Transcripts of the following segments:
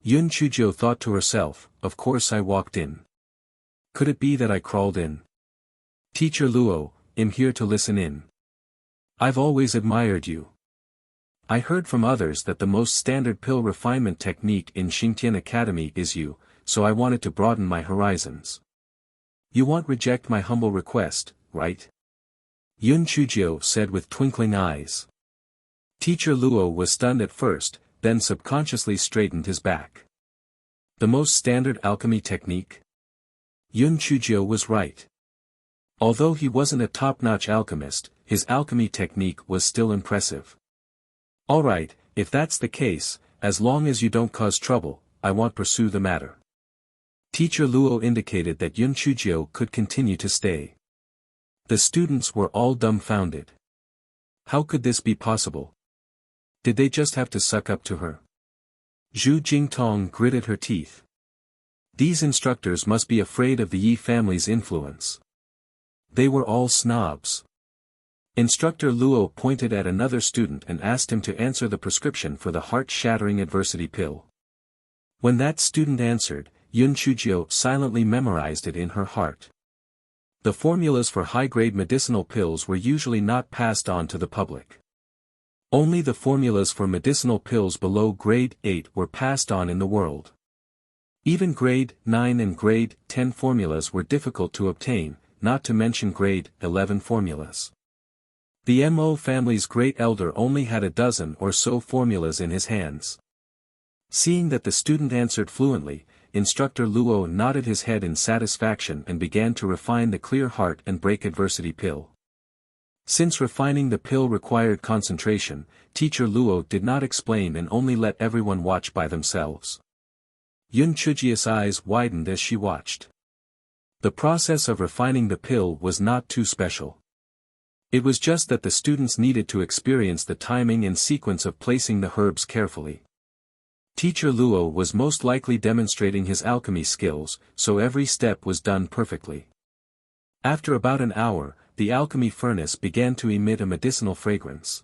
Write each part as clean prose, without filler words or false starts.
Yun Chuzhou thought to herself, of course I walked in. Could it be that I crawled in? Teacher Luo, I'm here to listen in. I've always admired you. I heard from others that the most standard pill refinement technique in Xingtian Academy is you, so I wanted to broaden my horizons. You won't reject my humble request, right? Yun Chuzhou said with twinkling eyes. Teacher Luo was stunned at first, then subconsciously straightened his back. The most standard alchemy technique? Yun Chuzhou was right. Although he wasn't a top-notch alchemist, his alchemy technique was still impressive. Alright, if that's the case, as long as you don't cause trouble, I won't pursue the matter. Teacher Luo indicated that Yun Chuzhou could continue to stay. The students were all dumbfounded. How could this be possible? Did they just have to suck up to her? Zhu Jingtong gritted her teeth. These instructors must be afraid of the Yi family's influence. They were all snobs. Instructor Luo pointed at another student and asked him to answer the prescription for the heart-shattering adversity pill. When that student answered, Yun Chuzhou silently memorized it in her heart. The formulas for high-grade medicinal pills were usually not passed on to the public. Only the formulas for medicinal pills below grade 8 were passed on in the world. Even grade 9 and grade 10 formulas were difficult to obtain, not to mention grade 11 formulas. The Mo family's great elder only had a dozen or so formulas in his hands. Seeing that the student answered fluently, Instructor Luo nodded his head in satisfaction and began to refine the clear heart and break adversity pill. Since refining the pill required concentration, Teacher Luo did not explain and only let everyone watch by themselves. Yun Chuzhou's eyes widened as she watched. The process of refining the pill was not too special. It was just that the students needed to experience the timing and sequence of placing the herbs carefully. Teacher Luo was most likely demonstrating his alchemy skills, so every step was done perfectly. After about an hour, the alchemy furnace began to emit a medicinal fragrance.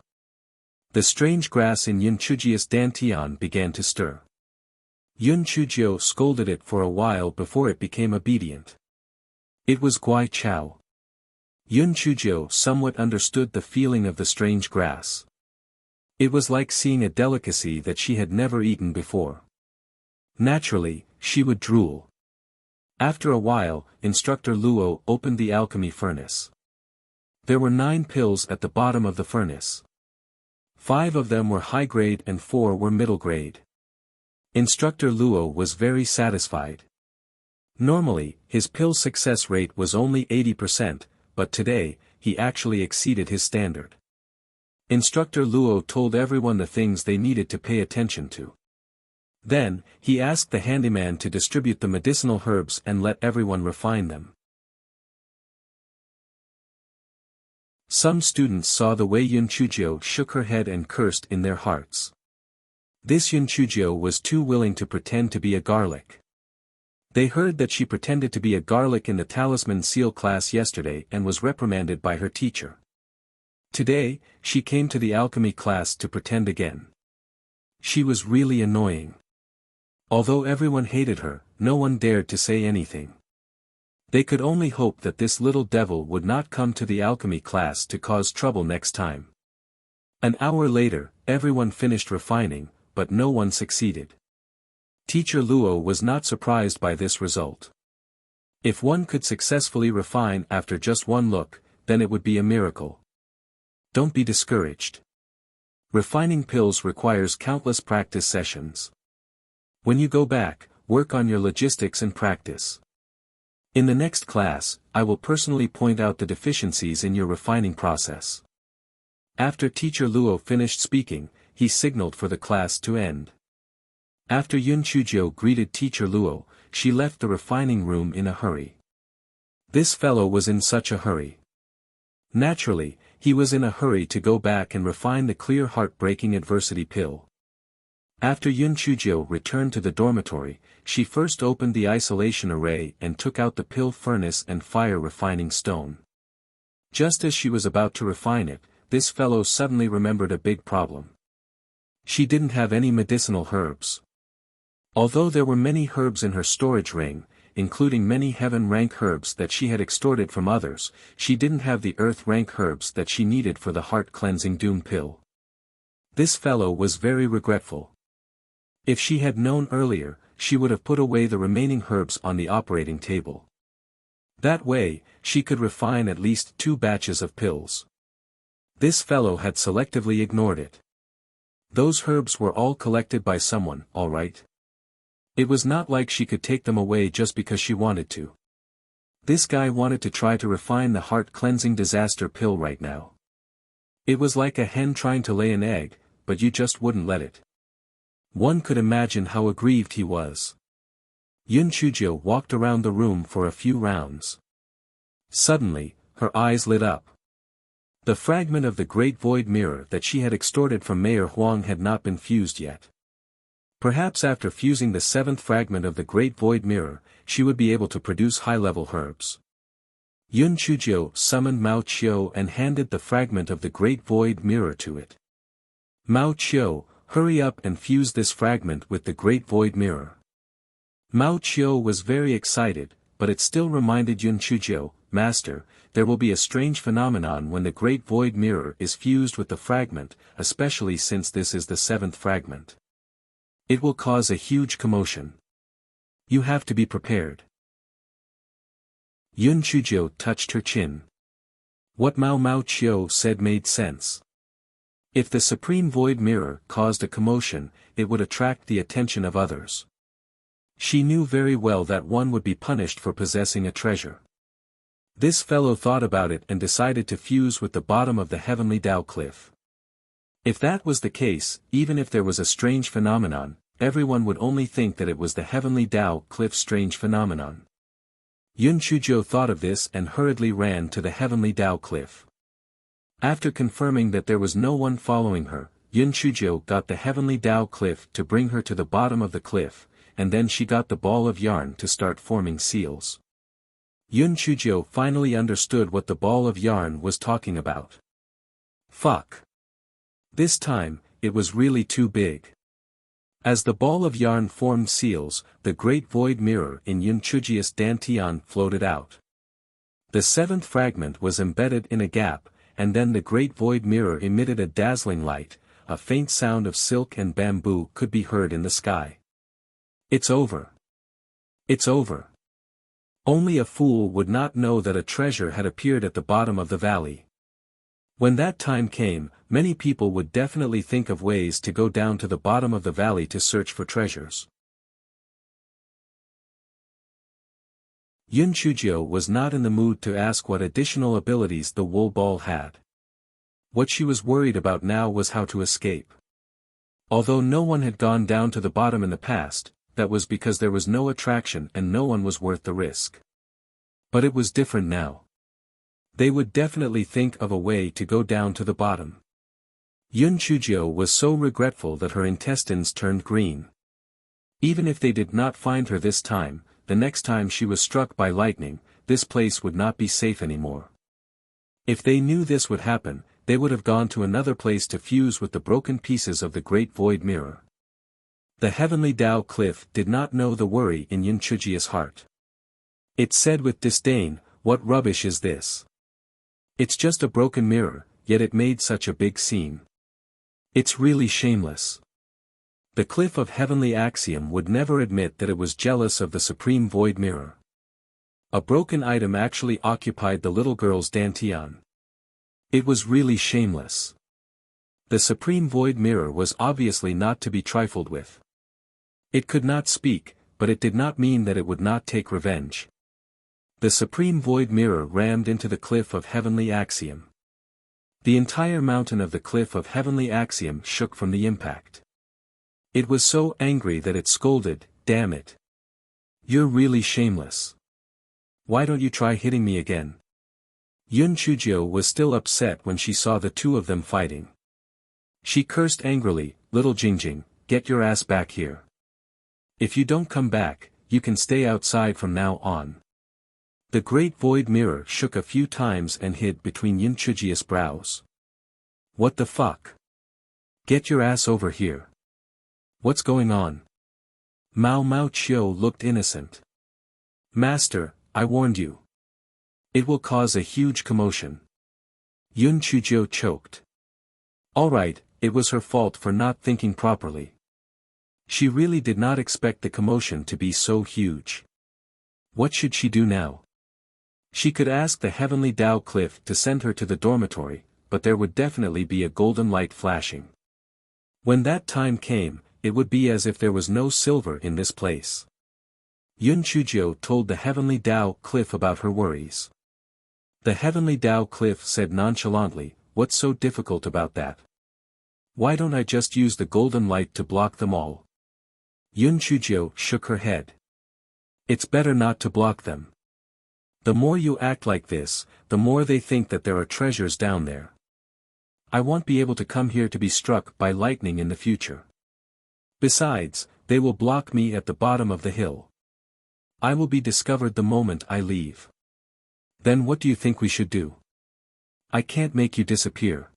The strange grass in Yun Chuzhou's dantian began to stir. Yun Chuzhou scolded it for a while before it became obedient. It was Guai Chao. Yun Chuzhou somewhat understood the feeling of the strange grass. It was like seeing a delicacy that she had never eaten before. Naturally, she would drool. After a while, Instructor Luo opened the alchemy furnace. There were 9 pills at the bottom of the furnace. 5 of them were high grade and 4 were middle grade. Instructor Luo was very satisfied. Normally, his pill success rate was only 80%, but today, he actually exceeded his standard. Instructor Luo told everyone the things they needed to pay attention to. Then, he asked the handyman to distribute the medicinal herbs and let everyone refine them. Some students saw the way Yun Chuzhou shook her head and cursed in their hearts. This Yun Chuzhou was too willing to pretend to be a garlic. They heard that she pretended to be a garlic in the Talisman Seal class yesterday and was reprimanded by her teacher. Today, she came to the alchemy class to pretend again. She was really annoying. Although everyone hated her, no one dared to say anything. They could only hope that this little devil would not come to the alchemy class to cause trouble next time. An hour later, everyone finished refining, but no one succeeded. Teacher Luo was not surprised by this result. If one could successfully refine after just one look, then it would be a miracle. Don't be discouraged. Refining pills requires countless practice sessions. When you go back, work on your logistics and practice. In the next class, I will personally point out the deficiencies in your refining process. After Teacher Luo finished speaking, he signaled for the class to end. After Yun Chuzhou greeted Teacher Luo, she left the refining room in a hurry. This fellow was in such a hurry. Naturally, he was in a hurry to go back and refine the clear heart-breaking adversity pill. After Yun Chuzhou returned to the dormitory, she first opened the isolation array and took out the pill furnace and fire refining stone. Just as she was about to refine it, this fellow suddenly remembered a big problem. She didn't have any medicinal herbs. Although there were many herbs in her storage ring, including many heaven-rank herbs that she had extorted from others, she didn't have the earth-rank herbs that she needed for the heart-cleansing doom pill. This fellow was very regretful. If she had known earlier, she would have put away the remaining herbs on the operating table. That way, she could refine at least 2 batches of pills. This fellow had selectively ignored it. Those herbs were all collected by someone, all right. It was not like she could take them away just because she wanted to. This guy wanted to try to refine the heart-cleansing disaster pill right now. It was like a hen trying to lay an egg, but you just wouldn't let it. One could imagine how aggrieved he was. Yun Chujio walked around the room for a few rounds. Suddenly, her eyes lit up. The fragment of the Great Void Mirror that she had extorted from Mayor Huang had not been fused yet. Perhaps after fusing the 7th fragment of the Great Void Mirror, she would be able to produce high-level herbs. Yun Chujio summoned Mao Qiu and handed the fragment of the Great Void Mirror to it. Mao Qiu, hurry up and fuse this fragment with the Great Void Mirror. Mao Qiu was very excited, but it still reminded Yun Chujio, Master, there will be a strange phenomenon when the Great Void Mirror is fused with the fragment, especially since this is the 7th fragment. It will cause a huge commotion. You have to be prepared. Yun Chujio touched her chin. What Mao Qiu said made sense. If the Supreme Void Mirror caused a commotion, it would attract the attention of others. She knew very well that one would be punished for possessing a treasure. This fellow thought about it and decided to fuse with the bottom of the Heavenly Tao Cliff. If that was the case, even if there was a strange phenomenon, everyone would only think that it was the Heavenly Tao Cliff's strange phenomenon. Yun Chujio thought of this and hurriedly ran to the Heavenly Tao Cliff. After confirming that there was no one following her, Yun Chujio got the Heavenly Tao Cliff to bring her to the bottom of the cliff, and then she got the ball of yarn to start forming seals. Yun Chujio finally understood what the ball of yarn was talking about. Fuck. This time, it was really too big. As the ball of yarn formed seals, the Great Void Mirror in Yun Chujio's dantian floated out. The 7th fragment was embedded in a gap, and then the Great Void Mirror emitted a dazzling light, a faint sound of silk and bamboo could be heard in the sky. It's over. It's over. Only a fool would not know that a treasure had appeared at the bottom of the valley. When that time came, many people would definitely think of ways to go down to the bottom of the valley to search for treasures. Yun Chujio was not in the mood to ask what additional abilities the wool ball had. What she was worried about now was how to escape. Although no one had gone down to the bottom in the past, that was because there was no attraction and no one was worth the risk. But it was different now. They would definitely think of a way to go down to the bottom. Yun Chujio was so regretful that her intestines turned green. Even if they did not find her this time, the next time she was struck by lightning, this place would not be safe anymore. If they knew this would happen, they would have gone to another place to fuse with the broken pieces of the Great Void Mirror. The Heavenly Tao Cliff did not know the worry in Yun Chujio's heart. It said with disdain, "What rubbish is this? It's just a broken mirror, yet it made such a big scene. It's really shameless." The Cliff of Heavenly Axiom would never admit that it was jealous of the Supreme Void Mirror. A broken item actually occupied the little girl's dantian. It was really shameless. The Supreme Void Mirror was obviously not to be trifled with. It could not speak, but it did not mean that it would not take revenge. The Supreme Void Mirror rammed into the Cliff of Heavenly Axiom. The entire mountain of the Cliff of Heavenly Axiom shook from the impact. It was so angry that it scolded, "Damn it. You're really shameless. Why don't you try hitting me again?" Yun Chujio was still upset when she saw the two of them fighting. She cursed angrily, "Little Jingjing, get your ass back here. If you don't come back, you can stay outside from now on." The Great Void Mirror shook a few times and hid between Yun Chujio's brows. "What the fuck? Get your ass over here. What's going on?" Mao Mao Chiu looked innocent. Master, I warned you. It will cause a huge commotion. Yun Chujiu choked. Alright, it was her fault for not thinking properly. She really did not expect the commotion to be so huge. What should she do now? She could ask the heavenly Tao cliff to send her to the dormitory, but there would definitely be a golden light flashing. When that time came, it would be as if there was no silver in this place. Yun Chujiu told the heavenly Tao cliff about her worries. The heavenly Tao cliff said nonchalantly, "What's so difficult about that? Why don't I just use the golden light to block them all?" Yun Chujiu shook her head. It's better not to block them. The more you act like this, the more they think that there are treasures down there. I won't be able to come here to be struck by lightning in the future. Besides, they will block me at the bottom of the hill. I will be discovered the moment I leave. Then what do you think we should do? I can't make you disappear.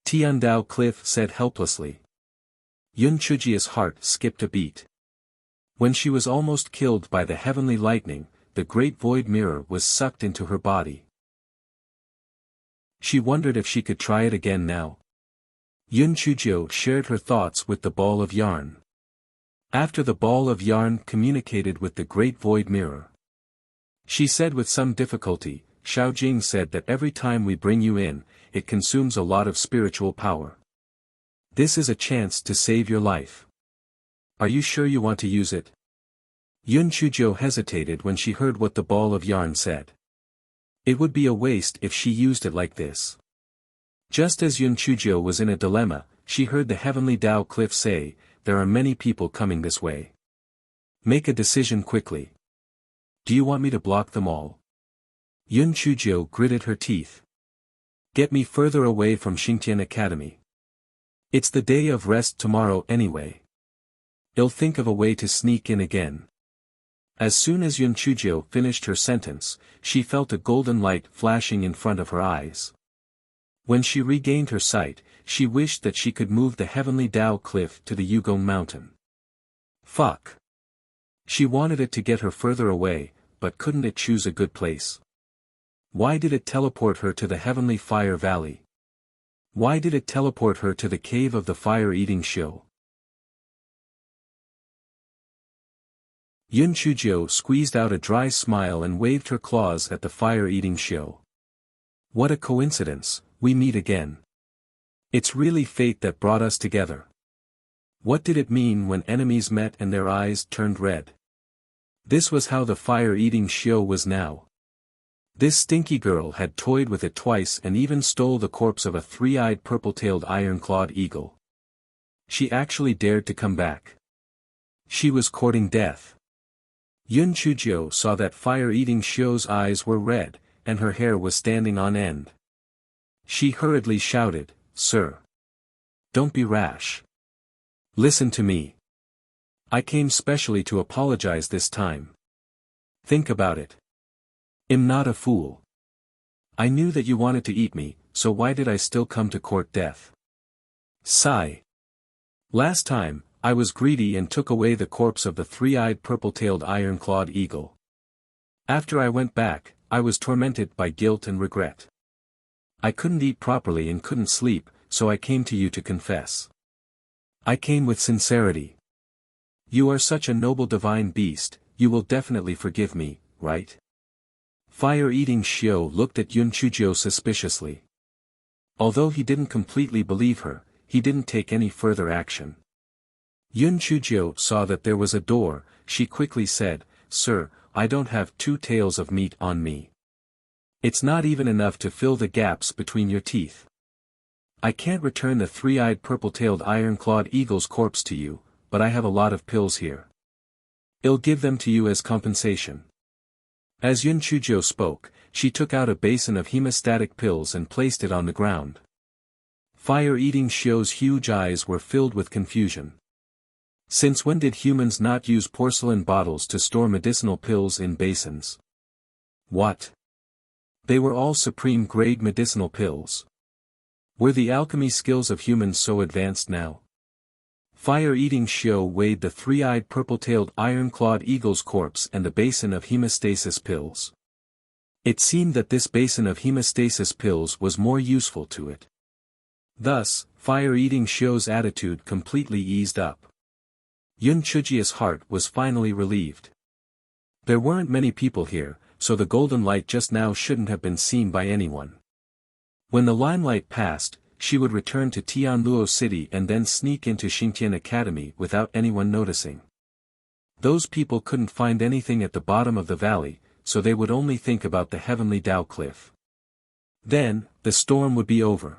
Tiandao Cliff said helplessly. Yun Chujia's heart skipped a beat. When she was almost killed by the heavenly lightning, the great void mirror was sucked into her body. She wondered if she could try it again now. Yun Chujiu shared her thoughts with the ball of yarn. After the ball of yarn communicated with the great void mirror, she said with some difficulty, Xiao Jing said that every time we bring you in, it consumes a lot of spiritual power. This is a chance to save your life. Are you sure you want to use it? Yun Chujiu hesitated when she heard what the ball of yarn said. It would be a waste if she used it like this. Just as Yun Chujiu was in a dilemma, she heard the heavenly Tao cliff say, "There are many people coming this way. Make a decision quickly. Do you want me to block them all?" Yun Chujiu gritted her teeth. Get me further away from Xingtian Academy. It's the day of rest tomorrow anyway. I'll think of a way to sneak in again. As soon as Yun Chujiu finished her sentence, she felt a golden light flashing in front of her eyes. When she regained her sight, she wished that she could move the heavenly Tao cliff to the Yugong mountain. Fuck. She wanted it to get her further away, but couldn't it choose a good place? Why did it teleport her to the heavenly fire valley? Why did it teleport her to the cave of the fire-eating show? Yun Chujiu squeezed out a dry smile and waved her claws at the fire-eating show. What a coincidence, we meet again. It's really fate that brought us together. What did it mean when enemies met and their eyes turned red? This was how the fire-eating show was now. This stinky girl had toyed with it twice and even stole the corpse of a three-eyed purple-tailed iron-clawed eagle. She actually dared to come back. She was courting death. Yun Chujiu saw that fire-eating show's eyes were red, and her hair was standing on end. She hurriedly shouted, "Sir! Don't be rash. Listen to me. I came specially to apologize this time. Think about it. I'm not a fool. I knew that you wanted to eat me, so why did I still come to court death? Sigh. Last time, I was greedy and took away the corpse of the three-eyed purple-tailed iron-clawed eagle. After I went back, I was tormented by guilt and regret. I couldn't eat properly and couldn't sleep, so I came to you to confess. I came with sincerity. You are such a noble divine beast, you will definitely forgive me, right?" Fire-eating Xiao looked at Yun Chujiu suspiciously. Although he didn't completely believe her, he didn't take any further action. Yun Chujiu saw that there was a door. She quickly said, "Sir, I don't have 2 taels of meat on me. It's not even enough to fill the gaps between your teeth. I can't return the three-eyed purple-tailed iron-clawed eagle's corpse to you, but I have a lot of pills here. I'll give them to you as compensation." As Yun Chujiu spoke, she took out a basin of hemostatic pills and placed it on the ground. Fire-eating Xiao's huge eyes were filled with confusion. Since when did humans not use porcelain bottles to store medicinal pills in basins? What? They were all supreme-grade medicinal pills. Were the alchemy skills of humans so advanced now? Fire-eating Shio weighed the three-eyed purple-tailed iron-clawed eagle's corpse and the basin of hemostasis pills. It seemed that this basin of hemostasis pills was more useful to it. Thus, Fire-eating Shio's attitude completely eased up. Yun Chujia's heart was finally relieved. There weren't many people here, so the golden light just now shouldn't have been seen by anyone. When the limelight passed, she would return to Tianluo City and then sneak into Xingtian Academy without anyone noticing. Those people couldn't find anything at the bottom of the valley, so they would only think about the heavenly Dao cliff. Then, the storm would be over.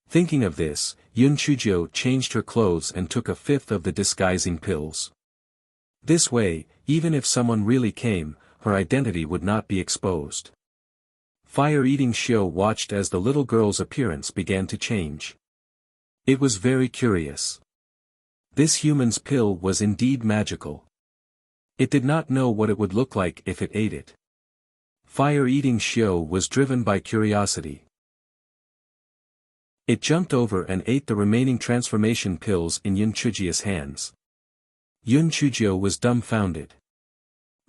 Thinking of this, Yun Chujio changed her clothes and took a fifth of the disguising pills. This way, even if someone really came, her identity would not be exposed. Fire-eating Shio watched as the little girl's appearance began to change. It was very curious. This human's pill was indeed magical. It did not know what it would look like if it ate it. Fire-eating Shio was driven by curiosity. It jumped over and ate the remaining transformation pills in Yun Chujia's hands. Yun Chujio was dumbfounded.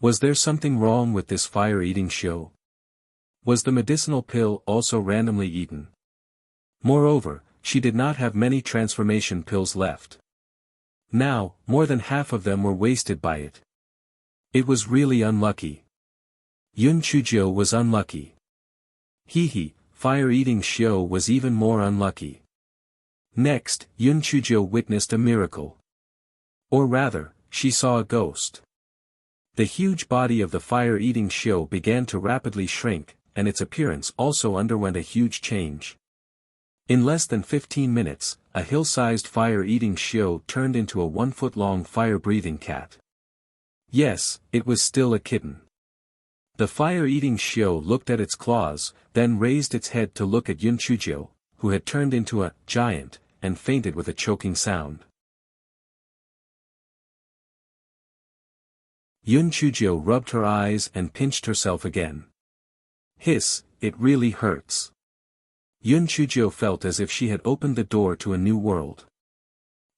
Was there something wrong with this fire-eating Shio? Was the medicinal pill also randomly eaten? Moreover, she did not have many transformation pills left. Now, more than half of them were wasted by it. It was really unlucky. Yun Chujio was unlucky. Fire-eating Shio was even more unlucky. Next, Yun Chujio witnessed a miracle. Or rather, she saw a ghost. The huge body of the fire-eating Shio began to rapidly shrink, and its appearance also underwent a huge change. In less than 15 minutes, a hill-sized fire-eating Shio turned into a 1-foot-long fire-breathing cat. Yes, it was still a kitten. The fire-eating Shio looked at its claws, then raised its head to look at Yun Chujio, who had turned into a giant, and fainted with a choking sound. Yun Chujio rubbed her eyes and pinched herself again. Hiss, it really hurts. Yun Chujio felt as if she had opened the door to a new world.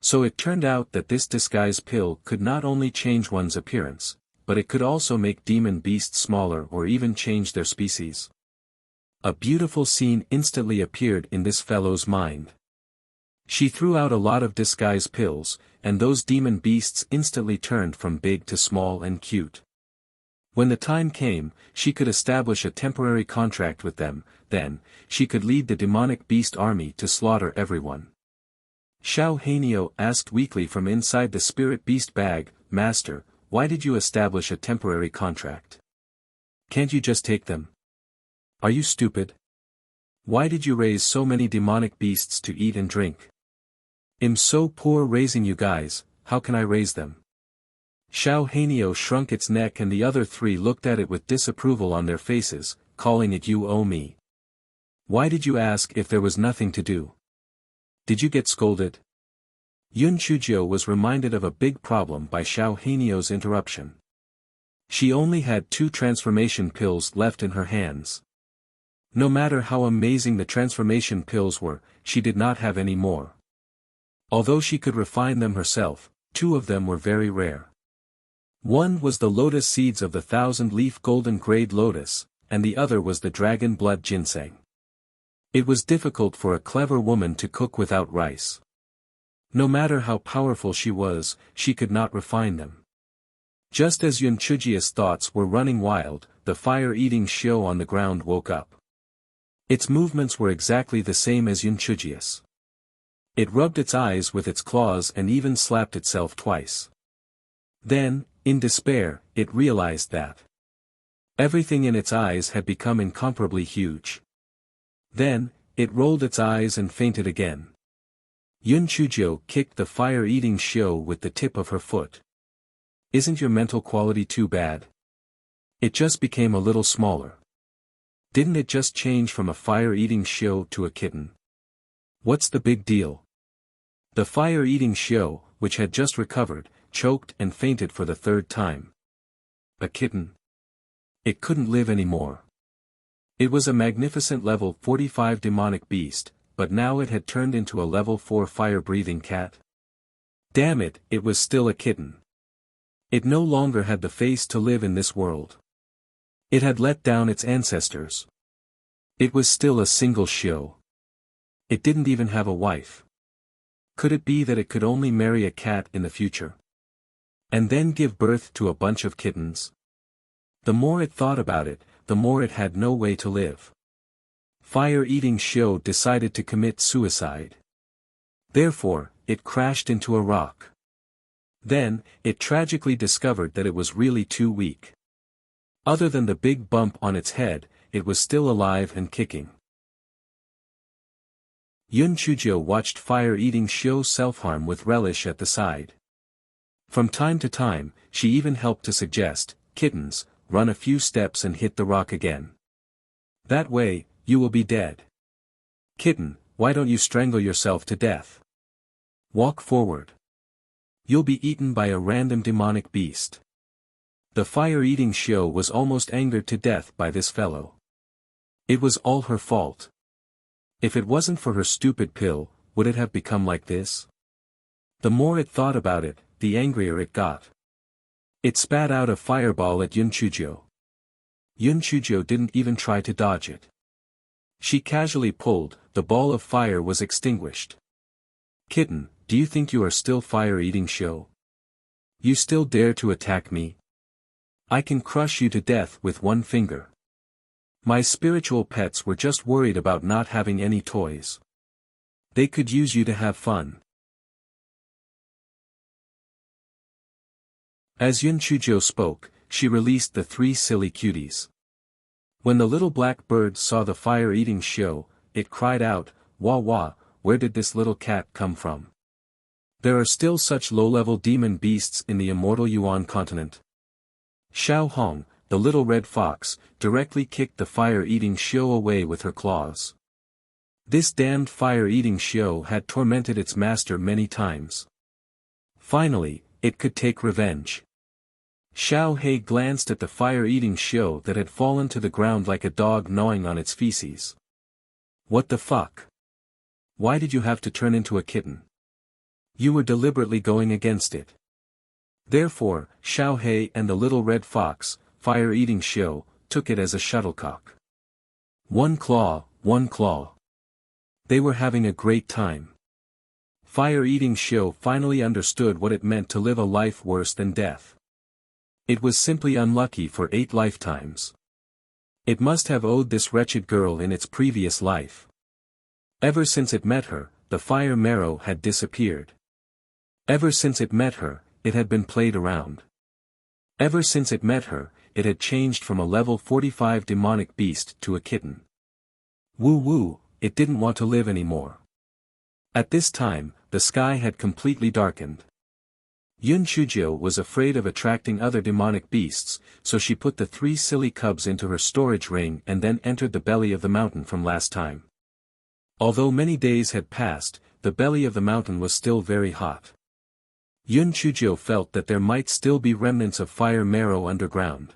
So it turned out that this disguise pill could not only change one's appearance, but it could also make demon beasts smaller or even change their species. A beautiful scene instantly appeared in this fellow's mind. She threw out a lot of disguise pills, and those demon beasts instantly turned from big to small and cute. When the time came, she could establish a temporary contract with them, then, she could lead the demonic beast army to slaughter everyone. Xiao Hanio asked weakly from inside the spirit beast bag, "Master, why did you establish a temporary contract? Can't you just take them? Are you stupid? Why did you raise so many demonic beasts to eat and drink? I'm so poor raising you guys, how can I raise them?" Xiao Hanio shrunk its neck and the other three looked at it with disapproval on their faces, calling it "you owe me." Why did you ask if there was nothing to do? Did you get scolded? Yun Chujio was reminded of a big problem by Xiao Hanio's interruption. She only had 2 transformation pills left in her hands. No matter how amazing the transformation pills were, she did not have any more. Although she could refine them herself, 2 of them were very rare. One was the lotus seeds of the 1,000-leaf golden grade lotus, and the other was the dragon blood ginseng. It was difficult for a clever woman to cook without rice. No matter how powerful she was, she could not refine them. Just as Yun Chujia's thoughts were running wild, the fire-eating Shio on the ground woke up. Its movements were exactly the same as Yun Chujia's. It rubbed its eyes with its claws and even slapped itself twice. Then, in despair, it realized that everything in its eyes had become incomparably huge. Then, it rolled its eyes and fainted again. Yun Chujio kicked the fire-eating Shio with the tip of her foot. Isn't your mental quality too bad? It just became a little smaller. Didn't it just change from a fire-eating Shio to a kitten? What's the big deal? The fire-eating Shio, which had just recovered, choked and fainted for the 3rd time. A kitten? It couldn't live anymore. It was a magnificent level 45 demonic beast, but now it had turned into a level 4 fire-breathing cat. Damn it, it was still a kitten. It no longer had the face to live in this world. It had let down its ancestors. It was still a single shio. It didn't even have a wife. Could it be that it could only marry a cat in the future? And then give birth to a bunch of kittens? The more it thought about it, the more it had no way to live. Fire-eating shio decided to commit suicide. Therefore, it crashed into a rock. Then, it tragically discovered that it was really too weak. Other than the big bump on its head, it was still alive and kicking. Yun Chujio watched fire-eating shio self-harm with relish at the side. From time to time, she even helped to suggest, "Kittens, run a few steps and hit the rock again. That way, you will be dead. Kitten, why don't you strangle yourself to death? Walk forward. You'll be eaten by a random demonic beast." The fire-eating shio was almost angered to death by this fellow. It was all her fault. If it wasn't for her stupid pill, would it have become like this? The more it thought about it, the angrier it got. It spat out a fireball at Yun Chujio. Yun Chujio didn't even try to dodge it. She casually pulled, the ball of fire was extinguished. "Kitten, do you think you are still fire-eating shio? You still dare to attack me? I can crush you to death with one finger. My spiritual pets were just worried about not having any toys. They could use you to have fun." As Yun Chujio spoke, she released the 3 silly cuties. When the little black bird saw the fire-eating shio, it cried out, "Wah wah, where did this little cat come from? There are still such low-level demon beasts in the immortal Yuan continent." Xiao Hong, the little red fox, directly kicked the fire-eating shio away with her claws. This damned fire-eating shio had tormented its master many times. Finally, it could take revenge. Xiao He glanced at the fire-eating shio that had fallen to the ground like a dog gnawing on its feces. "What the fuck? Why did you have to turn into a kitten? You were deliberately going against it." Therefore, Xiao He and the little red fox, fire-eating shio, took it as a shuttlecock. One claw, one claw. They were having a great time. Fire-eating shio finally understood what it meant to live a life worse than death. It was simply unlucky for 8 lifetimes. It must have owed this wretched girl in its previous life. Ever since it met her, the fire marrow had disappeared. Ever since it met her, it had been played around. Ever since it met her, it had changed from a level 45 demonic beast to a kitten. Woo, it didn't want to live anymore. At this time, the sky had completely darkened. Yun Chujio was afraid of attracting other demonic beasts, so she put the 3 silly cubs into her storage ring and then entered the belly of the mountain from last time. Although many days had passed, the belly of the mountain was still very hot. Yun Chujio felt that there might still be remnants of fire marrow underground.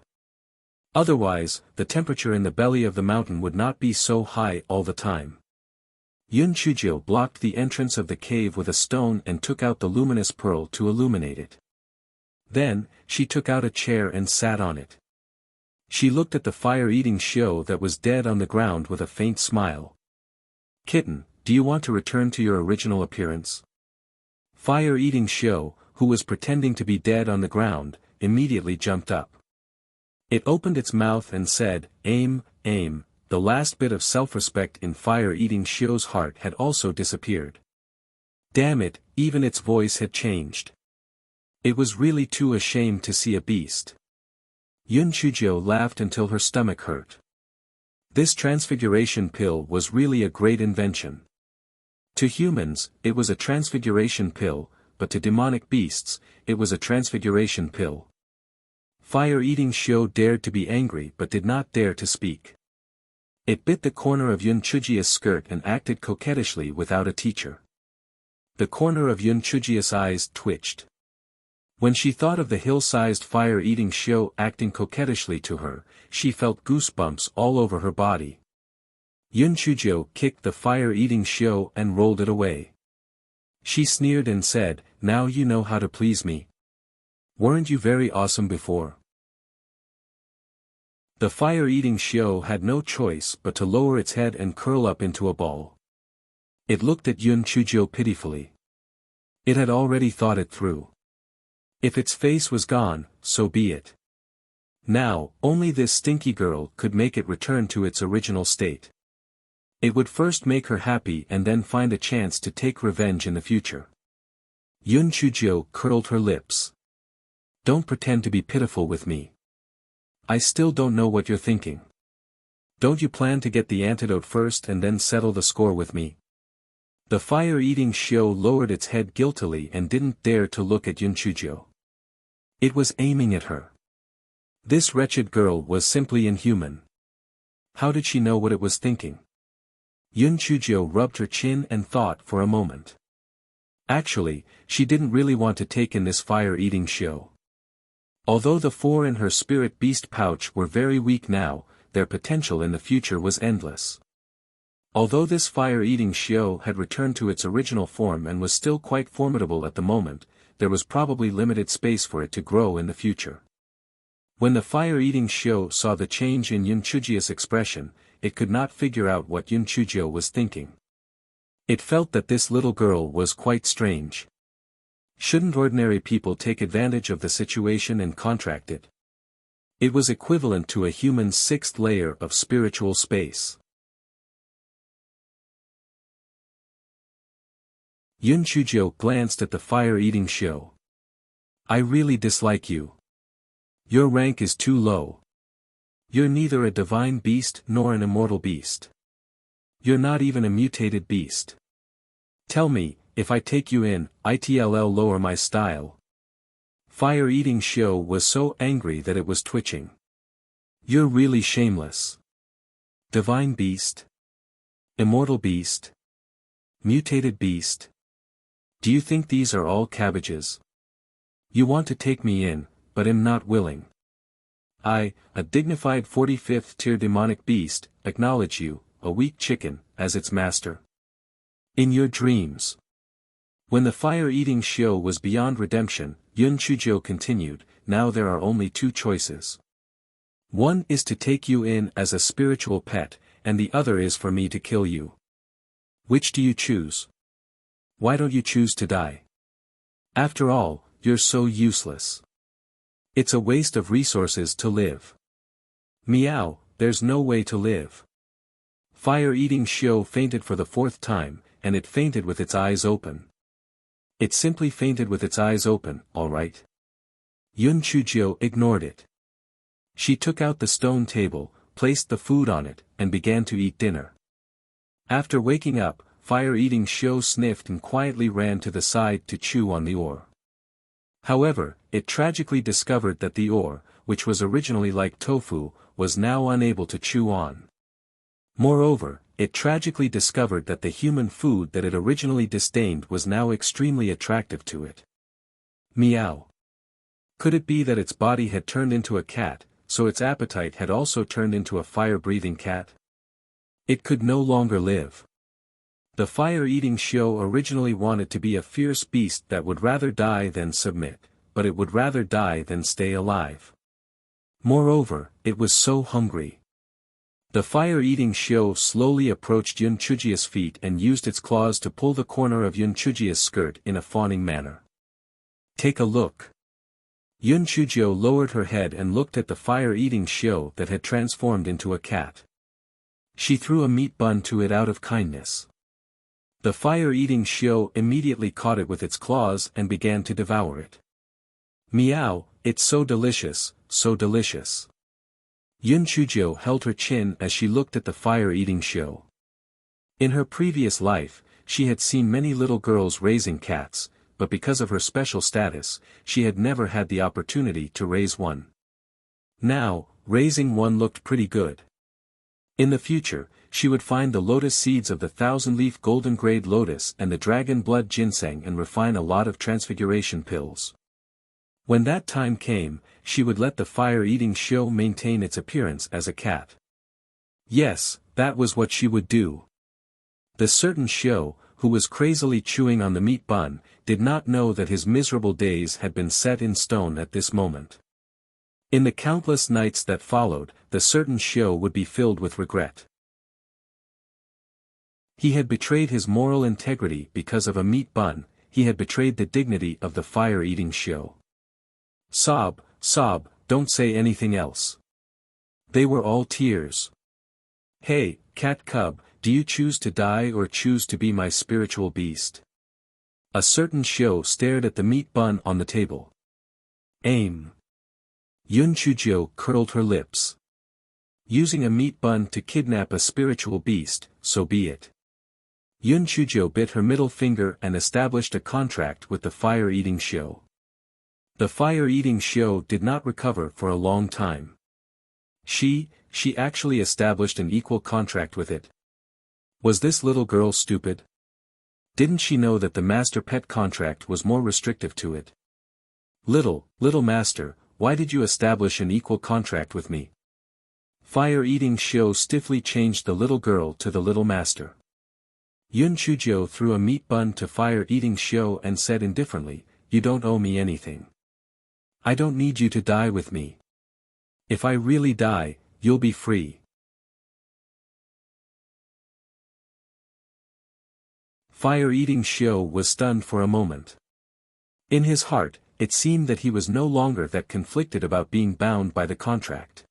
Otherwise, the temperature in the belly of the mountain would not be so high all the time. Yun Chujio blocked the entrance of the cave with a stone and took out the luminous pearl to illuminate it. Then, she took out a chair and sat on it. She looked at the fire-eating shio that was dead on the ground with a faint smile. "Kitten, do you want to return to your original appearance?" Fire-eating shio, who was pretending to be dead on the ground, immediately jumped up. It opened its mouth and said, aim. The last bit of self-respect in fire-eating shio's heart had also disappeared. Damn it, even its voice had changed. It was really too ashamed to see a beast. Yun Chujio laughed until her stomach hurt. This transfiguration pill was really a great invention. To humans, it was a transfiguration pill, but to demonic beasts, it was a transfiguration pill. Fire-eating shio dared to be angry but did not dare to speak. It bit the corner of Yun Chujio's skirt and acted coquettishly without a teacher. The corner of Yun Chujio's eyes twitched. When she thought of the hill-sized fire-eating shio acting coquettishly to her, she felt goosebumps all over her body. Yun Chujio kicked the fire-eating shio and rolled it away. She sneered and said, "Now you know how to please me. Weren't you very awesome before?" The fire-eating Xiao had no choice but to lower its head and curl up into a ball. It looked at Yun Chuzhou pitifully. It had already thought it through. If its face was gone, so be it. Now, only this stinky girl could make it return to its original state. It would first make her happy and then find a chance to take revenge in the future. Yun Chuzhou curled her lips. "Don't pretend to be pitiful with me. I still don't know what you're thinking. Don't you plan to get the antidote first and then settle the score with me?" The fire-eating Xiao lowered its head guiltily and didn't dare to look at Yun Chuzhou. It was aiming at her. This wretched girl was simply inhuman. How did she know what it was thinking? Yun Chuzhou rubbed her chin and thought for a moment. Actually, she didn't really want to take in this fire-eating Xiao. Although the four in her spirit beast pouch were very weak now, their potential in the future was endless. Although this fire-eating Xiao had returned to its original form and was still quite formidable at the moment, there was probably limited space for it to grow in the future. When the fire-eating Xiao saw the change in Yun Chuzhou's expression, it could not figure out what Yun Chuzhou was thinking. It felt that this little girl was quite strange. Shouldn't ordinary people take advantage of the situation and contract it? It was equivalent to a human's sixth layer of spiritual space. Yun Chuzhou glanced at the fire-eating Xiao. "I really dislike you. Your rank is too low. You're neither a divine beast nor an immortal beast. You're not even a mutated beast. Tell me, if I take you in, it'll lower my style." Fire-eating Xiao was so angry that it was twitching. "You're really shameless. Divine beast? Immortal beast? Mutated beast? Do you think these are all cabbages? You want to take me in, but am not willing. I, a dignified 45th tier demonic beast, acknowledge you, a weak chicken, as its master. In your dreams." When the fire-eating Xiao was beyond redemption, Yun Chuzhou continued, "Now there are only two choices. One is to take you in as a spiritual pet, and the other is for me to kill you. Which do you choose? Why don't you choose to die? After all, you're so useless. It's a waste of resources to live. Meow, there's no way to live." Fire-eating Xiao fainted for the fourth time, and it fainted with its eyes open. It simply fainted with its eyes open, all right. Yun Chuzhou ignored it. She took out the stone table, placed the food on it, and began to eat dinner. After waking up, fire-eating Xiao sniffed and quietly ran to the side to chew on the ore. However, it tragically discovered that the ore, which was originally like tofu, was now unable to chew on. Moreover, it tragically discovered that the human food that it originally disdained was now extremely attractive to it. Meow. Could it be that its body had turned into a cat, so its appetite had also turned into a fire-breathing cat? It could no longer live. The fire-eating Xiao originally wanted to be a fierce beast that would rather die than submit, but it would rather die than stay alive. Moreover, it was so hungry. The fire-eating Xiao slowly approached Yun Chuzhou's feet and used its claws to pull the corner of Yun Chuzhou's skirt in a fawning manner. "Take a look." Yun Chuzhou lowered her head and looked at the fire-eating Xiao that had transformed into a cat. She threw a meat bun to it out of kindness. The fire-eating Xiao immediately caught it with its claws and began to devour it. "Meow, it's so delicious, so delicious." Yun Chuzhou held her chin as she looked at the fire-eating Xiao. In her previous life, she had seen many little girls raising cats, but because of her special status, she had never had the opportunity to raise one. Now, raising one looked pretty good. In the future, she would find the lotus seeds of the 1,000-leaf golden grade lotus and the dragon blood ginseng and refine a lot of transfiguration pills. When that time came, she would let the fire-eating Xiao maintain its appearance as a cat. Yes, that was what she would do. The certain Xiao, who was crazily chewing on the meat bun, did not know that his miserable days had been set in stone at this moment. In the countless nights that followed, the certain Xiu would be filled with regret. He had betrayed his moral integrity because of a meat bun, he had betrayed the dignity of the fire-eating Xiu. Sob, sob, don't say anything else. They were all tears. Hey, cat cub, do you choose to die or choose to be my spiritual beast? A certain Xiu stared at the meat bun on the table. Aim. Yun Chujiu curled her lips. Using a meat bun to kidnap a spiritual beast, so be it. Yun Chujiu bit her middle finger and established a contract with the fire-eating Xiu. The fire-eating Xiu did not recover for a long time. She actually established an equal contract with it. Was this little girl stupid? Didn't she know that the master pet contract was more restrictive to it? Little master, why did you establish an equal contract with me? Fire-eating Xiu stiffly changed the little girl to the little master. Yun Chujiu threw a meat bun to fire-eating Xiu and said indifferently, you don't owe me anything. I don't need you to die with me. If I really die, you'll be free. Fire-eating Xiu was stunned for a moment. In his heart, it seemed that he was no longer that conflicted about being bound by the contract.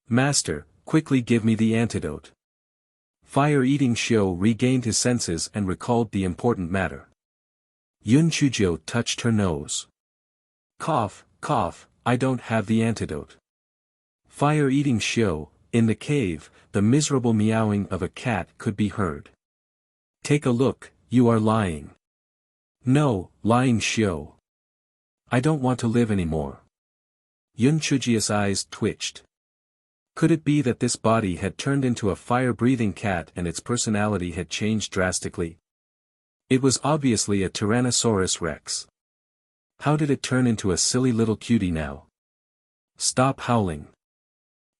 Master, quickly give me the antidote. Fire-eating Xiu regained his senses and recalled the important matter. Yun Chujiu touched her nose. Cough, cough, I don't have the antidote. Fire-eating Xiu, in the cave, the miserable meowing of a cat could be heard. Take a look, you are lying. No, lying Xiu. I don't want to live anymore. Yun Chujiu's eyes twitched. Could it be that this body had turned into a fire-breathing cat and its personality had changed drastically? It was obviously a Tyrannosaurus Rex. How did it turn into a silly little cutie now? Stop howling.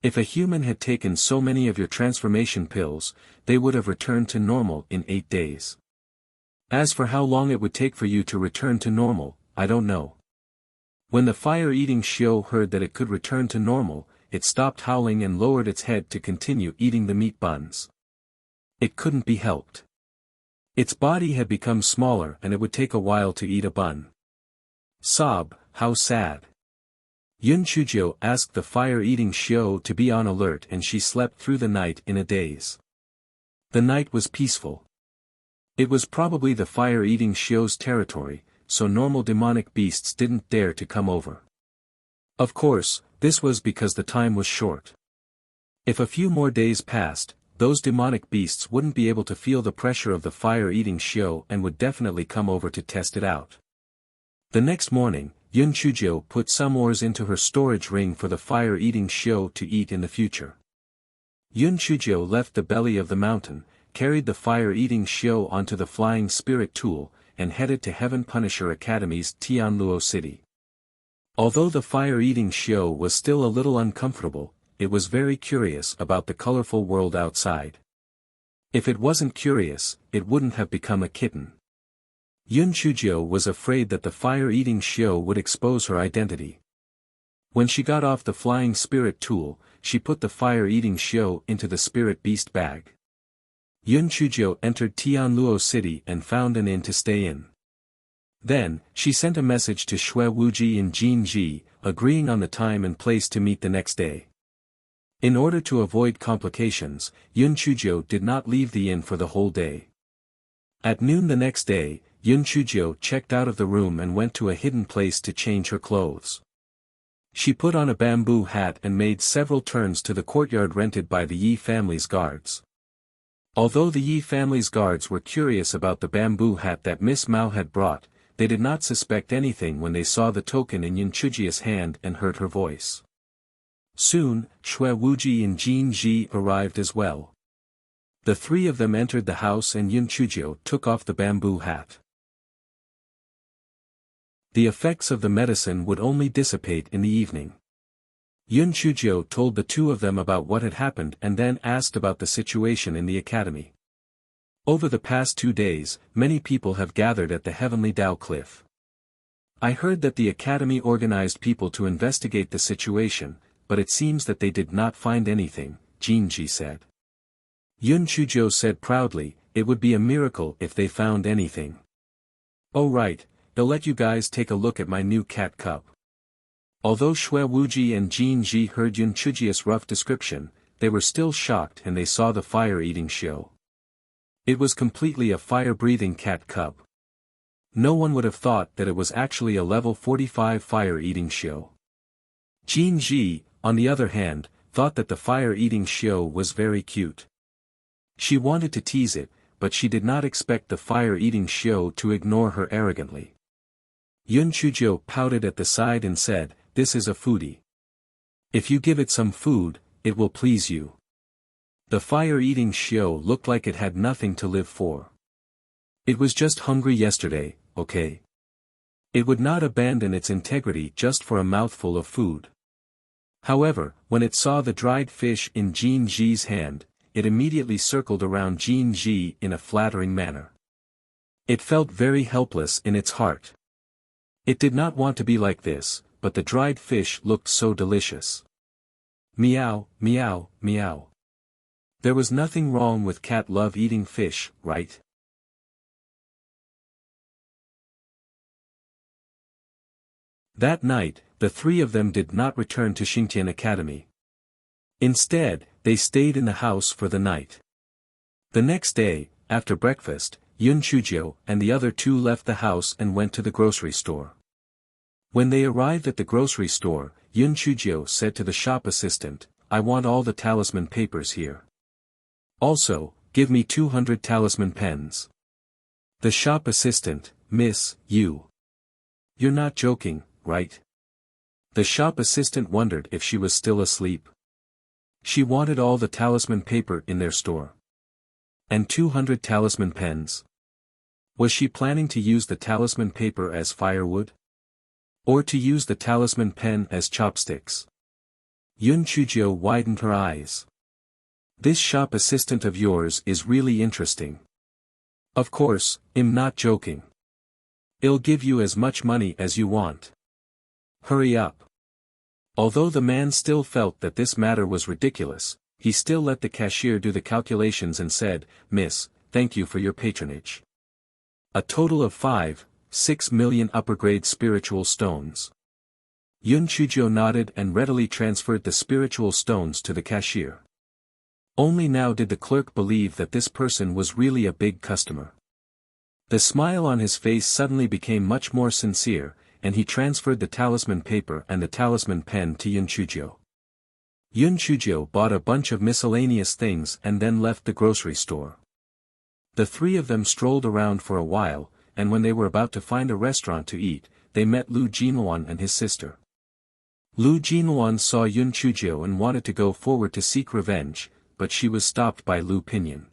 If a human had taken so many of your transformation pills, they would have returned to normal in 8 days. As for how long it would take for you to return to normal, I don't know. When the fire-eating Xiu heard that it could return to normal, it stopped howling and lowered its head to continue eating the meat buns. It couldn't be helped. Its body had become smaller and it would take a while to eat a bun. Sob, how sad. Yun Chujiu asked the fire-eating Xiu to be on alert and she slept through the night in a daze. The night was peaceful. It was probably the fire-eating Xiu's territory, so normal demonic beasts didn't dare to come over. Of course, this was because the time was short. If a few more days passed, those demonic beasts wouldn't be able to feel the pressure of the fire-eating Xiu and would definitely come over to test it out. The next morning, Yun Chujiu put some ores into her storage ring for the fire-eating Xiu to eat in the future. Yun Chujiu left the belly of the mountain, carried the fire-eating Xiu onto the flying spirit tool, and headed to Heaven Punisher Academy's Tianluo city. Although the fire-eating Xiu was still a little uncomfortable, it was very curious about the colorful world outside. If it wasn't curious, it wouldn't have become a kitten. Yun Chujiu was afraid that the fire-eating Xiu would expose her identity. When she got off the flying spirit tool, she put the fire-eating Xiu into the spirit beast bag. Yun Chujiu entered Tianluo city and found an inn to stay in. Then, she sent a message to Shui Wuji in Jinji, agreeing on the time and place to meet the next day. In order to avoid complications, Yun Chujiu did not leave the inn for the whole day. At noon the next day, Yun Chujiu checked out of the room and went to a hidden place to change her clothes. She put on a bamboo hat and made several turns to the courtyard rented by the Yi family's guards. Although the Yi family's guards were curious about the bamboo hat that Miss Mao had brought, they did not suspect anything when they saw the token in Yun Chujiu's hand and heard her voice. Soon, Shui Wuji and Jin Ji arrived as well. The three of them entered the house and Yun Chujiu took off the bamboo hat. The effects of the medicine would only dissipate in the evening. Yun Chujiu told the two of them about what had happened and then asked about the situation in the academy. Over the past 2 days, many people have gathered at the Heavenly Tao Cliff. I heard that the Academy organized people to investigate the situation, but it seems that they did not find anything, Jinji said. Yun Chuzhou said proudly, it would be a miracle if they found anything. Oh right, they'll let you guys take a look at my new cat cup. Although Xue Wuji and Jin Ji heard Yun Chujia's rough description, they were still shocked and they saw the fire-eating show. It was completely a fire-breathing cat cup. No one would have thought that it was actually a level 45 fire-eating show. Jin Ji, on the other hand, thought that the fire-eating show was very cute. She wanted to tease it, but she did not expect the fire-eating show to ignore her arrogantly. Yun Chuzhou pouted at the side and said, "This is a foodie. If you give it some food, it will please you." The fire-eating show looked like it had nothing to live for. It was just hungry yesterday, okay? It would not abandon its integrity just for a mouthful of food. However, when it saw the dried fish in Jin Ji's hand, it immediately circled around Jin Ji in a flattering manner. It felt very helpless in its heart. It did not want to be like this, but the dried fish looked so delicious. Meow, meow, meow. There was nothing wrong with cat love eating fish, right? That night, the three of them did not return to Xingtian Academy. Instead, they stayed in the house for the night. The next day, after breakfast, Yun Chuzhou and the other two left the house and went to the grocery store. When they arrived at the grocery store, Yun Chuzhou said to the shop assistant, "I want all the talisman papers here. Also, give me 200 talisman pens." The shop assistant, "Miss, you're not joking, right?" The shop assistant wondered if she was still asleep. She wanted all the talisman paper in their store. And 200 talisman pens. Was she planning to use the talisman paper as firewood? Or to use the talisman pen as chopsticks? Yun Chuzhou widened her eyes. "This shop assistant of yours is really interesting." "Of course, I'm not joking. I'll give you as much money as you want. Hurry up." Although the man still felt that this matter was ridiculous, he still let the cashier do the calculations and said, "Miss, thank you for your patronage. A total of 5.6 million upper-grade spiritual stones." Yun Chuzhou nodded and readily transferred the spiritual stones to the cashier. Only now did the clerk believe that this person was really a big customer. The smile on his face suddenly became much more sincere, and he transferred the talisman paper and the talisman pen to Yun Chuzhou. Yun Chuzhou bought a bunch of miscellaneous things and then left the grocery store. The three of them strolled around for a while, and when they were about to find a restaurant to eat, they met Lu Jinluan and his sister. Lu Jinluan saw Yun Chuzhou and wanted to go forward to seek revenge, but she was stopped by Lu Pinyin.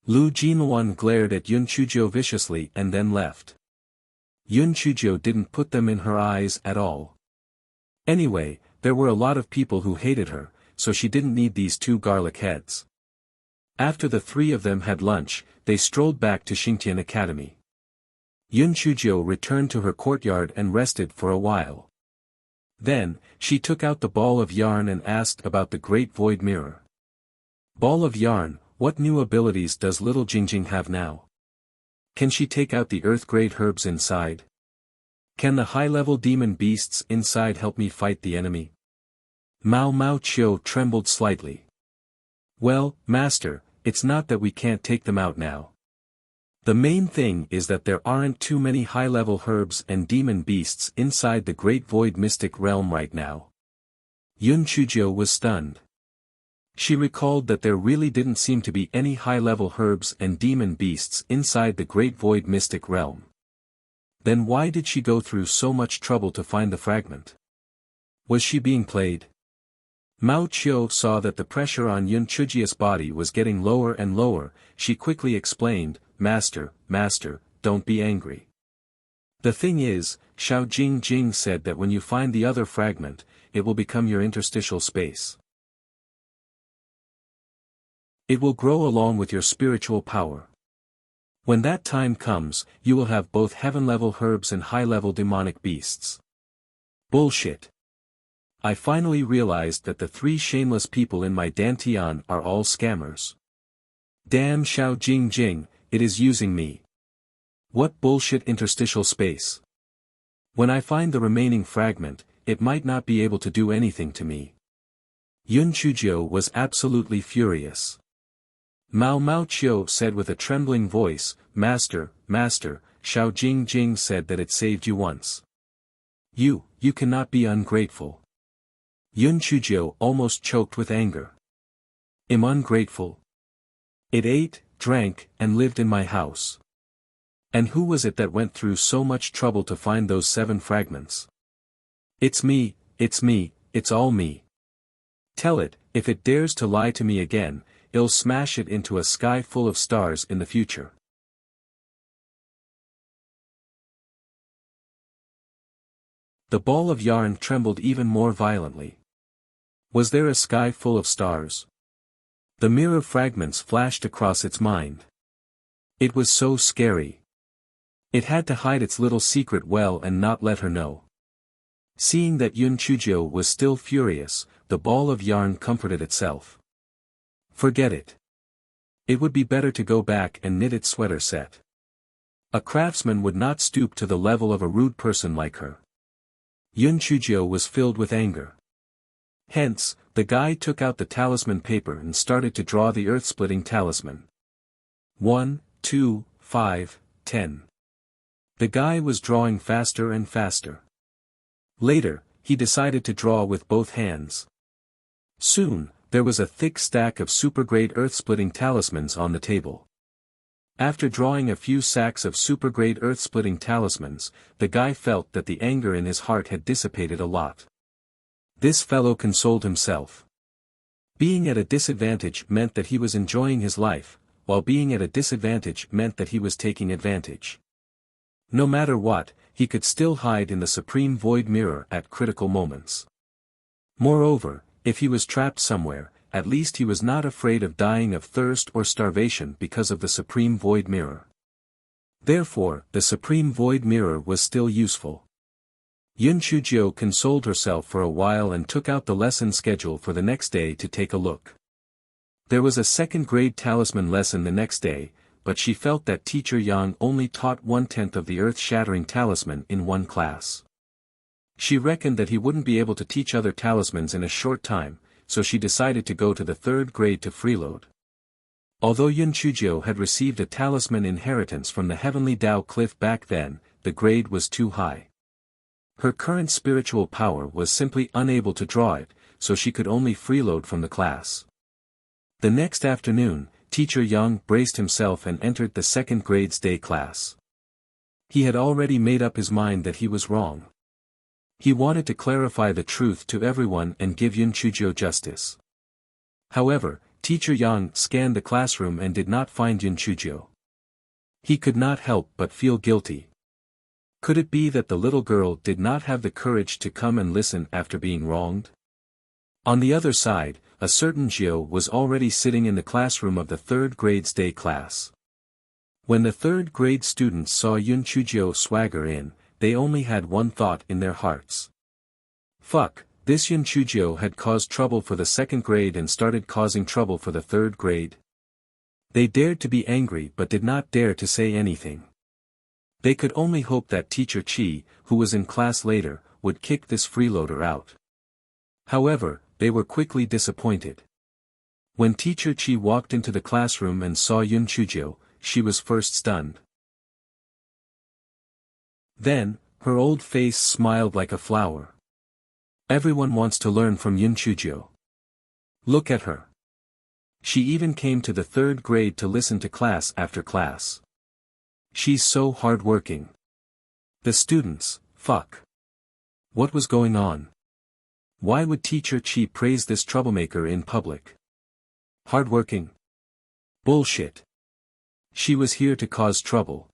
Lu Jinluan glared at Yun Chuzhou viciously and then left. Yun Chuzhou didn't put them in her eyes at all. Anyway, there were a lot of people who hated her, so she didn't need these two garlic heads. After the three of them had lunch, they strolled back to Xingtian Academy. Yun Chuzhou returned to her courtyard and rested for a while. Then, she took out the ball of yarn and asked about the Great Void Mirror. "Ball of yarn, what new abilities does little Jingjing have now? Can she take out the earth-grade herbs inside? Can the high-level demon beasts inside help me fight the enemy?" Mao Mao Chiu trembled slightly. "Well, Master, it's not that we can't take them out now. The main thing is that there aren't too many high-level herbs and demon beasts inside the Great Void Mystic Realm right now." Yun Chuzhou was stunned. She recalled that there really didn't seem to be any high-level herbs and demon beasts inside the Great Void Mystic Realm. Then why did she go through so much trouble to find the fragment? Was she being played? Mao Qiu saw that the pressure on Yun Chujia's body was getting lower and lower. She quickly explained, Master, don't be angry. The thing is, Xiao Jing said that when you find the other fragment, it will become your interstitial space. It will grow along with your spiritual power. When that time comes, you will have both heaven-level herbs and high-level demonic beasts. Bullshit. I finally realized that the 3 shameless people in my dantian are all scammers. Damn Xiao Jing Jing, it is using me. What bullshit interstitial space. When I find the remaining fragment, it might not be able to do anything to me. Yun Chujiu was absolutely furious. Mao Mao Chiu said with a trembling voice, Master, Master, Xiao Jing Jing said that it saved you once. You cannot be ungrateful. Yun Chujiu almost choked with anger. Am ungrateful? It ate, drank, and lived in my house. And who was it that went through so much trouble to find those 7 fragments? It's me, it's all me. Tell it, if it dares to lie to me again, I'll smash it into a sky full of stars in the future. The ball of yarn trembled even more violently. Was there a sky full of stars? The mirror fragments flashed across its mind. It was so scary. It had to hide its little secret well and not let her know. Seeing that Yun Chujiu was still furious, the ball of yarn comforted itself. Forget it. It would be better to go back and knit its sweater set. A craftsman would not stoop to the level of a rude person like her. Yun Chujiu was filled with anger. Hence, the guy took out the talisman paper and started to draw the earth-splitting talisman. 1, 2, 5, 10. The guy was drawing faster and faster. Later, he decided to draw with both hands. Soon, there was a thick stack of super-grade earth-splitting talismans on the table. After drawing a few sacks of super-grade earth-splitting talismans, the guy felt that the anger in his heart had dissipated a lot. This fellow consoled himself. Being at a disadvantage meant that he was enjoying his life, while being at a disadvantage meant that he was taking advantage. No matter what, he could still hide in the supreme void mirror at critical moments. Moreover, if he was trapped somewhere, at least he was not afraid of dying of thirst or starvation because of the supreme void mirror. Therefore, the supreme void mirror was still useful. Yun Chujiu consoled herself for a while and took out the lesson schedule for the next day to take a look. There was a second-grade talisman lesson the next day, but she felt that Teacher Yang only taught 1/10 of the earth-shattering talisman in one class. She reckoned that he wouldn't be able to teach other talismans in a short time, so she decided to go to the 3rd grade to freeload. Although Yun Chujiu had received a talisman inheritance from the Heavenly Tao Cliff back then, the grade was too high. Her current spiritual power was simply unable to draw it, so she could only freeload from the class. The next afternoon, Teacher Yang braced himself and entered the 2nd grade's day class. He had already made up his mind that he was wrong. He wanted to clarify the truth to everyone and give Yun Chujiu justice. However, Teacher Yang scanned the classroom and did not find Yun Chujiu. He could not help but feel guilty. Could it be that the little girl did not have the courage to come and listen after being wronged? On the other side, a certain Jiu was already sitting in the classroom of the 3rd grade's day class. When the 3rd grade students saw Yun Chujiu swagger in, they only had one thought in their hearts. Fuck, this Yun Chujiu had caused trouble for the 2nd grade and started causing trouble for the 3rd grade. They dared to be angry but did not dare to say anything. They could only hope that Teacher Chi, who was in class later, would kick this freeloader out. However, they were quickly disappointed. When Teacher Chi walked into the classroom and saw Yun Chujiu, she was first stunned. Then, her old face smiled like a flower. Everyone wants to learn from Yun Chujiu. Look at her. She even came to the 3rd grade to listen to class after class. She's so hardworking. The students, fuck. What was going on? Why would Teacher Chi praise this troublemaker in public? Hardworking? Bullshit. She was here to cause trouble.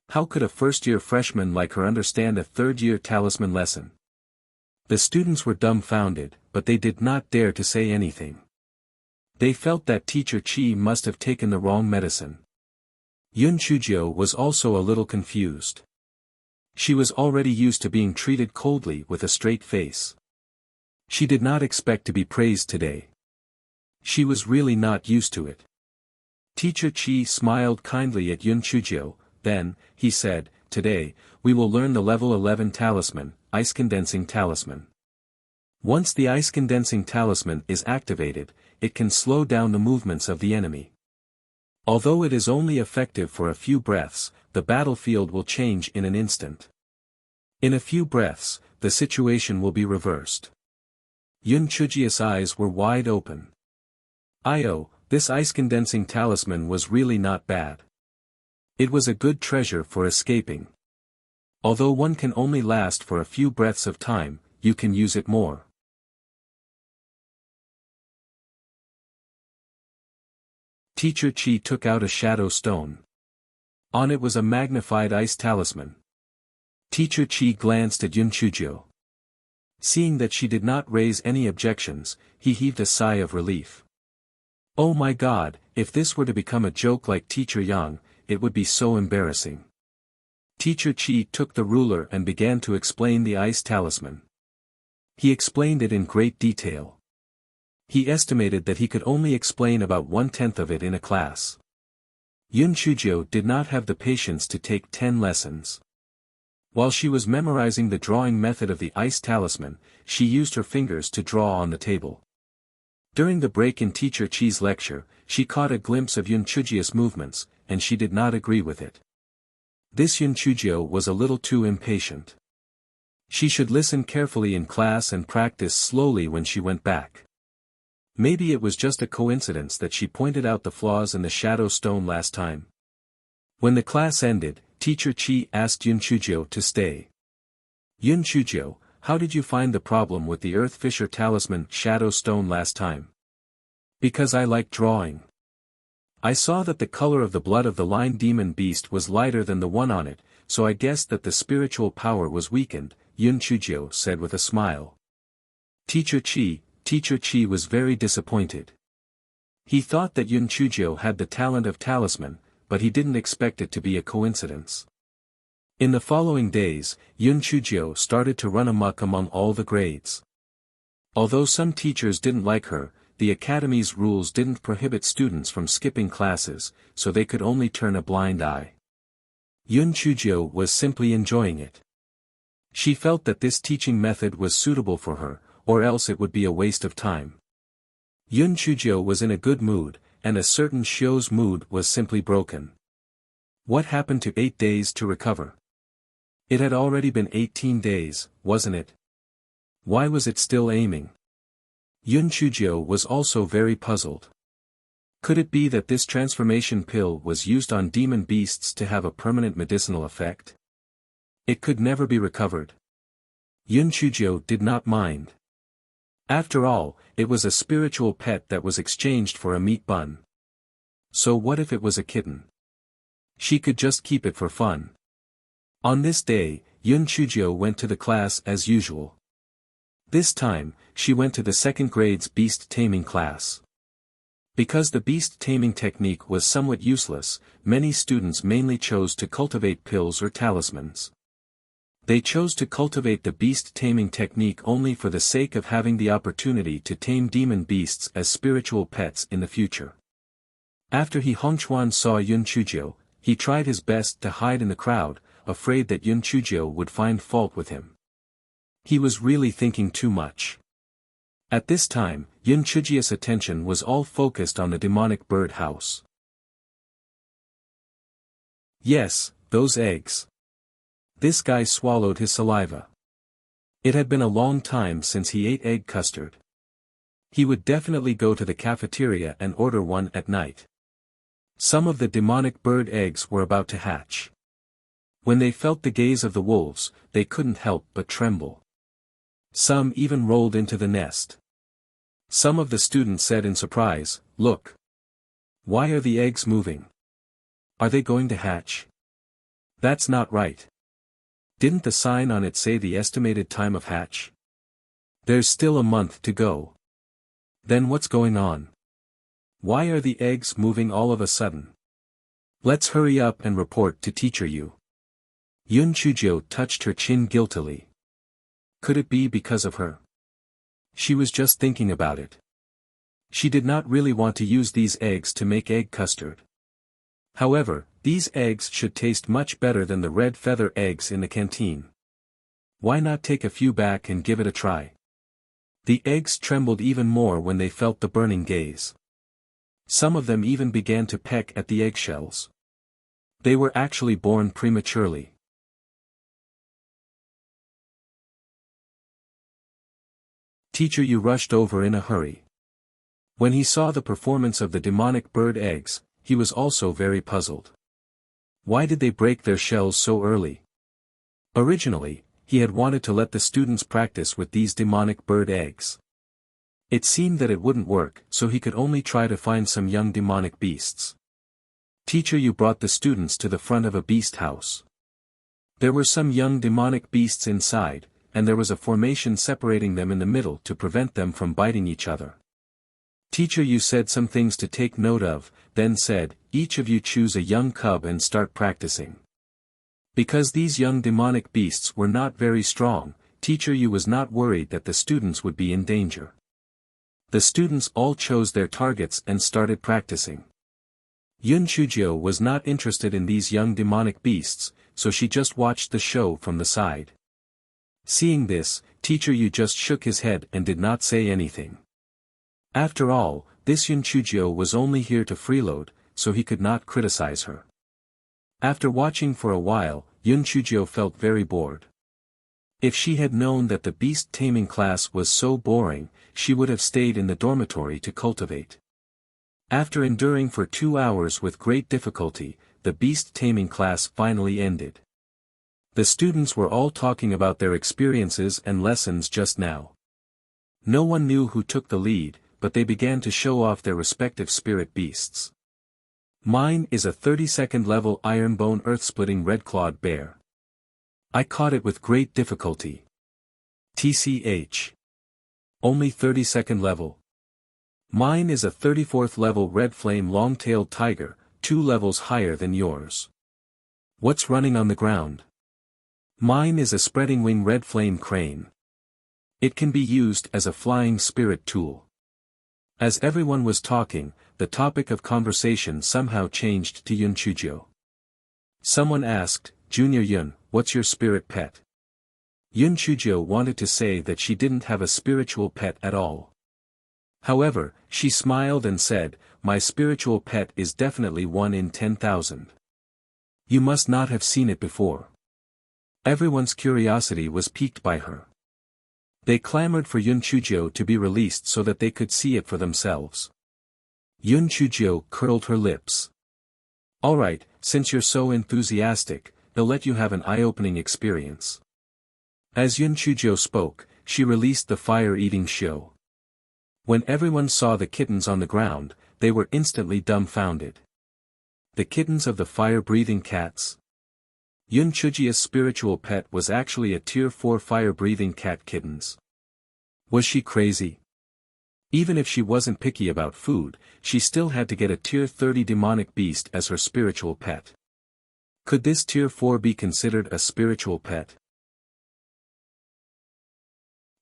How could a first-year freshman like her understand a 3rd-year talisman lesson? The students were dumbfounded, but they did not dare to say anything. They felt that Teacher Chi must have taken the wrong medicine. Yun Chujio was also a little confused. She was already used to being treated coldly with a straight face. She did not expect to be praised today. She was really not used to it. Teacher Chi smiled kindly at Yun Chujio, then, he said, "Today, we will learn the level 11 talisman, ice condensing talisman. Once the ice condensing talisman is activated, it can slow down the movements of the enemy. Although it is only effective for a few breaths, the battlefield will change in an instant. In a few breaths, the situation will be reversed." Yun Chujio's eyes were wide open. This ice-condensing talisman was really not bad. It was a good treasure for escaping. Although one can only last for a few breaths of time, you can use it more. Teacher Chi took out a shadow stone. On it was a magnified ice talisman. Teacher Chi glanced at Yun Chujio. Seeing that she did not raise any objections, he heaved a sigh of relief. Oh my God, if this were to become a joke like Teacher Yang, it would be so embarrassing. Teacher Chi took the ruler and began to explain the ice talisman. He explained it in great detail. He estimated that he could only explain about 1/10 of it in a class. Yun Chujio did not have the patience to take 10 lessons. While she was memorizing the drawing method of the ice talisman, she used her fingers to draw on the table. During the break in Teacher Chi's lecture, she caught a glimpse of Yun Chujio's movements, and she did not agree with it. This Yun Chujio was a little too impatient. She should listen carefully in class and practice slowly when she went back. Maybe it was just a coincidence that she pointed out the flaws in the shadow stone last time. When the class ended, Teacher Chi asked Yun Chujio to stay. "Yun Chujio, how did you find the problem with the Earth Fisher Talisman shadow stone last time?" "Because I like drawing. I saw that the color of the blood of the lion demon beast was lighter than the one on it, so I guessed that the spiritual power was weakened," Yun Chujio said with a smile. Teacher Chi was very disappointed. He thought that Yun Chujio had the talent of talisman, but he didn't expect it to be a coincidence. In the following days, Yun Chujio started to run amok among all the grades. Although some teachers didn't like her, the academy's rules didn't prohibit students from skipping classes, so they could only turn a blind eye. Yun Chujio was simply enjoying it. She felt that this teaching method was suitable for her, or else it would be a waste of time. Yun Chujio was in a good mood, and a certain Shio's mood was simply broken. What happened to 8 days to recover? It had already been 18 days, wasn't it? Why was it still aiming? Yun Chujio was also very puzzled. Could it be that this transformation pill was used on demon beasts to have a permanent medicinal effect? It could never be recovered. Yun Chujio did not mind. After all, it was a spiritual pet that was exchanged for a meat bun. So what if it was a kitten? She could just keep it for fun. On this day, Yun Chujio went to the class as usual. This time, she went to the second grade's beast taming class. Because the beast taming technique was somewhat useless, many students mainly chose to cultivate pills or talismans. They chose to cultivate the beast taming technique only for the sake of having the opportunity to tame demon beasts as spiritual pets in the future. After Hongchuan saw Yun Chujio, he tried his best to hide in the crowd, afraid that Yun Chujio would find fault with him. He was really thinking too much. At this time, Yun Chujio's attention was all focused on the demonic bird house. Yes, those eggs. This guy swallowed his saliva. It had been a long time since he ate egg custard. He would definitely go to the cafeteria and order one at night. Some of the demonic bird eggs were about to hatch. When they felt the gaze of the wolves, they couldn't help but tremble. Some even rolled into the nest. Some of the students said in surprise, "Look! Why are the eggs moving? Are they going to hatch? That's not right. Didn't the sign on it say the estimated time of hatch? There's still a month to go. Then what's going on? Why are the eggs moving all of a sudden? Let's hurry up and report to Teacher Yu. Yun Chujio touched her chin guiltily. Could it be because of her? She was just thinking about it. She did not really want to use these eggs to make egg custard. However, these eggs should taste much better than the red feather eggs in the canteen. Why not take a few back and give it a try? The eggs trembled even more when they felt the burning gaze. Some of them even began to peck at the eggshells. They were actually born prematurely. Teacher Yu rushed over in a hurry. When he saw the performance of the demonic bird eggs, he was also very puzzled. Why did they break their shells so early? Originally, he had wanted to let the students practice with these demonic bird eggs. It seemed that it wouldn't work, so he could only try to find some young demonic beasts. Teacher Yu brought the students to the front of a beast house. There were some young demonic beasts inside, and there was a formation separating them in the middle to prevent them from biting each other. Teacher Yu said some things to take note of, then said, "Each of you choose a young cub and start practicing." Because these young demonic beasts were not very strong, Teacher Yu was not worried that the students would be in danger. The students all chose their targets and started practicing. Yun Chujio was not interested in these young demonic beasts, so she just watched the show from the side. Seeing this, Teacher Yu just shook his head and did not say anything. After all, this Yun Chujio was only here to freeload, so he could not criticize her. After watching for a while, Yun Chujio felt very bored. If she had known that the beast taming class was so boring, she would have stayed in the dormitory to cultivate. After enduring for 2 hours with great difficulty, the beast taming class finally ended. The students were all talking about their experiences and lessons just now. No one knew who took the lead, but they began to show off their respective spirit beasts. Mine is a 32nd level ironbone earth-splitting red-clawed bear. I caught it with great difficulty. TCH. Only 32nd level. Mine is a 34th level red flame long-tailed tiger, 2 levels higher than yours. What's running on the ground? Mine is a spreading wing red flame crane. It can be used as a flying spirit tool. As everyone was talking, the topic of conversation somehow changed to Yun Chujio. Someone asked, "Junior Yun, what's your spirit pet?" Yun Chujio wanted to say that she didn't have a spiritual pet at all. However, she smiled and said, "My spiritual pet is definitely 1 in 10,000. You must not have seen it before." Everyone's curiosity was piqued by her. They clamored for Yun Chujio to be released so that they could see it for themselves. Yun Chujio curled her lips. "Alright, since you're so enthusiastic, they'll let you have an eye-opening experience." As Yun Chujio spoke, she released the fire-eating show. When everyone saw the kittens on the ground, they were instantly dumbfounded. The kittens of the fire-breathing cats? Yun Chujio's spiritual pet was actually a tier 4 fire-breathing cat kittens. Was she crazy? Even if she wasn't picky about food, she still had to get a tier 30 demonic beast as her spiritual pet. Could this tier 4 be considered a spiritual pet?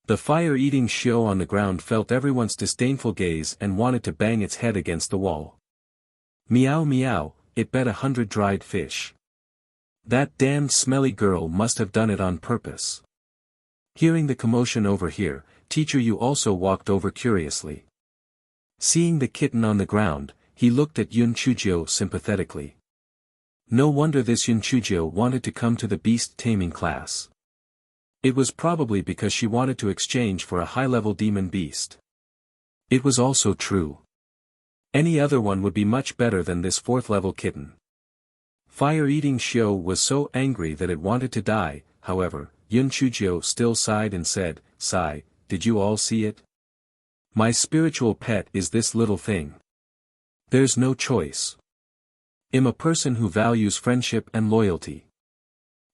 The fire-eating show on the ground felt everyone's disdainful gaze and wanted to bang its head against the wall. Meow meow, it bet 100 dried fish. That damned smelly girl must have done it on purpose. Hearing the commotion over here, Teacher Yu also walked over curiously. Seeing the kitten on the ground, he looked at Yun Chujio sympathetically. No wonder this Yun Chujio wanted to come to the beast taming class. It was probably because she wanted to exchange for a high-level demon beast. It was also true. Any other one would be much better than this 4th-level kitten. Fire-eating Shio was so angry that it wanted to die. However, Yun Chujio still sighed and said, "Sigh, did you all see it? My spiritual pet is this little thing. There's no choice. I'm a person who values friendship and loyalty.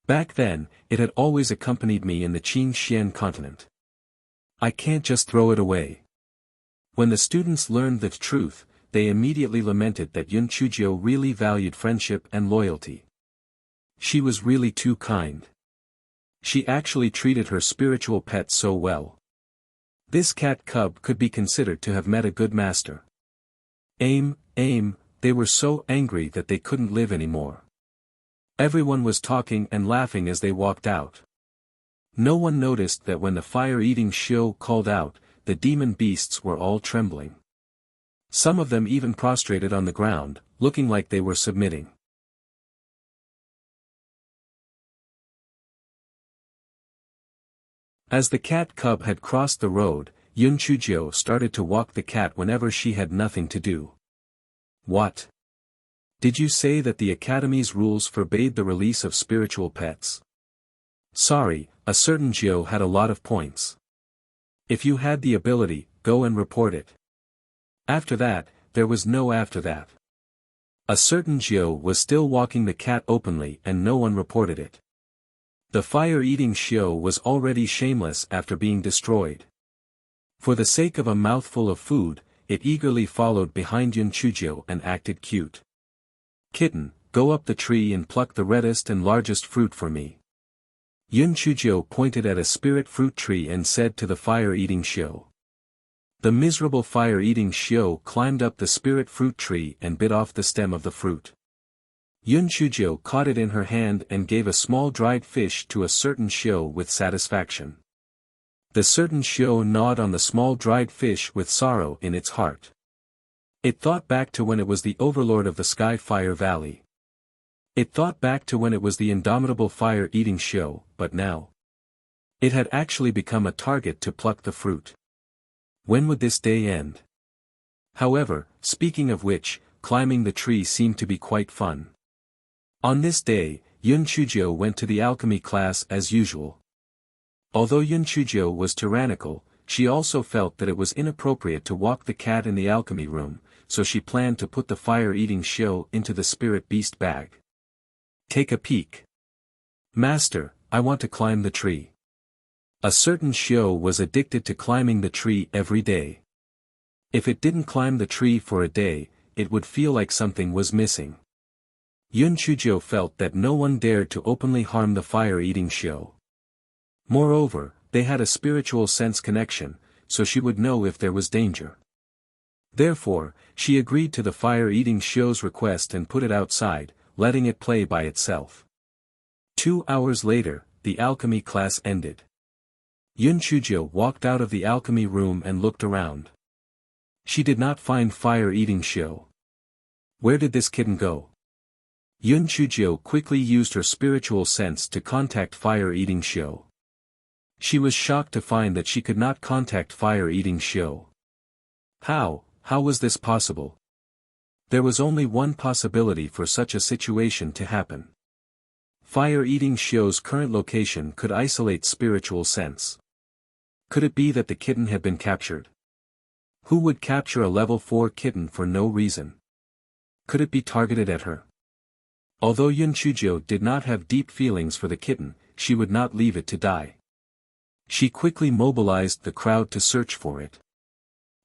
Back then, it had always accompanied me in the Qing Xian continent. I can't just throw it away." When the students learned the truth, they immediately lamented that Yun Chujio really valued friendship and loyalty. She was really too kind. She actually treated her spiritual pet so well. This cat cub could be considered to have met a good master. They were so angry that they couldn't live anymore. Everyone was talking and laughing as they walked out. No one noticed that when the fire-eating Shio called out, the demon beasts were all trembling. Some of them even prostrated on the ground, looking like they were submitting. As the cat cub had crossed the road, Yun Chujio started to walk the cat whenever she had nothing to do. What? Did you say that the Academy's rules forbade the release of spiritual pets? Sorry, a certain Jio had a lot of points. If you had the ability, go and report it. After that, there was no after that. A certain Jio was still walking the cat openly and no one reported it. The fire-eating Shio was already shameless after being destroyed. For the sake of a mouthful of food, it eagerly followed behind Yun Chujio and acted cute. Kitten, go up the tree and pluck the reddest and largest fruit for me. Yun Chujio pointed at a spirit fruit tree and said to the fire-eating Shio. The miserable fire-eating Shio climbed up the spirit fruit tree and bit off the stem of the fruit. Yun Chujio caught it in her hand and gave a small dried fish to a certain Shio with satisfaction. The certain Shio gnawed on the small dried fish with sorrow in its heart. It thought back to when it was the overlord of the Sky Fire Valley. It thought back to when it was the indomitable fire-eating Shio, but now it had actually become a target to pluck the fruit. When would this day end? However, speaking of which, climbing the tree seemed to be quite fun. On this day, Yun Chujio went to the alchemy class as usual. Although Yun Chujio was tyrannical, she also felt that it was inappropriate to walk the cat in the alchemy room, so she planned to put the fire-eating Shio into the spirit beast bag. Take a peek. Master, I want to climb the tree. A certain Shio was addicted to climbing the tree every day. If it didn't climb the tree for a day, it would feel like something was missing. Yun Chujio felt that no one dared to openly harm the fire-eating Shio. Moreover, they had a spiritual sense connection, so she would know if there was danger. Therefore, she agreed to the fire-eating Shio's request and put it outside, letting it play by itself. 2 hours later, the alchemy class ended. Yun Chujio walked out of the alchemy room and looked around. She did not find fire-eating Shio. Where did this kitten go? Yun Chujio quickly used her spiritual sense to contact fire-eating Shio. She was shocked to find that she could not contact fire-eating Shio. How was this possible? There was only one possibility for such a situation to happen. Fire-eating Shio's current location could isolate spiritual sense. Could it be that the kitten had been captured? Who would capture a level 4 kitten for no reason? Could it be targeted at her? Although Yun Chujio did not have deep feelings for the kitten, she would not leave it to die. She quickly mobilized the crowd to search for it.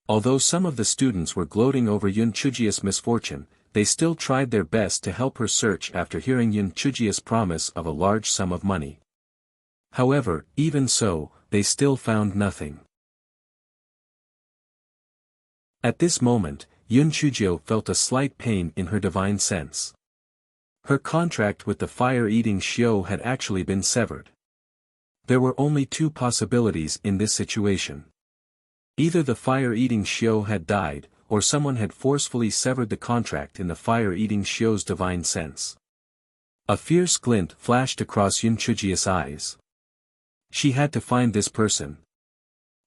Although some of the students were gloating over Yun Chujio's misfortune, they still tried their best to help her search after hearing Yun Chujio's promise of a large sum of money. However, even so, they still found nothing. At this moment, Yun Chujio felt a slight pain in her divine sense. Her contract with the fire-eating Shio had actually been severed. There were only two possibilities in this situation. Either the fire-eating Shio had died, or someone had forcefully severed the contract in the fire-eating Shio's divine sense. A fierce glint flashed across Yun Chujio's eyes. She had to find this person.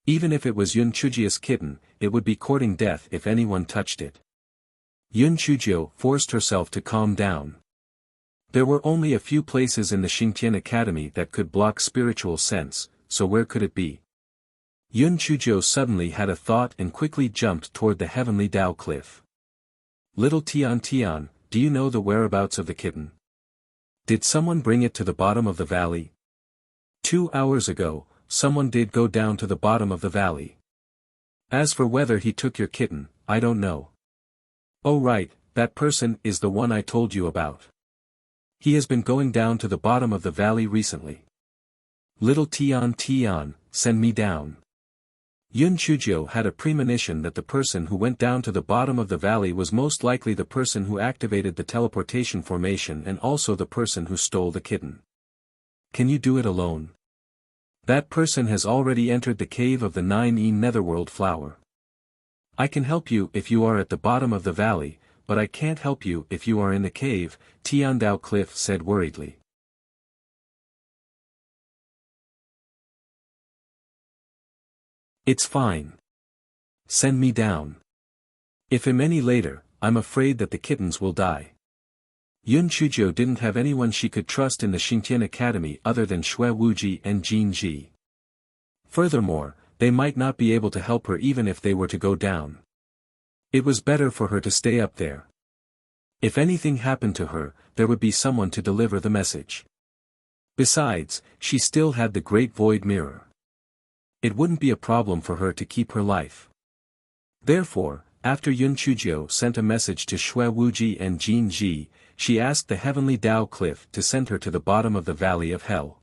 Even if it was Yun Chujio's kitten, it would be courting death if anyone touched it. Yun Chujio forced herself to calm down. There were only a few places in the Xingtian Academy that could block spiritual sense, so where could it be? Yun Chujio suddenly had a thought and quickly jumped toward the heavenly Dao cliff. Little Tian Tian, do you know the whereabouts of the kitten? Did someone bring it to the bottom of the valley? 2 hours ago, someone did go down to the bottom of the valley. As for whether he took your kitten, I don't know. Oh right, that person is the one I told you about. He has been going down to the bottom of the valley recently. Little Tian Tian, send me down. Yun Chuzhou had a premonition that the person who went down to the bottom of the valley was most likely the person who activated the teleportation formation and also the person who stole the kitten. Can you do it alone? That person has already entered the cave of the 9E Netherworld flower. I can help you if you are at the bottom of the valley, but I can't help you if you are in the cave, Tiandao Cliff said worriedly. It's fine. Send me down. If I'm any later, I'm afraid that the kittens will die. Yun Chuzhou didn't have anyone she could trust in the Xingtian Academy other than Xue Wuji and Jin Ji. Furthermore, they might not be able to help her even if they were to go down. It was better for her to stay up there. If anything happened to her, there would be someone to deliver the message. Besides, she still had the Great Void Mirror. It wouldn't be a problem for her to keep her life. Therefore, after Yun Chuzhou sent a message to Xue Wuji and Jin Ji, she asked the heavenly Dao Cliff to send her to the bottom of the Valley of Hell.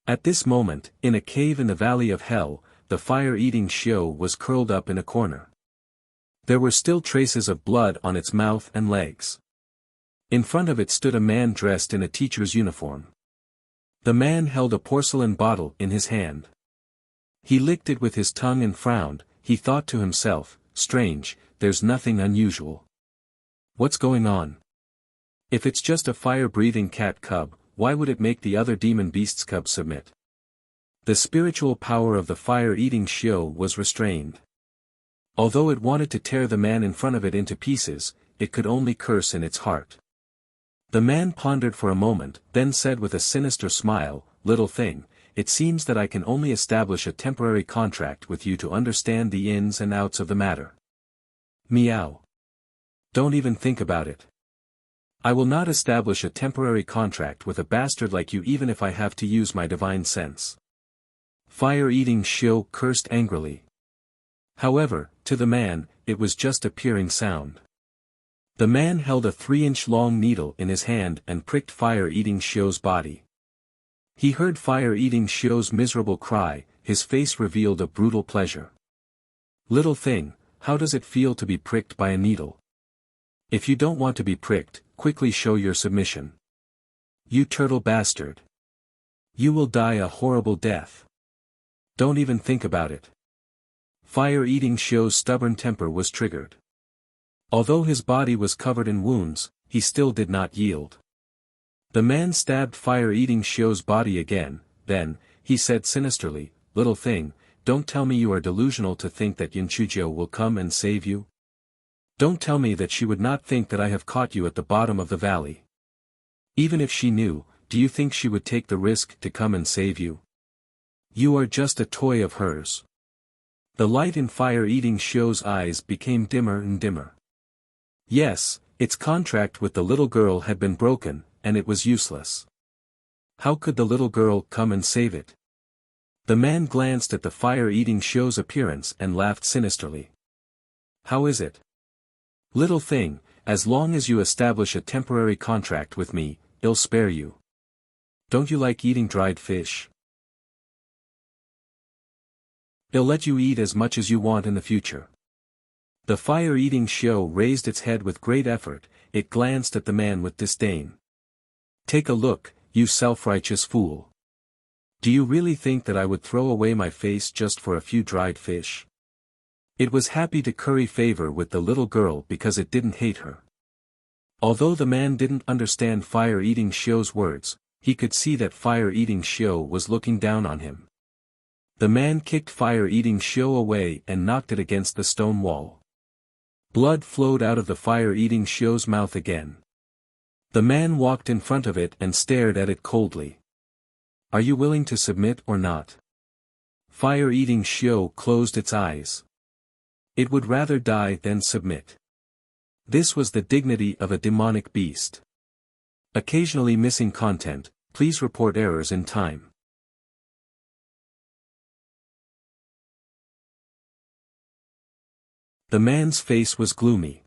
At this moment, in a cave in the Valley of Hell, the fire-eating Xiao was curled up in a corner. There were still traces of blood on its mouth and legs. In front of it stood a man dressed in a teacher's uniform. The man held a porcelain bottle in his hand. He licked it with his tongue and frowned. He thought to himself, strange, there's nothing unusual. What's going on? If it's just a fire-breathing cat cub, why would it make the other demon beast's cub submit? The spiritual power of the fire-eating Xiao was restrained. Although it wanted to tear the man in front of it into pieces, it could only curse in its heart. The man pondered for a moment, then said with a sinister smile, "Little thing, it seems that I can only establish a temporary contract with you to understand the ins and outs of the matter." Meow. Don't even think about it. I will not establish a temporary contract with a bastard like you even if I have to use my divine sense. Fire-eating Xiao cursed angrily. However, to the man, it was just a peering sound. The man held a 3-inch long needle in his hand and pricked fire-eating Xiao's body. He heard fire-eating Xiao's miserable cry, his face revealed a brutal pleasure. Little thing, how does it feel to be pricked by a needle? If you don't want to be pricked, quickly show your submission. You turtle bastard. You will die a horrible death. Don't even think about it. Fire-eating Xiao's stubborn temper was triggered. Although his body was covered in wounds, he still did not yield. The man stabbed fire-eating Xiao's body again, then, he said sinisterly, "Little thing, don't tell me you are delusional to think that Yun Chuzhou will come and save you? Don't tell me that she would not think that I have caught you at the bottom of the valley. Even if she knew, do you think she would take the risk to come and save you? You are just a toy of hers." The light in fire-eating Xiao's eyes became dimmer and dimmer. Yes, its contract with the little girl had been broken, and it was useless. How could the little girl come and save it? The man glanced at the fire-eating Xiao's appearance and laughed sinisterly. How is it? Little thing, as long as you establish a temporary contract with me, I'll spare you. Don't you like eating dried fish? I'll let you eat as much as you want in the future. The fire-eating Xiao raised its head with great effort, it glanced at the man with disdain. Take a look, you self-righteous fool. Do you really think that I would throw away my face just for a few dried fish? It was happy to curry favor with the little girl because it didn't hate her. Although the man didn't understand fire-eating Xiao's words, he could see that fire-eating Xiao was looking down on him. The man kicked fire-eating Xiao away and knocked it against the stone wall. Blood flowed out of the fire-eating Xiao's mouth again. The man walked in front of it and stared at it coldly. Are you willing to submit or not? Fire-eating Xiao closed its eyes. It would rather die than submit. This was the dignity of a demonic beast. Occasionally missing content, please report errors in time. The man's face was gloomy.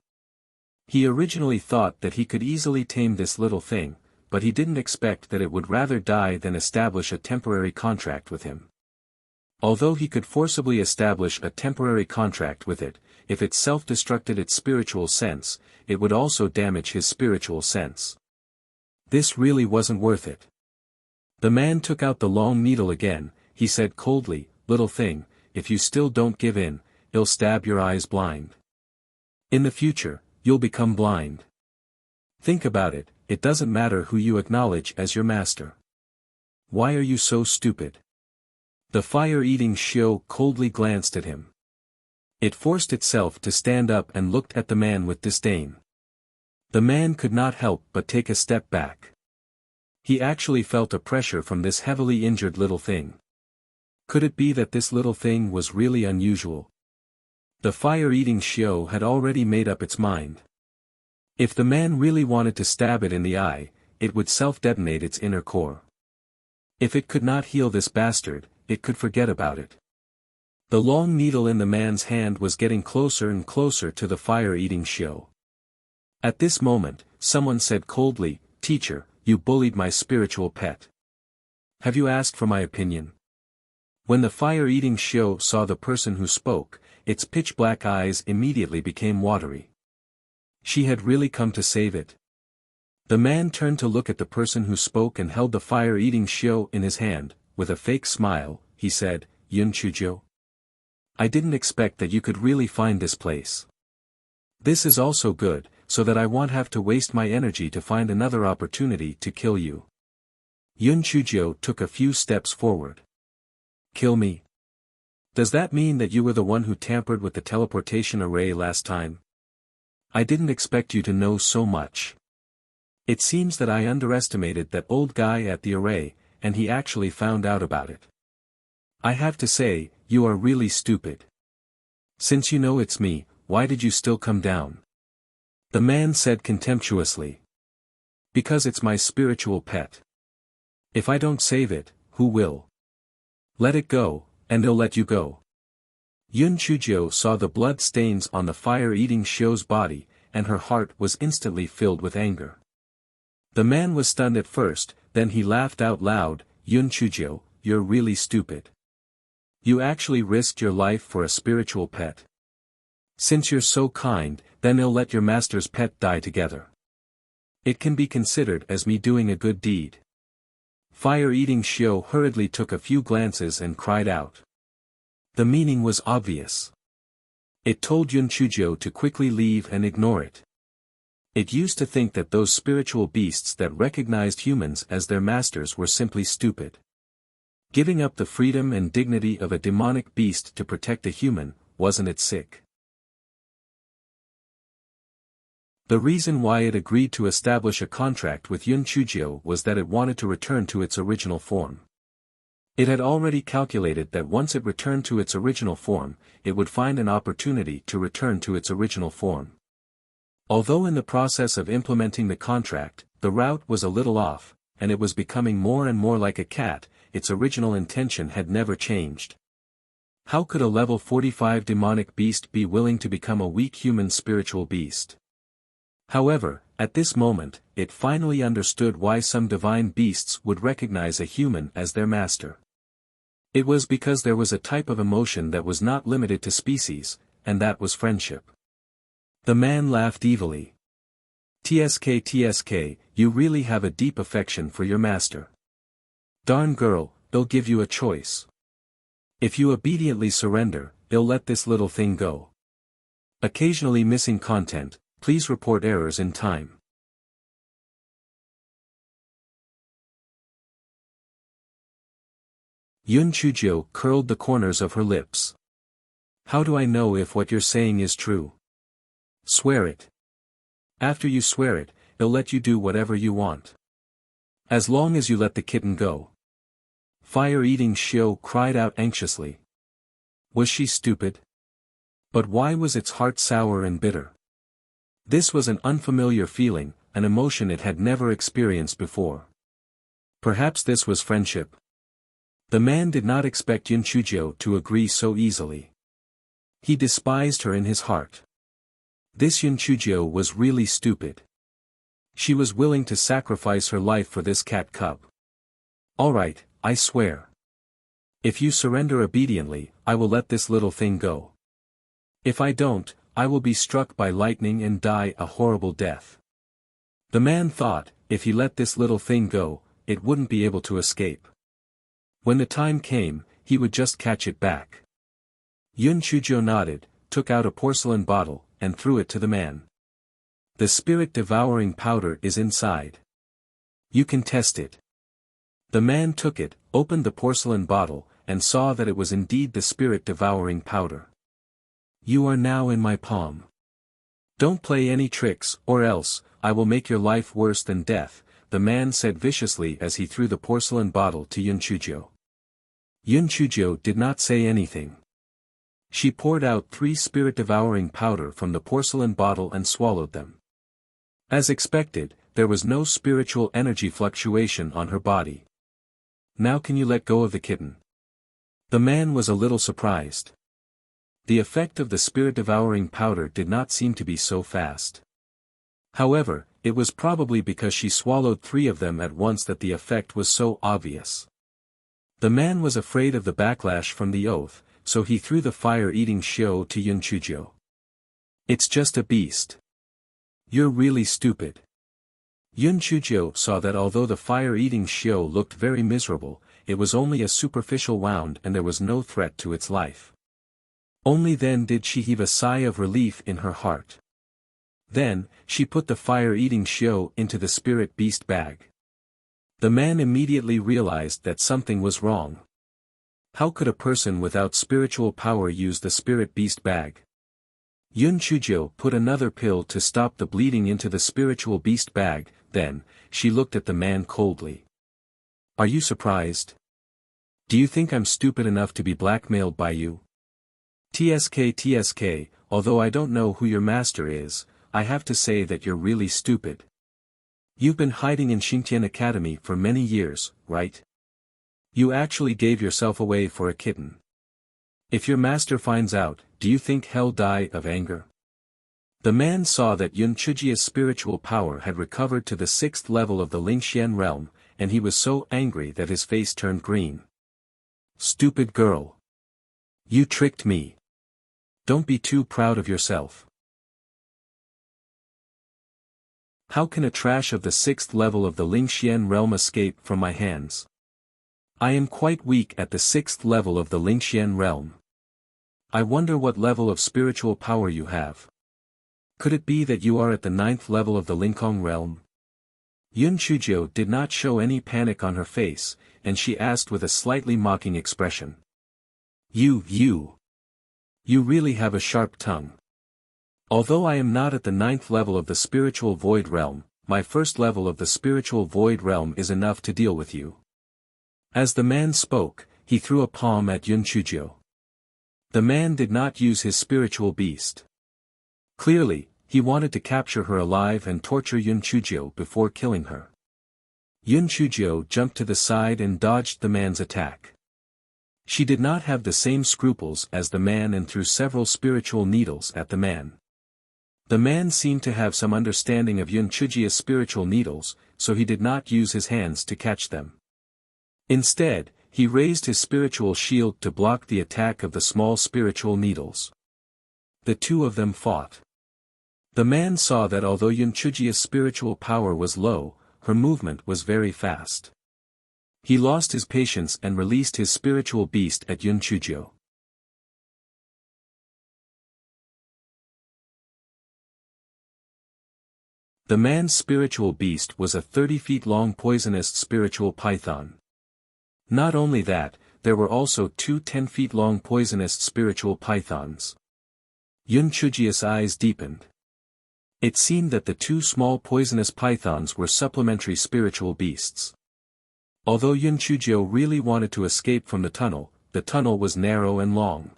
He originally thought that he could easily tame this little thing, but he didn't expect that it would rather die than establish a temporary contract with him. Although he could forcibly establish a temporary contract with it, if it self-destructed its spiritual sense, it would also damage his spiritual sense. This really wasn't worth it. The man took out the long needle again. He said coldly, "Little thing, if you still don't give in, I'll stab your eyes blind. In the future, you'll become blind. Think about it, it doesn't matter who you acknowledge as your master. Why are you so stupid?" The fire-eating Shio coldly glanced at him. It forced itself to stand up and looked at the man with disdain. The man could not help but take a step back. He actually felt a pressure from this heavily injured little thing. Could it be that this little thing was really unusual? The fire-eating Shio had already made up its mind. If the man really wanted to stab it in the eye, it would self-detonate its inner core. If it could not heal this bastard, it could forget about it. The long needle in the man's hand was getting closer and closer to the fire-eating Shio. At this moment, someone said coldly, "Teacher, you bullied my spiritual pet. Have you asked for my opinion?" When the fire-eating Shio saw the person who spoke, its pitch-black eyes immediately became watery. She had really come to save it. The man turned to look at the person who spoke and held the fire-eating Shio in his hand. With a fake smile, he said, "Yun Chujo? I didn't expect that you could really find this place. This is also good, so that I won't have to waste my energy to find another opportunity to kill you." Yun Chujo took a few steps forward. "Kill me? Does that mean that you were the one who tampered with the teleportation array last time? I didn't expect you to know so much. It seems that I underestimated that old guy at the array, and he actually found out about it. I have to say, you are really stupid. Since you know it's me, why did you still come down?" The man said contemptuously. "Because it's my spiritual pet. If I don't save it, who will? Let it go, and I'll let you go." Yun Chujo saw the blood stains on the fire-eating Shio's body, and her heart was instantly filled with anger. The man was stunned at first, then he laughed out loud, "Yun Chujo, you're really stupid. You actually risked your life for a spiritual pet. Since you're so kind, then I'll let your master's pet die together. It can be considered as me doing a good deed." Fire-eating Shio hurriedly took a few glances and cried out. The meaning was obvious. It told Yun Chujo to quickly leave and ignore it. It used to think that those spiritual beasts that recognized humans as their masters were simply stupid. Giving up the freedom and dignity of a demonic beast to protect a human, wasn't it sick? The reason why it agreed to establish a contract with Yun Chujo was that it wanted to return to its original form. It had already calculated that once it returned to its original form, it would find an opportunity to return to its original form. Although in the process of implementing the contract, the route was a little off, and it was becoming more and more like a cat, its original intention had never changed. How could a level 45 demonic beast be willing to become a weak human spiritual beast? However, at this moment, it finally understood why some divine beasts would recognize a human as their master. It was because there was a type of emotion that was not limited to species, and that was friendship. The man laughed evilly. TSK, you really have a deep affection for your master. Darn girl, they'll give you a choice. If you obediently surrender, they'll let this little thing go. Occasionally missing content, please report errors in time. Yun Chujo curled the corners of her lips. How do I know if what you're saying is true? Swear it. After you swear it, they'll let you do whatever you want. As long as you let the kitten go. Fire-eating Shio cried out anxiously. Was she stupid? But why was its heart sour and bitter? This was an unfamiliar feeling, an emotion it had never experienced before. Perhaps this was friendship. The man did not expect Yun Chujo to agree so easily. He despised her in his heart. This Yun Chujio was really stupid. She was willing to sacrifice her life for this cat cub. Alright, I swear. If you surrender obediently, I will let this little thing go. If I don't, I will be struck by lightning and die a horrible death. The man thought, if he let this little thing go, it wouldn't be able to escape. When the time came, he would just catch it back. Yun Chujio nodded, took out a porcelain bottle, and threw it to the man. The spirit-devouring powder is inside. You can test it. The man took it, opened the porcelain bottle, and saw that it was indeed the spirit-devouring powder. You are now in my palm. Don't play any tricks, or else, I will make your life worse than death, the man said viciously as he threw the porcelain bottle to Yun Chujio. Yun Chujio did not say anything. She poured out 3 spirit-devouring powder from the porcelain bottle and swallowed them. As expected, there was no spiritual energy fluctuation on her body. Now can you let go of the kitten? The man was a little surprised. The effect of the spirit-devouring powder did not seem to be so fast. However, it was probably because she swallowed 3 of them at once that the effect was so obvious. The man was afraid of the backlash from the oath, so he threw the fire-eating shio to Yun Chujio. It's just a beast. You're really stupid. Yun Chujio saw that although the fire-eating shio looked very miserable, it was only a superficial wound and there was no threat to its life. Only then did she heave a sigh of relief in her heart. Then, she put the fire-eating shio into the spirit beast bag. The man immediately realized that something was wrong. How could a person without spiritual power use the spirit beast bag? Yun Chujio put another pill to stop the bleeding into the spiritual beast bag, then, she looked at the man coldly. Are you surprised? Do you think I'm stupid enough to be blackmailed by you? TSK, although I don't know who your master is, I have to say that you're really stupid. You've been hiding in Xingtian Academy for many years, right? You actually gave yourself away for a kitten. If your master finds out, do you think he'll die of anger? The man saw that Yun Chujio's spiritual power had recovered to the 6th level of the Lingxian realm, and he was so angry that his face turned green. Stupid girl. You tricked me. Don't be too proud of yourself. How can a trash of the 6th level of the Lingxian realm escape from my hands? I am quite weak at the 6th level of the Lingxian realm. I wonder what level of spiritual power you have. Could it be that you are at the 9th level of the Lingkong realm? Yun Chujio did not show any panic on her face, and she asked with a slightly mocking expression. You really have a sharp tongue. Although I am not at the 9th level of the spiritual void realm, my 1st level of the spiritual void realm is enough to deal with you. As the man spoke, he threw a palm at Yun Chujio. The man did not use his spiritual beast. Clearly, he wanted to capture her alive and torture Yun Chujio before killing her. Yun Chujio jumped to the side and dodged the man's attack. She did not have the same scruples as the man and threw several spiritual needles at the man. The man seemed to have some understanding of Yun Chujio's spiritual needles, so he did not use his hands to catch them. Instead, he raised his spiritual shield to block the attack of the small spiritual needles. The 2 of them fought. The man saw that although Yun Chujio's spiritual power was low, her movement was very fast. He lost his patience and released his spiritual beast at Yun Chujio. The man's spiritual beast was a 30-feet-long poisonous spiritual python. Not only that, there were also 2 10-feet-long poisonous spiritual pythons. Yun Chujio's eyes deepened. It seemed that the 2 small poisonous pythons were supplementary spiritual beasts. Although Yun Chujio really wanted to escape from the tunnel was narrow and long.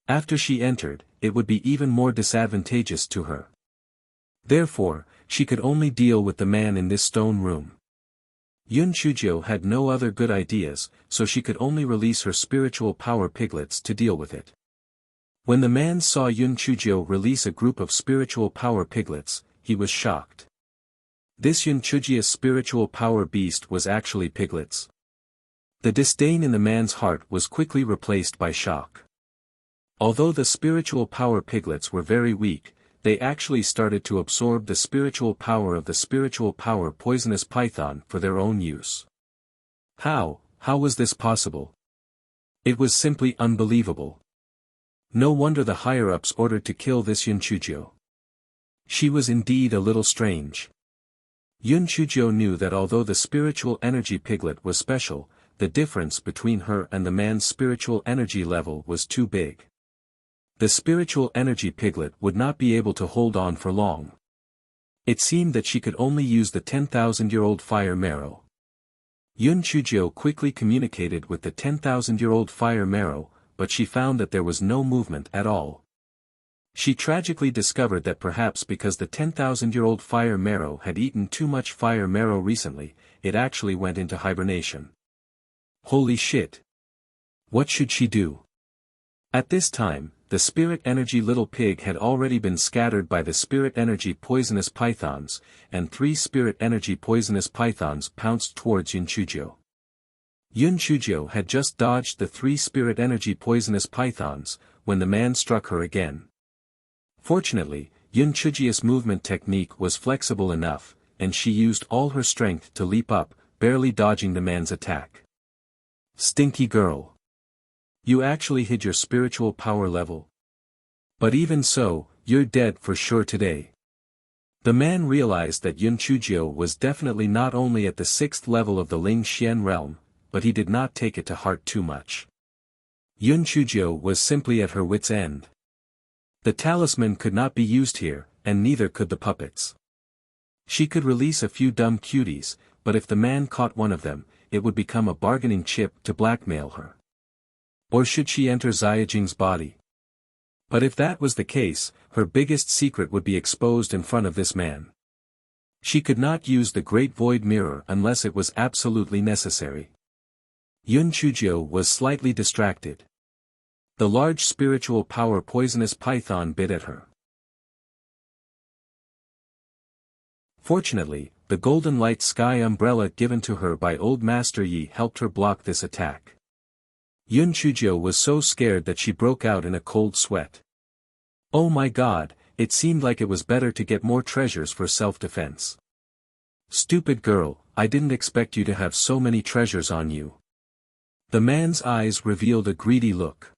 After she entered, it would be even more disadvantageous to her. Therefore, she could only deal with the man in this stone room. Yun Chujio had no other good ideas, so she could only release her spiritual power piglets to deal with it. When the man saw Yun Chujio release a group of spiritual power piglets, he was shocked. This Yun Chujia's spiritual power beast was actually piglets. The disdain in the man's heart was quickly replaced by shock. Although the spiritual power piglets were very weak, they actually started to absorb the spiritual power of the spiritual power poisonous python for their own use. How was this possible? It was simply unbelievable. No wonder the higher-ups ordered to kill this Yun Chujio. She was indeed a little strange. Yun Chujio knew that although the spiritual energy piglet was special, the difference between her and the man's spiritual energy level was too big. The spiritual energy piglet would not be able to hold on for long. It seemed that she could only use the 10,000-year-old fire marrow. Yun Chujio quickly communicated with the 10,000-year-old fire marrow, but she found that there was no movement at all. She tragically discovered that perhaps because the 10,000-year-old fire marrow had eaten too much fire marrow recently, it actually went into hibernation. Holy shit! What should she do? At this time, the spirit energy little pig had already been scattered by the spirit energy poisonous pythons, and 3 spirit energy poisonous pythons pounced towards Yun Chujio. Yun Chujio had just dodged the 3 spirit energy poisonous pythons, when the man struck her again. Fortunately, Yun Chujio's movement technique was flexible enough, and she used all her strength to leap up, barely dodging the man's attack. Stinky girl! You actually hid your spiritual power level. But even so, you're dead for sure today. The man realized that Yun Chujio was definitely not only at the 6th level of the Ling Xian realm, but he did not take it to heart too much. Yun Chujio was simply at her wit's end. The talisman could not be used here, and neither could the puppets. She could release a few dumb cuties, but if the man caught one of them, it would become a bargaining chip to blackmail her. Or should she enter Xiajing's body? But if that was the case, her biggest secret would be exposed in front of this man. She could not use the Great Void Mirror unless it was absolutely necessary. Yun Chujio was slightly distracted. The large spiritual power poisonous python bit at her. Fortunately, the golden light sky umbrella given to her by Old Master Yi helped her block this attack. Yun Chujio was so scared that she broke out in a cold sweat. Oh my god, it seemed like it was better to get more treasures for self-defense. Stupid girl, I didn't expect you to have so many treasures on you. The man's eyes revealed a greedy look.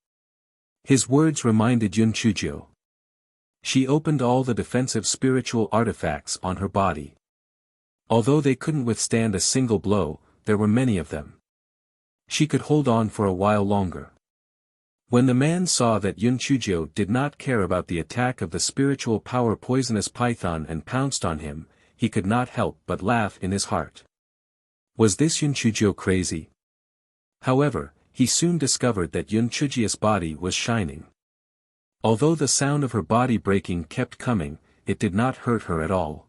His words reminded Yun Chujio. She opened all the defensive spiritual artifacts on her body. Although they couldn't withstand a single blow, there were many of them. She could hold on for a while longer. When the man saw that Yun Chujio did not care about the attack of the spiritual power poisonous python and pounced on him, he could not help but laugh in his heart. Was this Yun Chujio crazy? However, he soon discovered that Yun Chujio's body was shining. Although the sound of her body breaking kept coming, it did not hurt her at all.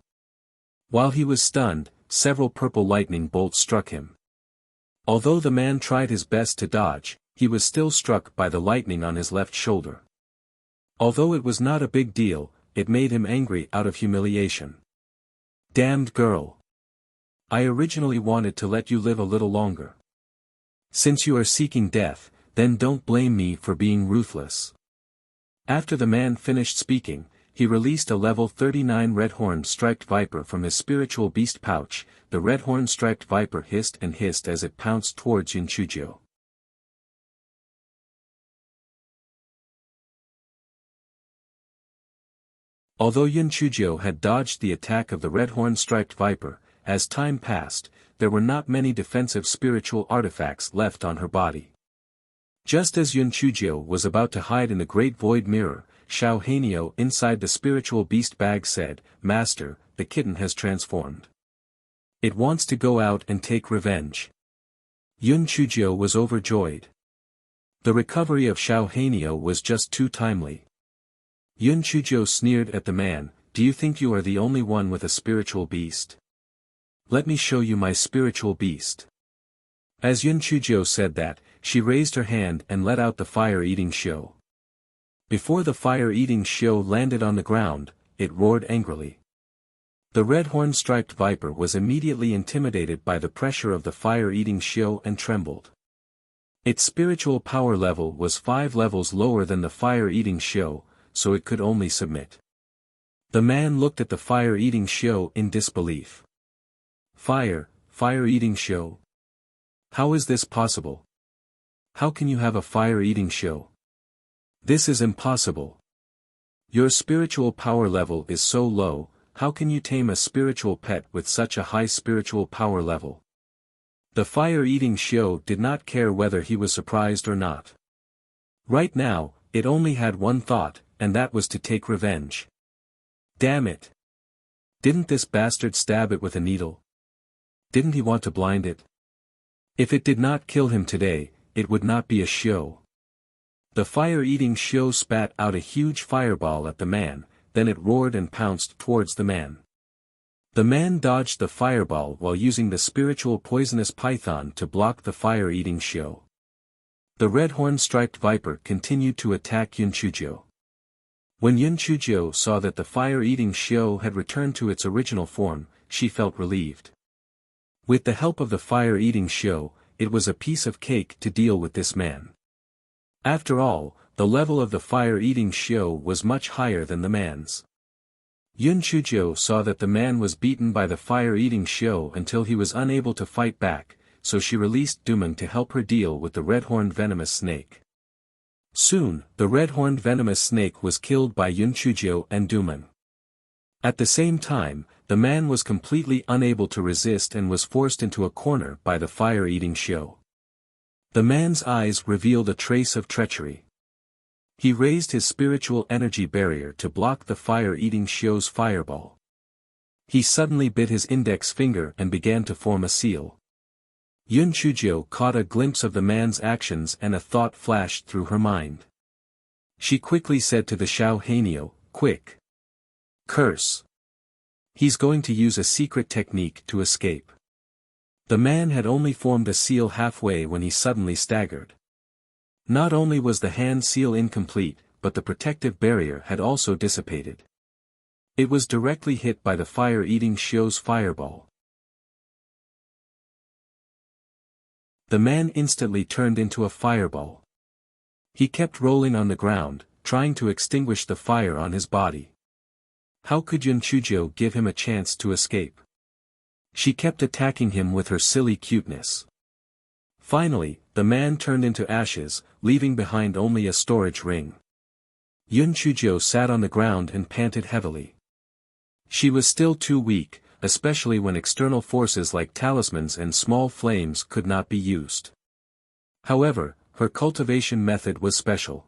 While he was stunned, several purple lightning bolts struck him. Although the man tried his best to dodge, he was still struck by the lightning on his left shoulder. Although it was not a big deal, it made him angry out of humiliation. Damned girl! I originally wanted to let you live a little longer. Since you are seeking death, then don't blame me for being ruthless. After the man finished speaking, he released a level 39 red-horned striped viper from his spiritual beast pouch. The red-horned striped viper hissed and hissed as it pounced towards Yun Chujio. Although Yun Chujio had dodged the attack of the red-horned striped viper, as time passed, there were not many defensive spiritual artifacts left on her body. Just as Yun Chujio was about to hide in the Great Void Mirror, Xiao Hanio inside the spiritual beast bag said, "Master, the kitten has transformed. It wants to go out and take revenge." Yun Chujio was overjoyed. The recovery of Xiao Hanio was just too timely. Yun Chujio sneered at the man, "Do you think you are the only one with a spiritual beast? Let me show you my spiritual beast." As Yun Chujio said that, she raised her hand and let out the fire-eating show. Before the fire-eating Shio landed on the ground, it roared angrily. The red-horned striped viper was immediately intimidated by the pressure of the fire-eating Shio and trembled. Its spiritual power level was 5 levels lower than the fire-eating Shio, so it could only submit. The man looked at the fire-eating Shio in disbelief. Fire-eating Shio? How is this possible? How can you have a fire-eating Shio? This is impossible. Your spiritual power level is so low, how can you tame a spiritual pet with such a high spiritual power level? The fire-eating Shio did not care whether he was surprised or not. Right now, it only had one thought, and that was to take revenge. Damn it! Didn't this bastard stab it with a needle? Didn't he want to blind it? If it did not kill him today, it would not be a Shio. The fire-eating Shio spat out a huge fireball at the man, then it roared and pounced towards the man. The man dodged the fireball while using the spiritual poisonous python to block the fire-eating Shio. The red-horned striped viper continued to attack Yunchujo. When Yunchujo saw that the fire-eating Shio had returned to its original form, she felt relieved. With the help of the fire-eating Shio, it was a piece of cake to deal with this man. After all, the level of the fire-eating Shio was much higher than the man's. Yunchujo saw that the man was beaten by the fire-eating Shio until he was unable to fight back, so she released Dumeng to help her deal with the red-horned venomous snake. Soon, the red-horned venomous snake was killed by Yunchujo and Dumeng. At the same time, the man was completely unable to resist and was forced into a corner by the fire-eating Shio. The man's eyes revealed a trace of treachery. He raised his spiritual energy barrier to block the fire-eating Shio's fireball. He suddenly bit his index finger and began to form a seal. Yunchujo caught a glimpse of the man's actions and a thought flashed through her mind. She quickly said to the Xiao Hanyo, "Quick! Curse! He's going to use a secret technique to escape." The man had only formed a seal halfway when he suddenly staggered. Not only was the hand seal incomplete, but the protective barrier had also dissipated. It was directly hit by the fire-eating Shio's fireball. The man instantly turned into a fireball. He kept rolling on the ground, trying to extinguish the fire on his body. How could Yunchujo give him a chance to escape? She kept attacking him with her silly cuteness. Finally, the man turned into ashes, leaving behind only a storage ring. Yunchujo sat on the ground and panted heavily. She was still too weak, especially when external forces like talismans and small flames could not be used. However, her cultivation method was special.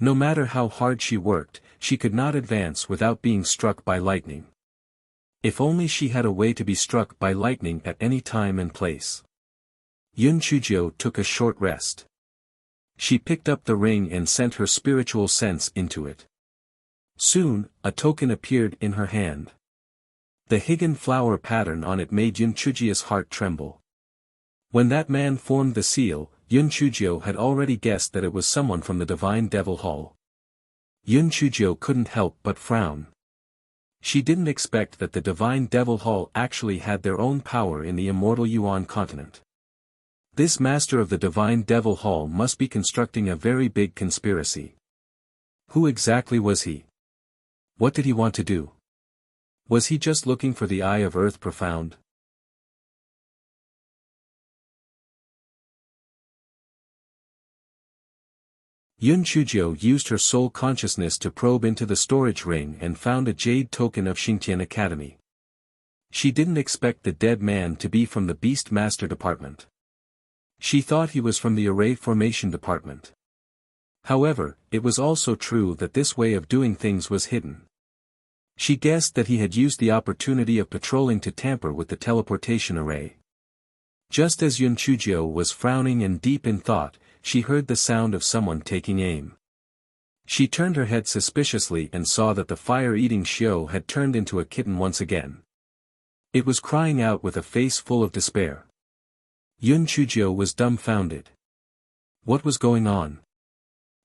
No matter how hard she worked, she could not advance without being struck by lightning. If only she had a way to be struck by lightning at any time and place. Yunchujo took a short rest. She picked up the ring and sent her spiritual sense into it. Soon, a token appeared in her hand. The higgan flower pattern on it made Yunchujo's heart tremble. When that man formed the seal, Yunchujo had already guessed that it was someone from the Divine Devil Hall. Yunchujo couldn't help but frown. She didn't expect that the Divine Devil Hall actually had their own power in the immortal Yuan continent. This master of the Divine Devil Hall must be constructing a very big conspiracy. Who exactly was he? What did he want to do? Was he just looking for the Eye of Earth Profound? Yunchujo used her soul consciousness to probe into the storage ring and found a jade token of Xingtian Academy. She didn't expect the dead man to be from the Beast Master Department. She thought he was from the Array Formation Department. However, it was also true that this way of doing things was hidden. She guessed that he had used the opportunity of patrolling to tamper with the teleportation array. Just as Yunchujo was frowning and deep in thought, she heard the sound of someone taking aim. She turned her head suspiciously and saw that the fire-eating Shio had turned into a kitten once again. It was crying out with a face full of despair. Yunchujo was dumbfounded. What was going on?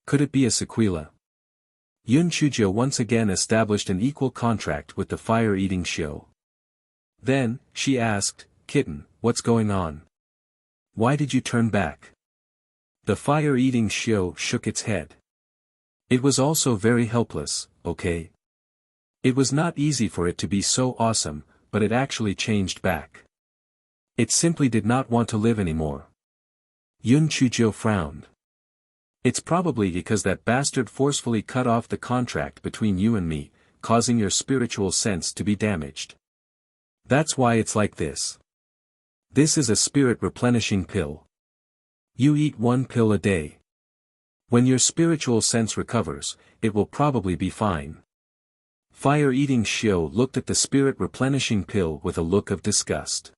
Could it be a sequela? Yun Chujo once again established an equal contract with the fire-eating Shio. Then, she asked, "Kitten, what's going on? Why did you turn back?" The fire-eating Shio shook its head. It was also very helpless, okay? It was not easy for it to be so awesome, but it actually changed back. It simply did not want to live anymore. Yun Chujo frowned. "It's probably because that bastard forcefully cut off the contract between you and me, causing your spiritual sense to be damaged. That's why it's like this. This is a spirit replenishing pill. You eat one pill a day. When your spiritual sense recovers, it will probably be fine." Fire-eating Shio looked at the spirit replenishing pill with a look of disgust.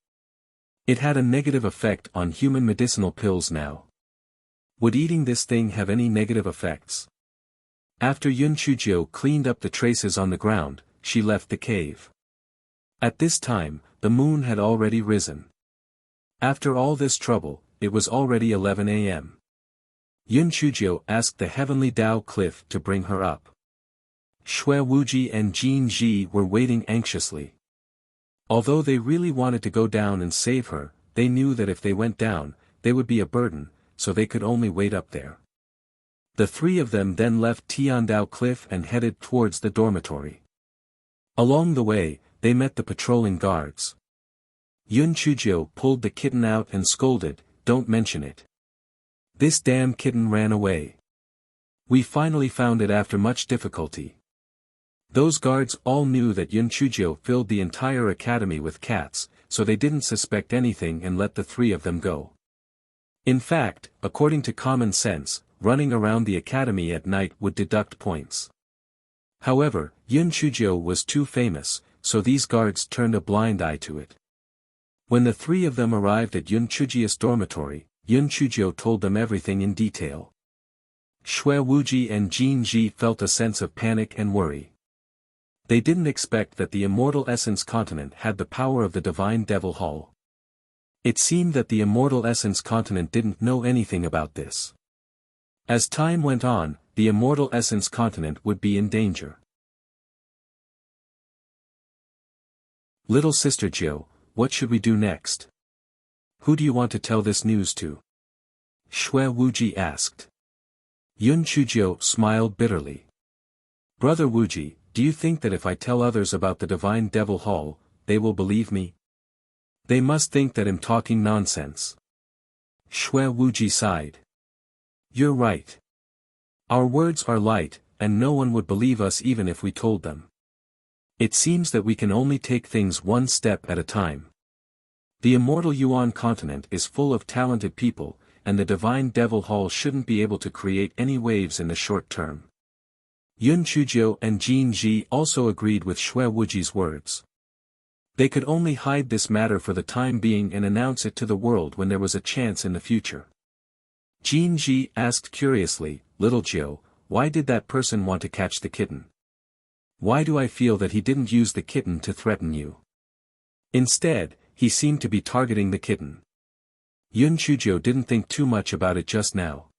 It had a negative effect on human medicinal pills now. Would eating this thing have any negative effects? After Yun Chujo cleaned up the traces on the ground, she left the cave. At this time, the moon had already risen. After all this trouble, it was already 11 a.m. Yun Chujo asked the heavenly Dao cliff to bring her up. Shui Wuji and Jin Ji were waiting anxiously. Although they really wanted to go down and save her, they knew that if they went down, they would be a burden, so they could only wait up there. The three of them then left Tiandao Cliff and headed towards the dormitory. Along the way, they met the patrolling guards. Yun Chujo pulled the kitten out and scolded, "Don't mention it. This damn kitten ran away. We finally found it after much difficulty." Those guards all knew that Yun Chujo filled the entire academy with cats, so they didn't suspect anything and let the three of them go. In fact, according to common sense, running around the academy at night would deduct points. However, Yun Chujo was too famous, so these guards turned a blind eye to it. When the three of them arrived at Yun Chuji's dormitory, Yun Chujo told them everything in detail. Shui Wuji and Jin Ji felt a sense of panic and worry. They didn't expect that the Immortal Essence Continent had the power of the Divine Devil Hall. It seemed that the Immortal Essence Continent didn't know anything about this. As time went on, the Immortal Essence Continent would be in danger. "Little Sister Jo, what should we do next? Who do you want to tell this news to?" Shui Wuji asked. Yun Chujo smiled bitterly. "Brother Wuji, do you think that if I tell others about the Divine Devil Hall, they will believe me? They must think that I'm talking nonsense." Shui Wuji sighed. "You're right. Our words are light, and no one would believe us even if we told them. It seems that we can only take things one step at a time. The Immortal Yuan continent is full of talented people, and the Divine Devil Hall shouldn't be able to create any waves in the short term." Yun Chujo and Jin Ji also agreed with Shui Wuji's words. They could only hide this matter for the time being and announce it to the world when there was a chance in the future. Jin Ji asked curiously, "Little Jo, why did that person want to catch the kitten? Why do I feel that he didn't use the kitten to threaten you? Instead, he seemed to be targeting the kitten." Yun Chujo didn't think too much about it just now.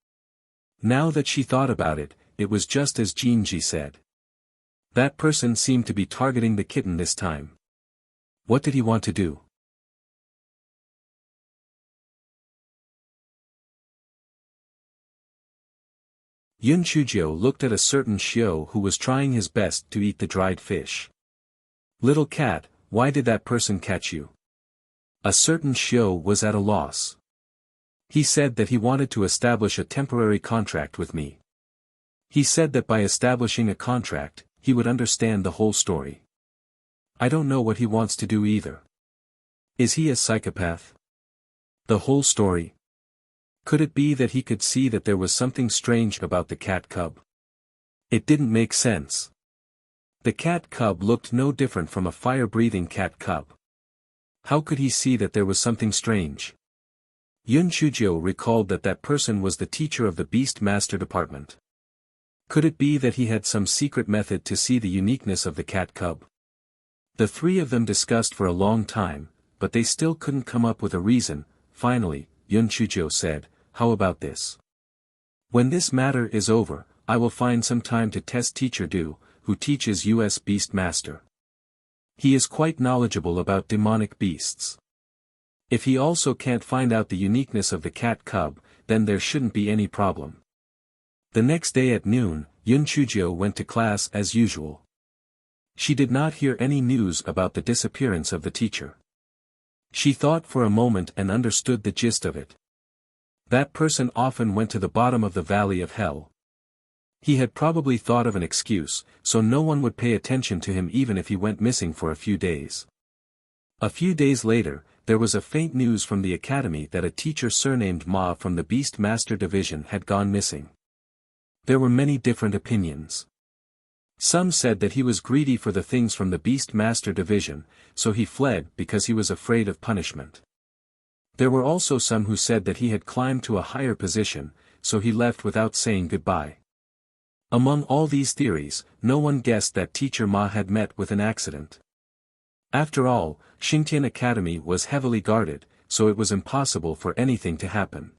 Now that she thought about it, it was just as Jin Ji said. That person seemed to be targeting the kitten this time. What did he want to do? Yun Chujo looked at a certain Shio who was trying his best to eat the dried fish. "Little cat, why did that person catch you?" A certain Shio was at a loss. "He said that he wanted to establish a temporary contract with me. He said that by establishing a contract, he would understand the whole story. I don't know what he wants to do either. Is he a psychopath? The whole story? Could it be that he could see that there was something strange about the cat cub? It didn't make sense. The cat cub looked no different from a fire-breathing cat cub. How could he see that there was something strange?" Yun Chujo recalled that that person was the teacher of the Beast Master Department. Could it be that he had some secret method to see the uniqueness of the cat cub? The three of them discussed for a long time, but they still couldn't come up with a reason. Finally, Yun Chujo said, "How about this? When this matter is over, I will find some time to test Teacher Du, who teaches US Beast Master. He is quite knowledgeable about demonic beasts. If he also can't find out the uniqueness of the cat cub, then there shouldn't be any problem. The next day at noon, Yun Chujio went to class as usual. She did not hear any news about the disappearance of the teacher. She thought for a moment and understood the gist of it. That person often went to the bottom of the valley of hell. He had probably thought of an excuse, so no one would pay attention to him even if he went missing for a few days. A few days later, there was a faint news from the academy that a teacher surnamed Ma from the Beast Master Division had gone missing. There were many different opinions. Some said that he was greedy for the things from the Beast Master Division, so he fled because he was afraid of punishment. There were also some who said that he had climbed to a higher position, so he left without saying goodbye. Among all these theories, no one guessed that Teacher Ma had met with an accident. After all, Xingtian Academy was heavily guarded, so it was impossible for anything to happen.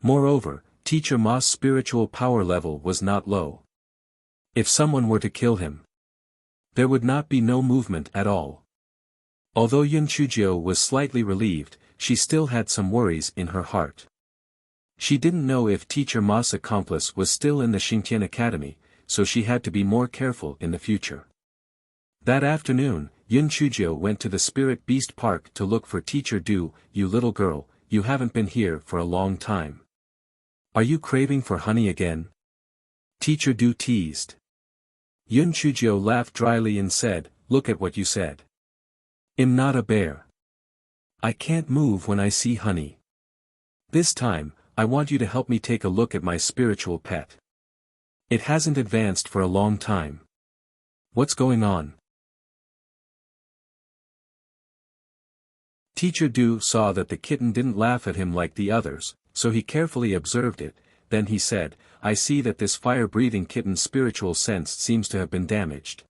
Moreover, Teacher Ma's spiritual power level was not low. If someone were to kill him, there would not be no movement at all. Although Yun Chujio was slightly relieved, she still had some worries in her heart. She didn't know if Teacher Ma's accomplice was still in the Xingtian Academy, so she had to be more careful in the future. That afternoon, Yun Chujio went to the Spirit Beast Park to look for Teacher Du. You little girl, you haven't been here for a long time. Are you craving for honey again? Teacher Du teased. Yun Chujio laughed dryly and said, look at what you said. I'm not a bear. I can't move when I see honey. This time, I want you to help me take a look at my spiritual pet. It hasn't advanced for a long time. What's going on? Teacher Du saw that the kitten didn't laugh at him like the others, so he carefully observed it. Then he said, I see that this fire-breathing kitten's spiritual sense seems to have been damaged.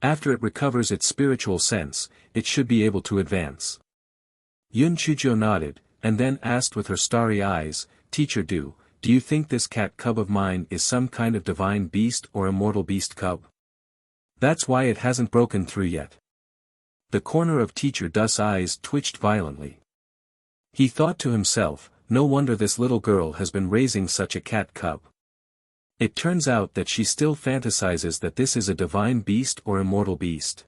After it recovers its spiritual sense, it should be able to advance. Yun Chujio nodded, and then asked with her starry eyes, Teacher Du, do you think this cat cub of mine is some kind of divine beast or immortal beast cub? That's why it hasn't broken through yet. The corner of Teacher Du's eyes twitched violently. He thought to himself, no wonder this little girl has been raising such a cat cub. It turns out that she still fantasizes that this is a divine beast or immortal beast.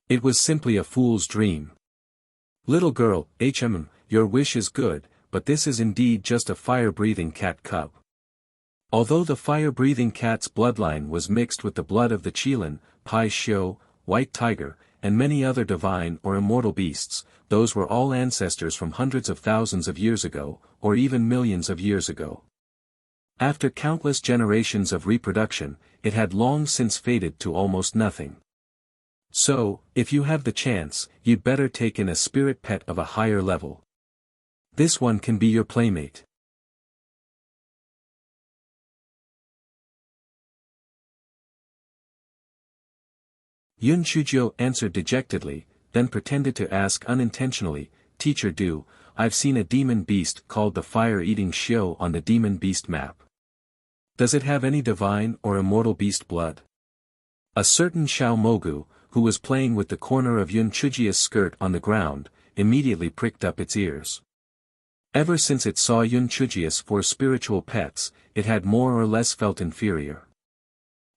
It was simply a fool's dream. Little girl, your wish is good, but this is indeed just a fire-breathing cat cub. Although the fire-breathing cat's bloodline was mixed with the blood of the Qilin, Pai Xiu, White Tiger, and many other divine or immortal beasts, those were all ancestors from hundreds of thousands of years ago, or even millions of years ago. After countless generations of reproduction, it had long since faded to almost nothing. So, if you have the chance, you'd better take in a spirit pet of a higher level. This one can be your playmate. Yun Chujio answered dejectedly, then pretended to ask unintentionally, Teacher Du, I've seen a demon beast called the fire-eating Xiu on the demon beast map. Does it have any divine or immortal beast blood? A certain Xiao Mogu, who was playing with the corner of Yun Chujio's skirt on the ground, immediately pricked up its ears. Ever since it saw Yun Chujio's 4 spiritual pets, it had more or less felt inferior.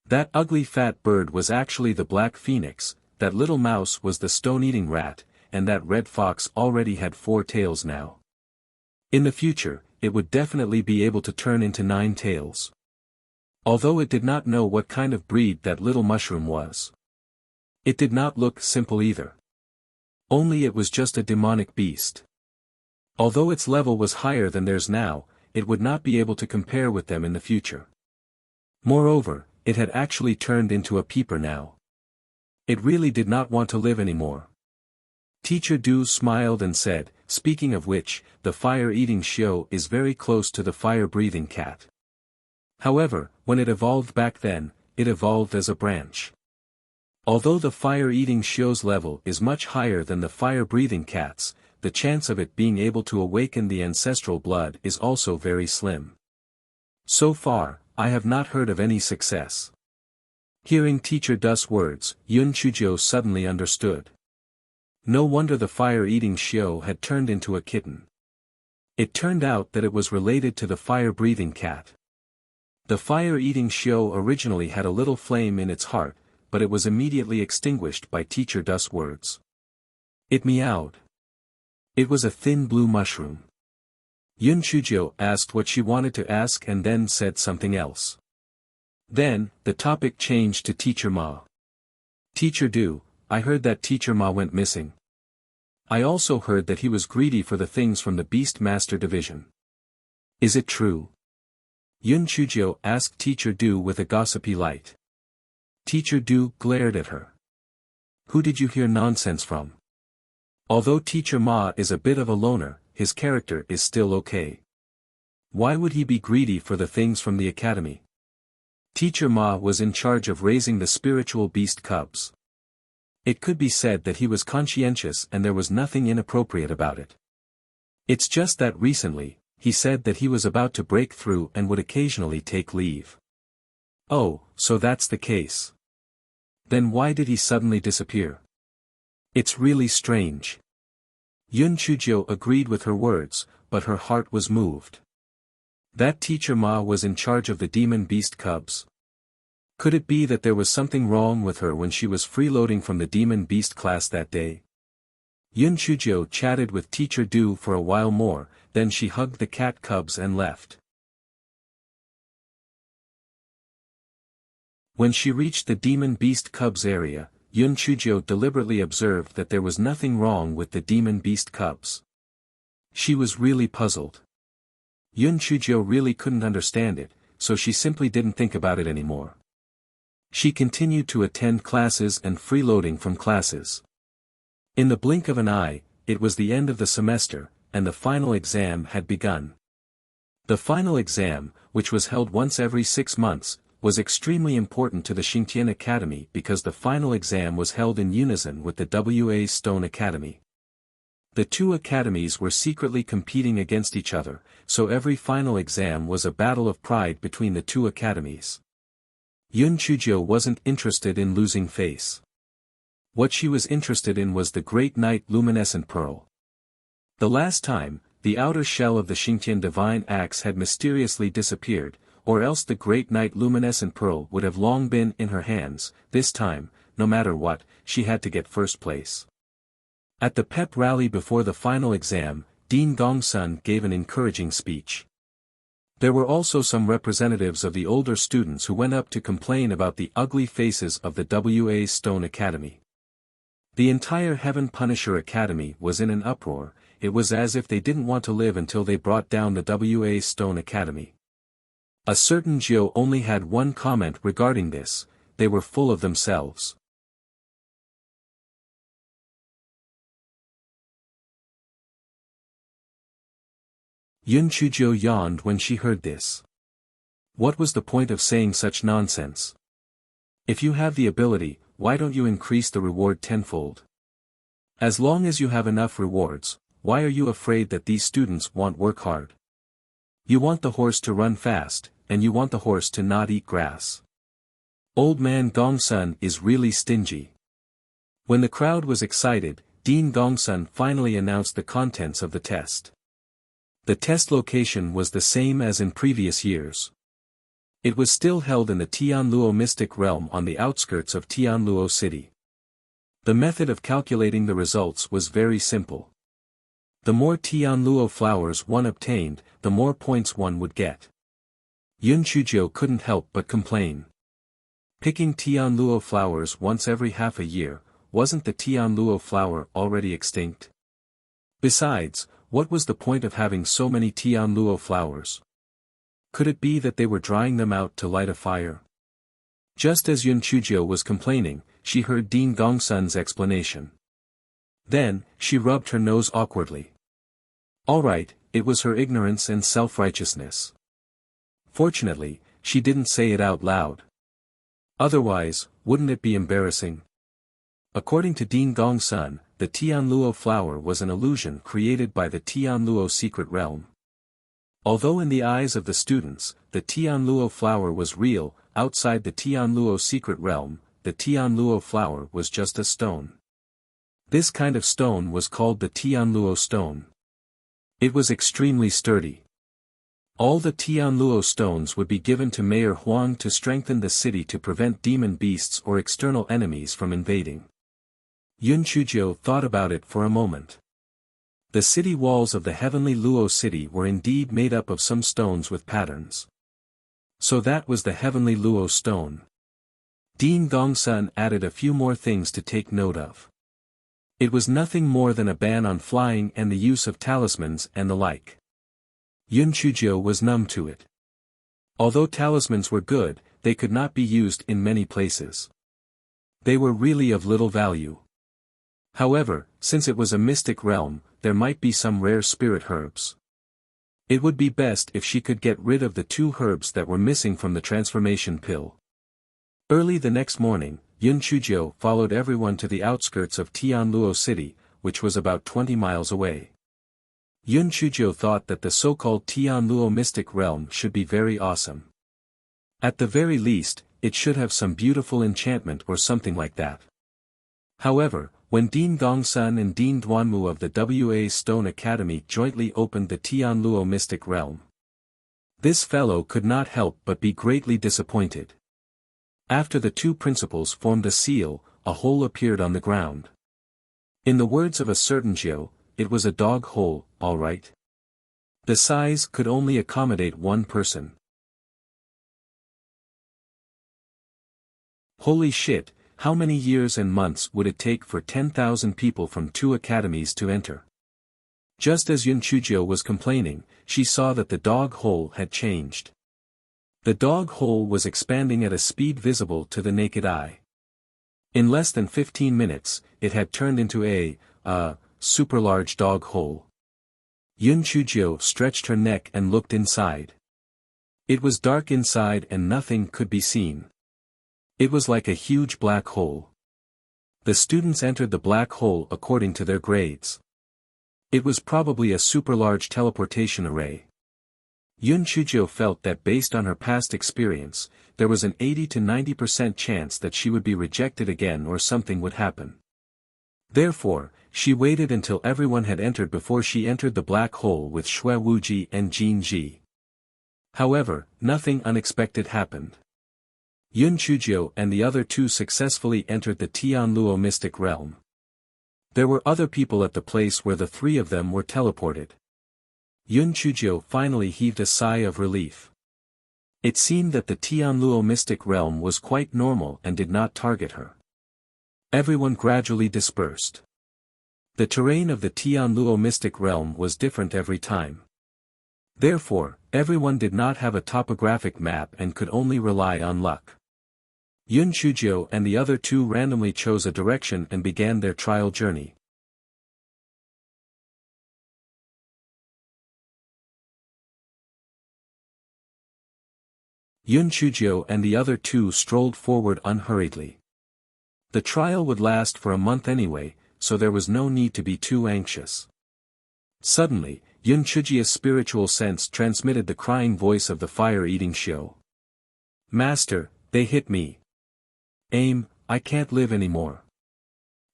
That ugly fat bird was actually the black phoenix, that little mouse was the stone-eating rat, and that red fox already had 4 tails now. In the future, it would definitely be able to turn into 9 tails. Although it did not know what kind of breed that little mushroom was. It did not look simple either. Only it was just a demonic beast. Although its level was higher than theirs now, it would not be able to compare with them in the future. Moreover, it had actually turned into a peeper now. It really did not want to live anymore. Teacher Du smiled and said, speaking of which, the fire-eating Xiu is very close to the fire-breathing cat. However, when it evolved back then, it evolved as a branch. Although the fire-eating Xiu's level is much higher than the fire-breathing cat's, the chance of it being able to awaken the ancestral blood is also very slim. So far, I have not heard of any success. Hearing Teacher Du's words, Yun Chuzhou suddenly understood. No wonder the fire-eating Xiao had turned into a kitten. It turned out that it was related to the fire-breathing cat. The fire-eating Xiao originally had a little flame in its heart, but it was immediately extinguished by Teacher Du's words. It meowed. It was a thin blue mushroom. Yun Chuzhou asked what she wanted to ask and then said something else. Then, the topic changed to Teacher Ma. Teacher Du, I heard that Teacher Ma went missing. I also heard that he was greedy for the things from the Beast Master Division. Is it true? Yun Chuzhou asked Teacher Du with a gossipy light. Teacher Du glared at her. Who did you hear nonsense from? Although Teacher Ma is a bit of a loner, his character is still okay. Why would he be greedy for the things from the academy? Teacher Ma was in charge of raising the spiritual beast cubs. It could be said that he was conscientious and there was nothing inappropriate about it. It's just that recently, he said that he was about to break through and would occasionally take leave. Oh, so that's the case. Then why did he suddenly disappear? It's really strange. Yun Chuzhou agreed with her words, but her heart was moved. That Teacher Ma was in charge of the demon beast cubs. Could it be that there was something wrong with her when she was freeloading from the demon beast class that day? Yun Chuzhou chatted with Teacher Du for a while more, then she hugged the cat cubs and left. When she reached the demon beast cubs area, Yun Chuzhou deliberately observed that there was nothing wrong with the demon beast cubs. She was really puzzled. Yun Chuzhou really couldn't understand it, so she simply didn't think about it anymore. She continued to attend classes and freeloading from classes. In the blink of an eye, it was the end of the semester, and the final exam had begun. The final exam, which was held once every 6 months, was extremely important to the Xingtian Academy because the final exam was held in unison with the WA Stone Academy. The two academies were secretly competing against each other, so every final exam was a battle of pride between the two academies. Yun Chuzhou wasn't interested in losing face. What she was interested in was the Great Knight Luminescent Pearl. The last time, the outer shell of the Xingtian Divine Axe had mysteriously disappeared, or else the Great Knight Luminescent Pearl would have long been in her hands. This time, no matter what, she had to get first place. At the pep rally before the final exam, Dean Gongsun gave an encouraging speech. There were also some representatives of the older students who went up to complain about the ugly faces of the WA Stone Academy. The entire Heaven Punisher Academy was in an uproar. It was as if they didn't want to live until they brought down the WA Stone Academy. A certain Jiu only had one comment regarding this: they were full of themselves. Yun Chuzhou yawned when she heard this. What was the point of saying such nonsense? If you have the ability, why don't you increase the reward tenfold? As long as you have enough rewards, why are you afraid that these students won't work hard? You want the horse to run fast, and you want the horse to not eat grass. Old man Gongsun is really stingy. When the crowd was excited, Dean Gongsun finally announced the contents of the test. The test location was the same as in previous years. It was still held in the Tianluo mystic realm on the outskirts of Tianluo city. The method of calculating the results was very simple. The more Tianluo flowers one obtained, the more points one would get. Yun Chuzhou couldn't help but complain. Picking Tianluo flowers once every half a year, wasn't the Tianluo flower already extinct? Besides, what was the point of having so many Tianluo flowers? Could it be that they were drying them out to light a fire? Just as Yun Chuzhou was complaining, she heard Dean Gongsun's explanation. Then, she rubbed her nose awkwardly. Alright, it was her ignorance and self-righteousness. Fortunately, she didn't say it out loud. Otherwise, wouldn't it be embarrassing? According to Dean Gongsun, the Tianluo flower was an illusion created by the Tianluo secret realm. Although in the eyes of the students, the Tianluo flower was real, outside the Tianluo secret realm, the Tianluo flower was just a stone. This kind of stone was called the Tianluo stone. It was extremely sturdy. All the Tianluo stones would be given to Mayor Huang to strengthen the city to prevent demon beasts or external enemies from invading. Yun Chujiu thought about it for a moment. The city walls of the heavenly Luo city were indeed made up of some stones with patterns. So that was the heavenly Luo stone. Dean Gongsun added a few more things to take note of. It was nothing more than a ban on flying and the use of talismans and the like. Yun Chujiu was numb to it. Although talismans were good, they could not be used in many places. They were really of little value. However, since it was a mystic realm, there might be some rare spirit herbs. It would be best if she could get rid of the 2 herbs that were missing from the transformation pill. Early the next morning, Yun Chujiu followed everyone to the outskirts of Tianluo City, which was about 20 miles away. Yun Chujiu thought that the so-called Tianluo mystic realm should be very awesome. At the very least, it should have some beautiful enchantment or something like that. However, when Dean Gongsun and Dean Duanmu of the WA Stone Academy jointly opened the Tianluo mystic realm, this fellow could not help but be greatly disappointed. After the 2 principals formed a seal, a hole appeared on the ground. In the words of a certain Jiu, it was a dog hole, all right. The size could only accommodate 1 person. Holy shit, how many years and months would it take for 10,000 people from 2 academies to enter? Just as Yun Chujiu was complaining, she saw that the dog hole had changed. The dog hole was expanding at a speed visible to the naked eye. In less than 15 minutes, it had turned into a super large dog hole. Yun Chujiu stretched her neck and looked inside. It was dark inside and nothing could be seen. It was like a huge black hole. The students entered the black hole according to their grades. It was probably a super large teleportation array. Yun Chujiu felt that based on her past experience, there was an 80 to 90% chance that she would be rejected again or something would happen. Therefore, she waited until everyone had entered before she entered the black hole with Xue Wuji and Jin Ji. However, nothing unexpected happened. Yun Chujiu and the other 2 successfully entered the Tianluo mystic realm. There were other people at the place where the 3 of them were teleported. Yun Chujiu finally heaved a sigh of relief. It seemed that the Tianluo mystic realm was quite normal and did not target her. Everyone gradually dispersed. The terrain of the Tianluo mystic realm was different every time. Therefore, everyone did not have a topographic map and could only rely on luck. Yun Chujiu and the other 2 randomly chose a direction and began their trial journey. Yun Chujiu and the other 2 strolled forward unhurriedly. The trial would last for a month anyway, so there was no need to be too anxious. Suddenly, Yun Chujiu's spiritual sense transmitted the crying voice of the fire-eating Shio. Master, they hit me. Aim, I can't live anymore.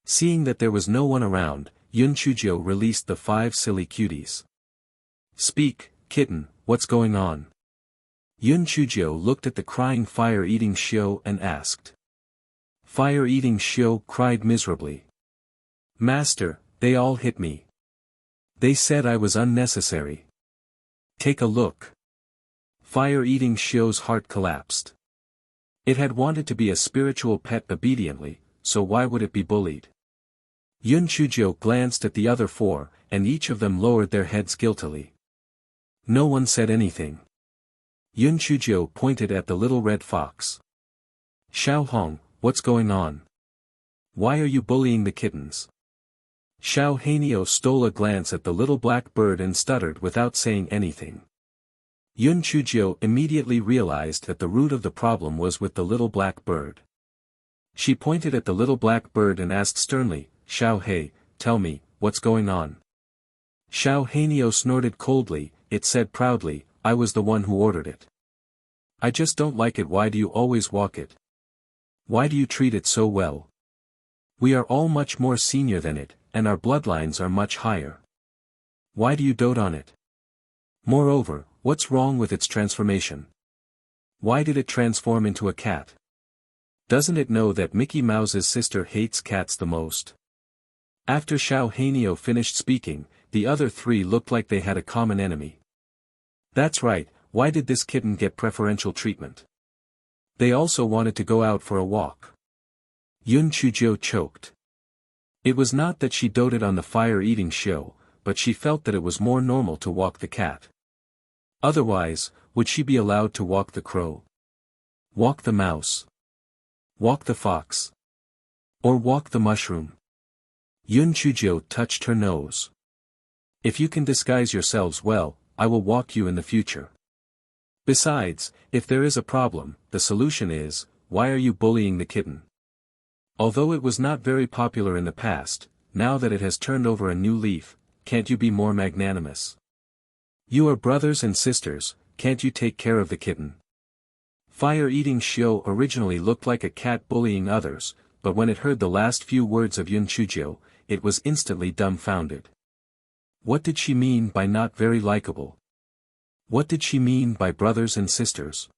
Seeing that there was no one around, Yun Chujiu released the 5 silly cuties. Speak, kitten, what's going on? Yun Chujiu looked at the crying fire-eating Shio and asked. Fire-eating Shio cried miserably. Master, they all hit me. They said I was unnecessary. Take a look. Fire-eating Shio's heart collapsed. It had wanted to be a spiritual pet obediently, so why would it be bullied? Yun Chujiu glanced at the other 4, and each of them lowered their heads guiltily. No one said anything. Yun Chujiu pointed at the little red fox. Xiao Hong, what's going on? Why are you bullying the kittens? Xiao Hanio stole a glance at the little black bird and stuttered without saying anything. Yun Chujiu immediately realized that the root of the problem was with the little black bird. She pointed at the little black bird and asked sternly, Xiao He, tell me, what's going on? Xiao Hanio snorted coldly, it said proudly, I was the one who ordered it. I just don't like it. Why do you always walk it? Why do you treat it so well? We are all much more senior than it, and our bloodlines are much higher. Why do you dote on it? Moreover, what's wrong with its transformation? Why did it transform into a cat? Doesn't it know that Mickey Mouse's sister hates cats the most? After Xiao Hanio finished speaking, the other three looked like they had a common enemy. That's right, why did this kitten get preferential treatment? They also wanted to go out for a walk. Yun Chujiu choked. It was not that she doted on the fire-eating show, but she felt that it was more normal to walk the cat. Otherwise, would she be allowed to walk the crow? Walk the mouse? Walk the fox? Or walk the mushroom? Yun Chujiu touched her nose. If you can disguise yourselves well, I will walk you in the future. Besides, if there is a problem, the solution is, why are you bullying the kitten? Although it was not very popular in the past, now that it has turned over a new leaf, can't you be more magnanimous? You are brothers and sisters, can't you take care of the kitten? Fire-eating Shio originally looked like a cat bullying others, but when it heard the last few words of Yun Chujiu, it was instantly dumbfounded. What did she mean by not very likable? What did she mean by brothers and sisters?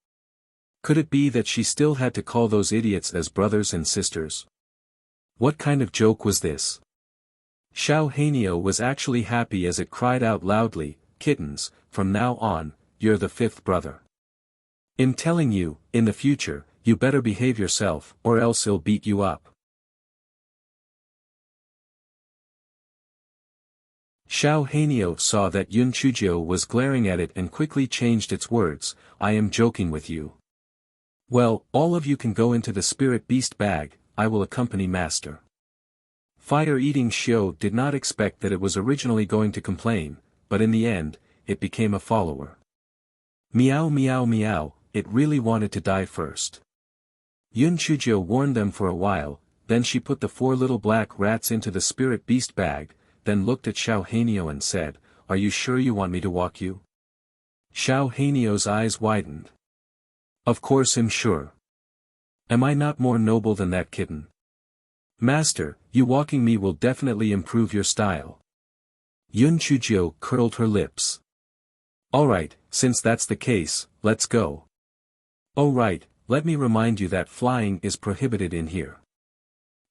Could it be that she still had to call those idiots as brothers and sisters? What kind of joke was this? Xiao Hanio was actually happy as it cried out loudly, kittens, from now on, you're the fifth brother. I'm telling you, in the future, you better behave yourself, or else I'll beat you up. Xiao Hanio saw that Yun Chujiu was glaring at it and quickly changed its words, I am joking with you. Well, all of you can go into the spirit beast bag, I will accompany master. Fire-eating Shio did not expect that it was originally going to complain, but in the end, it became a follower. Meow meow meow, it really wanted to die first. Yun Chujiu warned them for a while, then she put the 4 little black rats into the spirit beast bag, then looked at Xiao Hanio and said, are you sure you want me to walk you? Xiao Hanio's eyes widened. Of course I'm sure. Am I not more noble than that kitten? Master, you walking me will definitely improve your style. Yun Chujiu curled her lips. Alright, since that's the case, let's go. Oh right, let me remind you that flying is prohibited in here.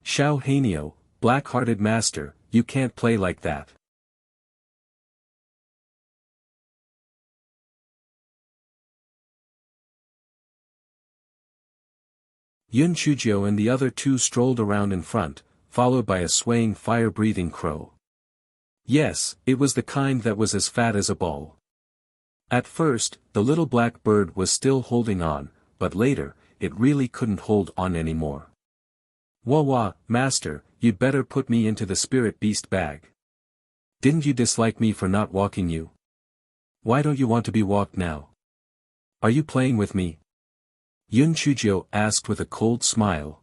Xiao Hanio, black-hearted master, you can't play like that. Yun Chujiu and the other two strolled around in front, followed by a swaying fire-breathing crow. Yes, it was the kind that was as fat as a ball. At first, the little black bird was still holding on, but later, it really couldn't hold on anymore. Wah wah, master, you'd better put me into the spirit beast bag. Didn't you dislike me for not walking you? Why don't you want to be walked now? Are you playing with me? Yun Chujiu asked with a cold smile.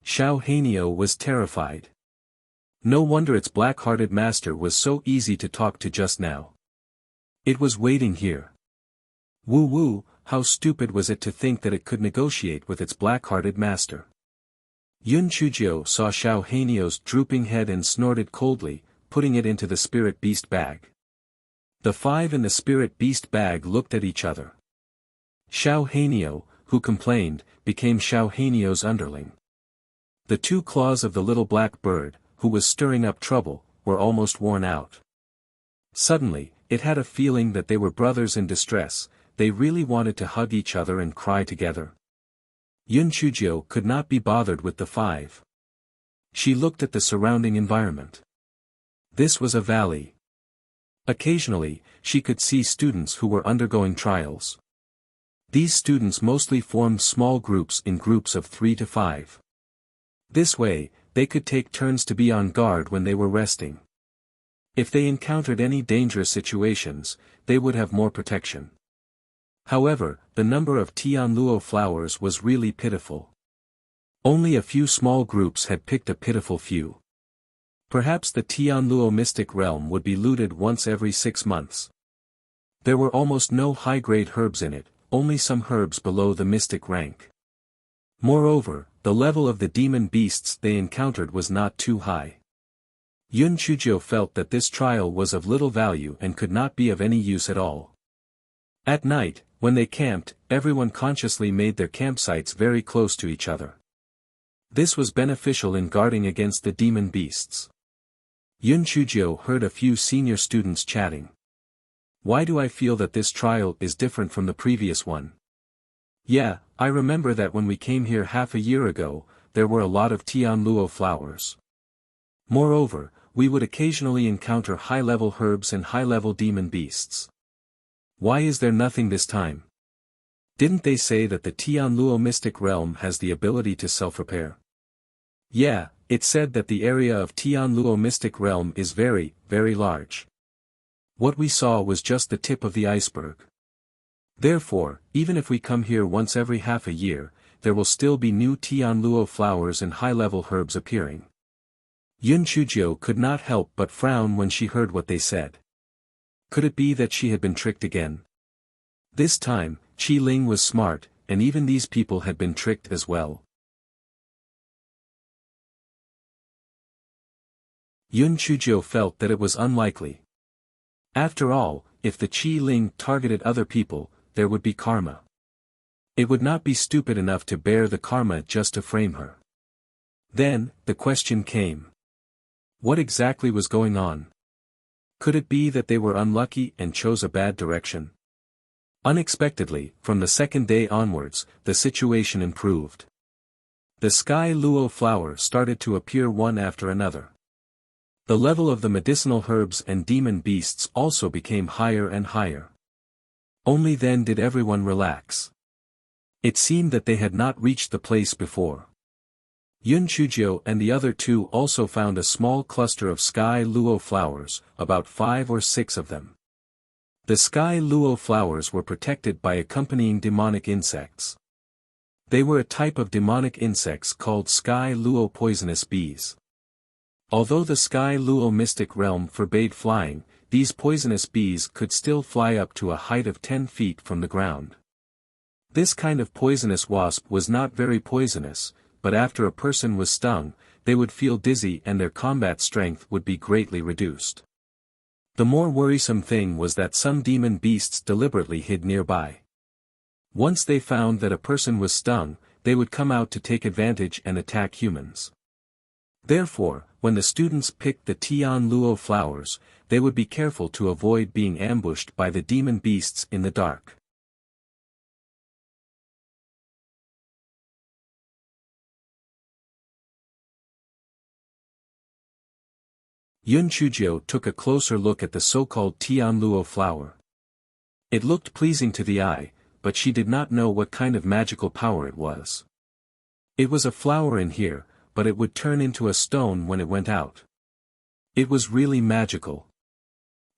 Xiao Hanio was terrified. No wonder its black-hearted master was so easy to talk to just now. It was waiting here. Woo woo, how stupid was it to think that it could negotiate with its black-hearted master. Yun Chujiu saw Xiao Hanio's drooping head and snorted coldly, putting it into the spirit beast bag. The 5 in the spirit beast bag looked at each other. Xiao Hanio, who complained, became Xiao Hanio's underling. The 2 claws of the little black bird, who was stirring up trouble, were almost worn out. Suddenly, it had a feeling that they were brothers in distress, they really wanted to hug each other and cry together. Yun Chujiu could not be bothered with the 5. She looked at the surrounding environment. This was a valley. Occasionally, she could see students who were undergoing trials. These students mostly formed small groups in groups of 3 to 5. This way, they could take turns to be on guard when they were resting. If they encountered any dangerous situations, they would have more protection. However, the number of Tianluo flowers was really pitiful. Only a few small groups had picked a pitiful few. Perhaps the Tianluo mystic realm would be looted once every 6 months. There were almost no high-grade herbs in it, only some herbs below the mystic rank. Moreover, the level of the demon beasts they encountered was not too high. Yun Chuzhou felt that this trial was of little value and could not be of any use at all. At night, when they camped, everyone consciously made their campsites very close to each other. This was beneficial in guarding against the demon beasts. Yun Chuzhou heard a few senior students chatting. Why do I feel that this trial is different from the previous one? Yeah, I remember that when we came here half a year ago, there were a lot of Tianluo flowers. Moreover, we would occasionally encounter high-level herbs and high-level demon beasts. Why is there nothing this time? Didn't they say that the Tianluo mystic realm has the ability to self-repair? Yeah, it said that the area of Tianluo mystic realm is very, very large. What we saw was just the tip of the iceberg. Therefore, even if we come here once every half a year, there will still be new Tianluo flowers and high-level herbs appearing. Yun Chuzhou could not help but frown when she heard what they said. Could it be that she had been tricked again? This time, Qi Ling was smart, and even these people had been tricked as well. Yun Chuzhou felt that it was unlikely. After all, if the Qi Ling targeted other people, there would be karma. It would not be stupid enough to bear the karma just to frame her. Then, the question came. What exactly was going on? Could it be that they were unlucky and chose a bad direction? Unexpectedly, from the second day onwards, the situation improved. The sky luo flower started to appear one after another. The level of the medicinal herbs and demon beasts also became higher and higher. Only then did everyone relax. It seemed that they had not reached the place before. Yun Chuzhou and the other two also found a small cluster of sky luo flowers, about 5 or 6 of them. The sky luo flowers were protected by accompanying demonic insects. They were a type of demonic insects called sky luo poisonous bees. Although the sky luo mystic realm forbade flying, these poisonous bees could still fly up to a height of 10 feet from the ground. This kind of poisonous wasp was not very poisonous, but after a person was stung, they would feel dizzy and their combat strength would be greatly reduced. The more worrisome thing was that some demon beasts deliberately hid nearby. Once they found that a person was stung, they would come out to take advantage and attack humans. Therefore, when the students picked the Tianluo flowers, they would be careful to avoid being ambushed by the demon beasts in the dark. Yun Chuzhou took a closer look at the so-called Tianluo flower. It looked pleasing to the eye, but she did not know what kind of magical power it was. It was a flower in here, but it would turn into a stone when it went out. It was really magical.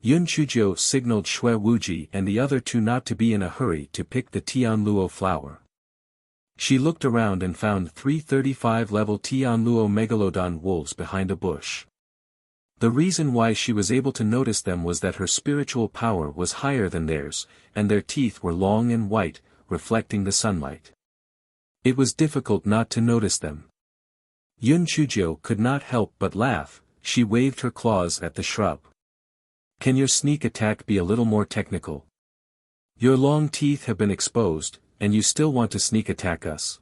Yun Chuzhou signaled Xue Wuji and the other two not to be in a hurry to pick the Tianluo flower. She looked around and found 3 35-level Tianluo megalodon wolves behind a bush. The reason why she was able to notice them was that her spiritual power was higher than theirs, and their teeth were long and white, reflecting the sunlight. It was difficult not to notice them. Yun Chuzhou could not help but laugh. She waved her claws at the shrub. Can your sneak attack be a little more technical? Your long teeth have been exposed, and you still want to sneak attack us.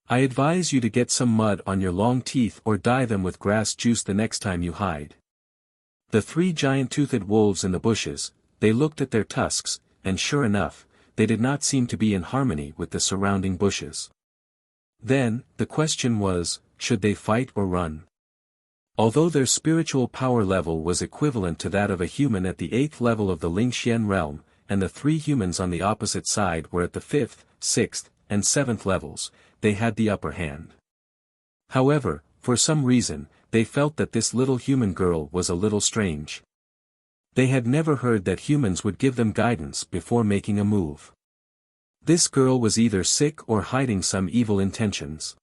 I advise you to get some mud on your long teeth or dye them with grass juice the next time you hide. The 3 giant-toothed wolves in the bushes, they looked at their tusks, and sure enough, they did not seem to be in harmony with the surrounding bushes. Then, the question was, should they fight or run? Although their spiritual power level was equivalent to that of a human at the 8th level of the Lingxian realm, and the 3 humans on the opposite side were at the 5th, 6th, and 7th levels, they had the upper hand. However, for some reason, they felt that this little human girl was a little strange. They had never heard that humans would give them guidance before making a move. This girl was either sick or hiding some evil intentions.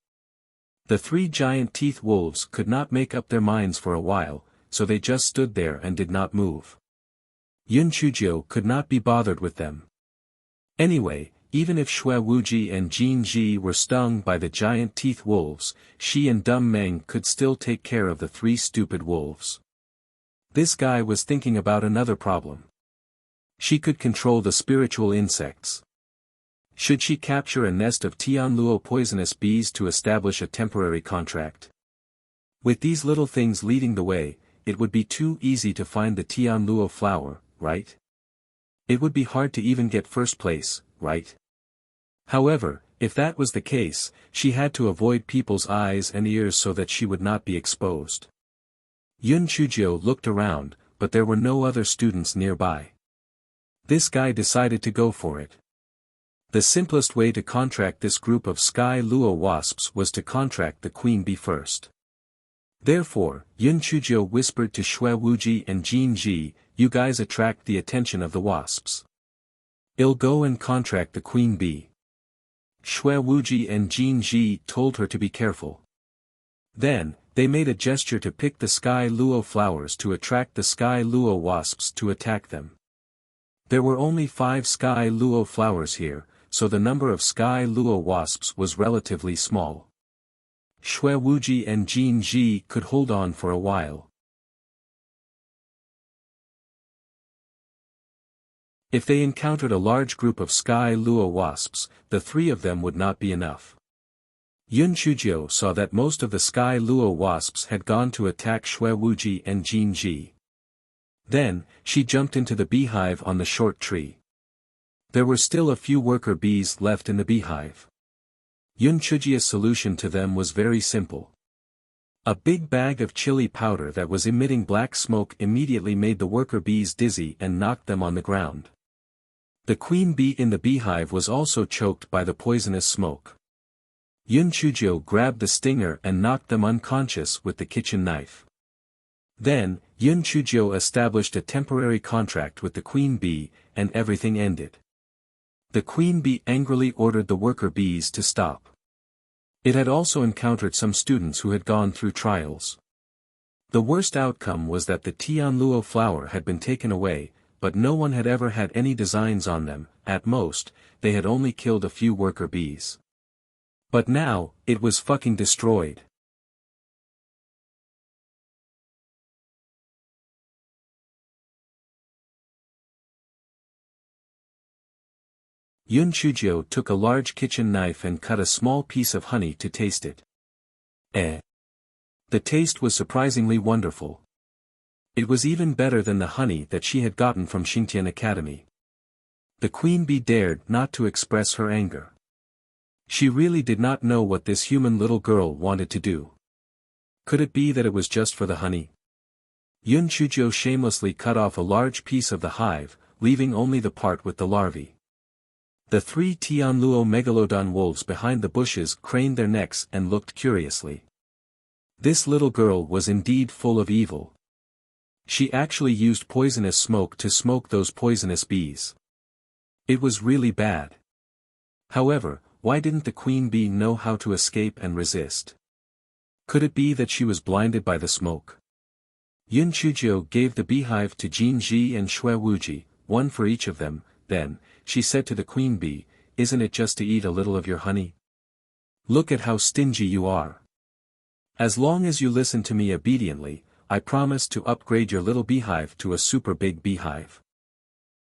The 3 giant teeth wolves could not make up their minds for a while, so they just stood there and did not move. Yun Chuzhou could not be bothered with them. Anyway, even if Xue Wuji and Jin Ji were stung by the giant teeth wolves, she and Dumb Meng could still take care of the 3 stupid wolves. This guy was thinking about another problem. She could control the spiritual insects. Should she capture a nest of Tianluo poisonous bees to establish a temporary contract? With these little things leading the way, it would be too easy to find the Tianluo flower, right? It would be hard to even get first place, right? However, if that was the case, she had to avoid people's eyes and ears so that she would not be exposed. Yun Chuzhou looked around, but there were no other students nearby. This guy decided to go for it. The simplest way to contract this group of Sky Luo wasps was to contract the queen bee first. Therefore, Yun Chuzhou whispered to Xue Wuji and Jin Ji, "You guys attract the attention of the wasps. I'll go and contract the queen bee." Xue Wuji and Jin Ji told her to be careful. Then, they made a gesture to pick the Sky Luo flowers to attract the Sky Luo wasps to attack them. There were only 5 Sky Luo flowers here, so the number of Sky Luo wasps was relatively small. Xue Wuji and Jin Ji could hold on for a while. If they encountered a large group of Sky Luo wasps, the 3 of them would not be enough. Yun Chuzhou saw that most of the Sky Luo wasps had gone to attack Xue Wuji and Jin Ji. Then, she jumped into the beehive on the short tree. There were still a few worker bees left in the beehive. Yun Chuzhia's solution to them was very simple. A big bag of chili powder that was emitting black smoke immediately made the worker bees dizzy and knocked them on the ground. The queen bee in the beehive was also choked by the poisonous smoke. Yun Chuzhou grabbed the stinger and knocked them unconscious with the kitchen knife. Then, Yun Chuzhou established a temporary contract with the queen bee, and everything ended. The queen bee angrily ordered the worker bees to stop. It had also encountered some students who had gone through trials. The worst outcome was that the Tianluo flower had been taken away, but no one had ever had any designs on them. At most, they had only killed a few worker bees. But now, it was fucking destroyed. Yun Chuzhou took a large kitchen knife and cut a small piece of honey to taste it. The taste was surprisingly wonderful. It was even better than the honey that she had gotten from Xingtian Academy. The queen bee dared not to express her anger. She really did not know what this human little girl wanted to do. Could it be that it was just for the honey? Yun Chuzhou shamelessly cut off a large piece of the hive, leaving only the part with the larvae. The 3 Tianluo megalodon wolves behind the bushes craned their necks and looked curiously. This little girl was indeed full of evil. She actually used poisonous smoke to smoke those poisonous bees. It was really bad. However, why didn't the queen bee know how to escape and resist? Could it be that she was blinded by the smoke? Yun Chuzhou gave the beehive to Jin Ji and Xue Wuji, one for each of them. Then, she said to the queen bee, "Isn't it just to eat a little of your honey? Look at how stingy you are. As long as you listen to me obediently, I promise to upgrade your little beehive to a super big beehive."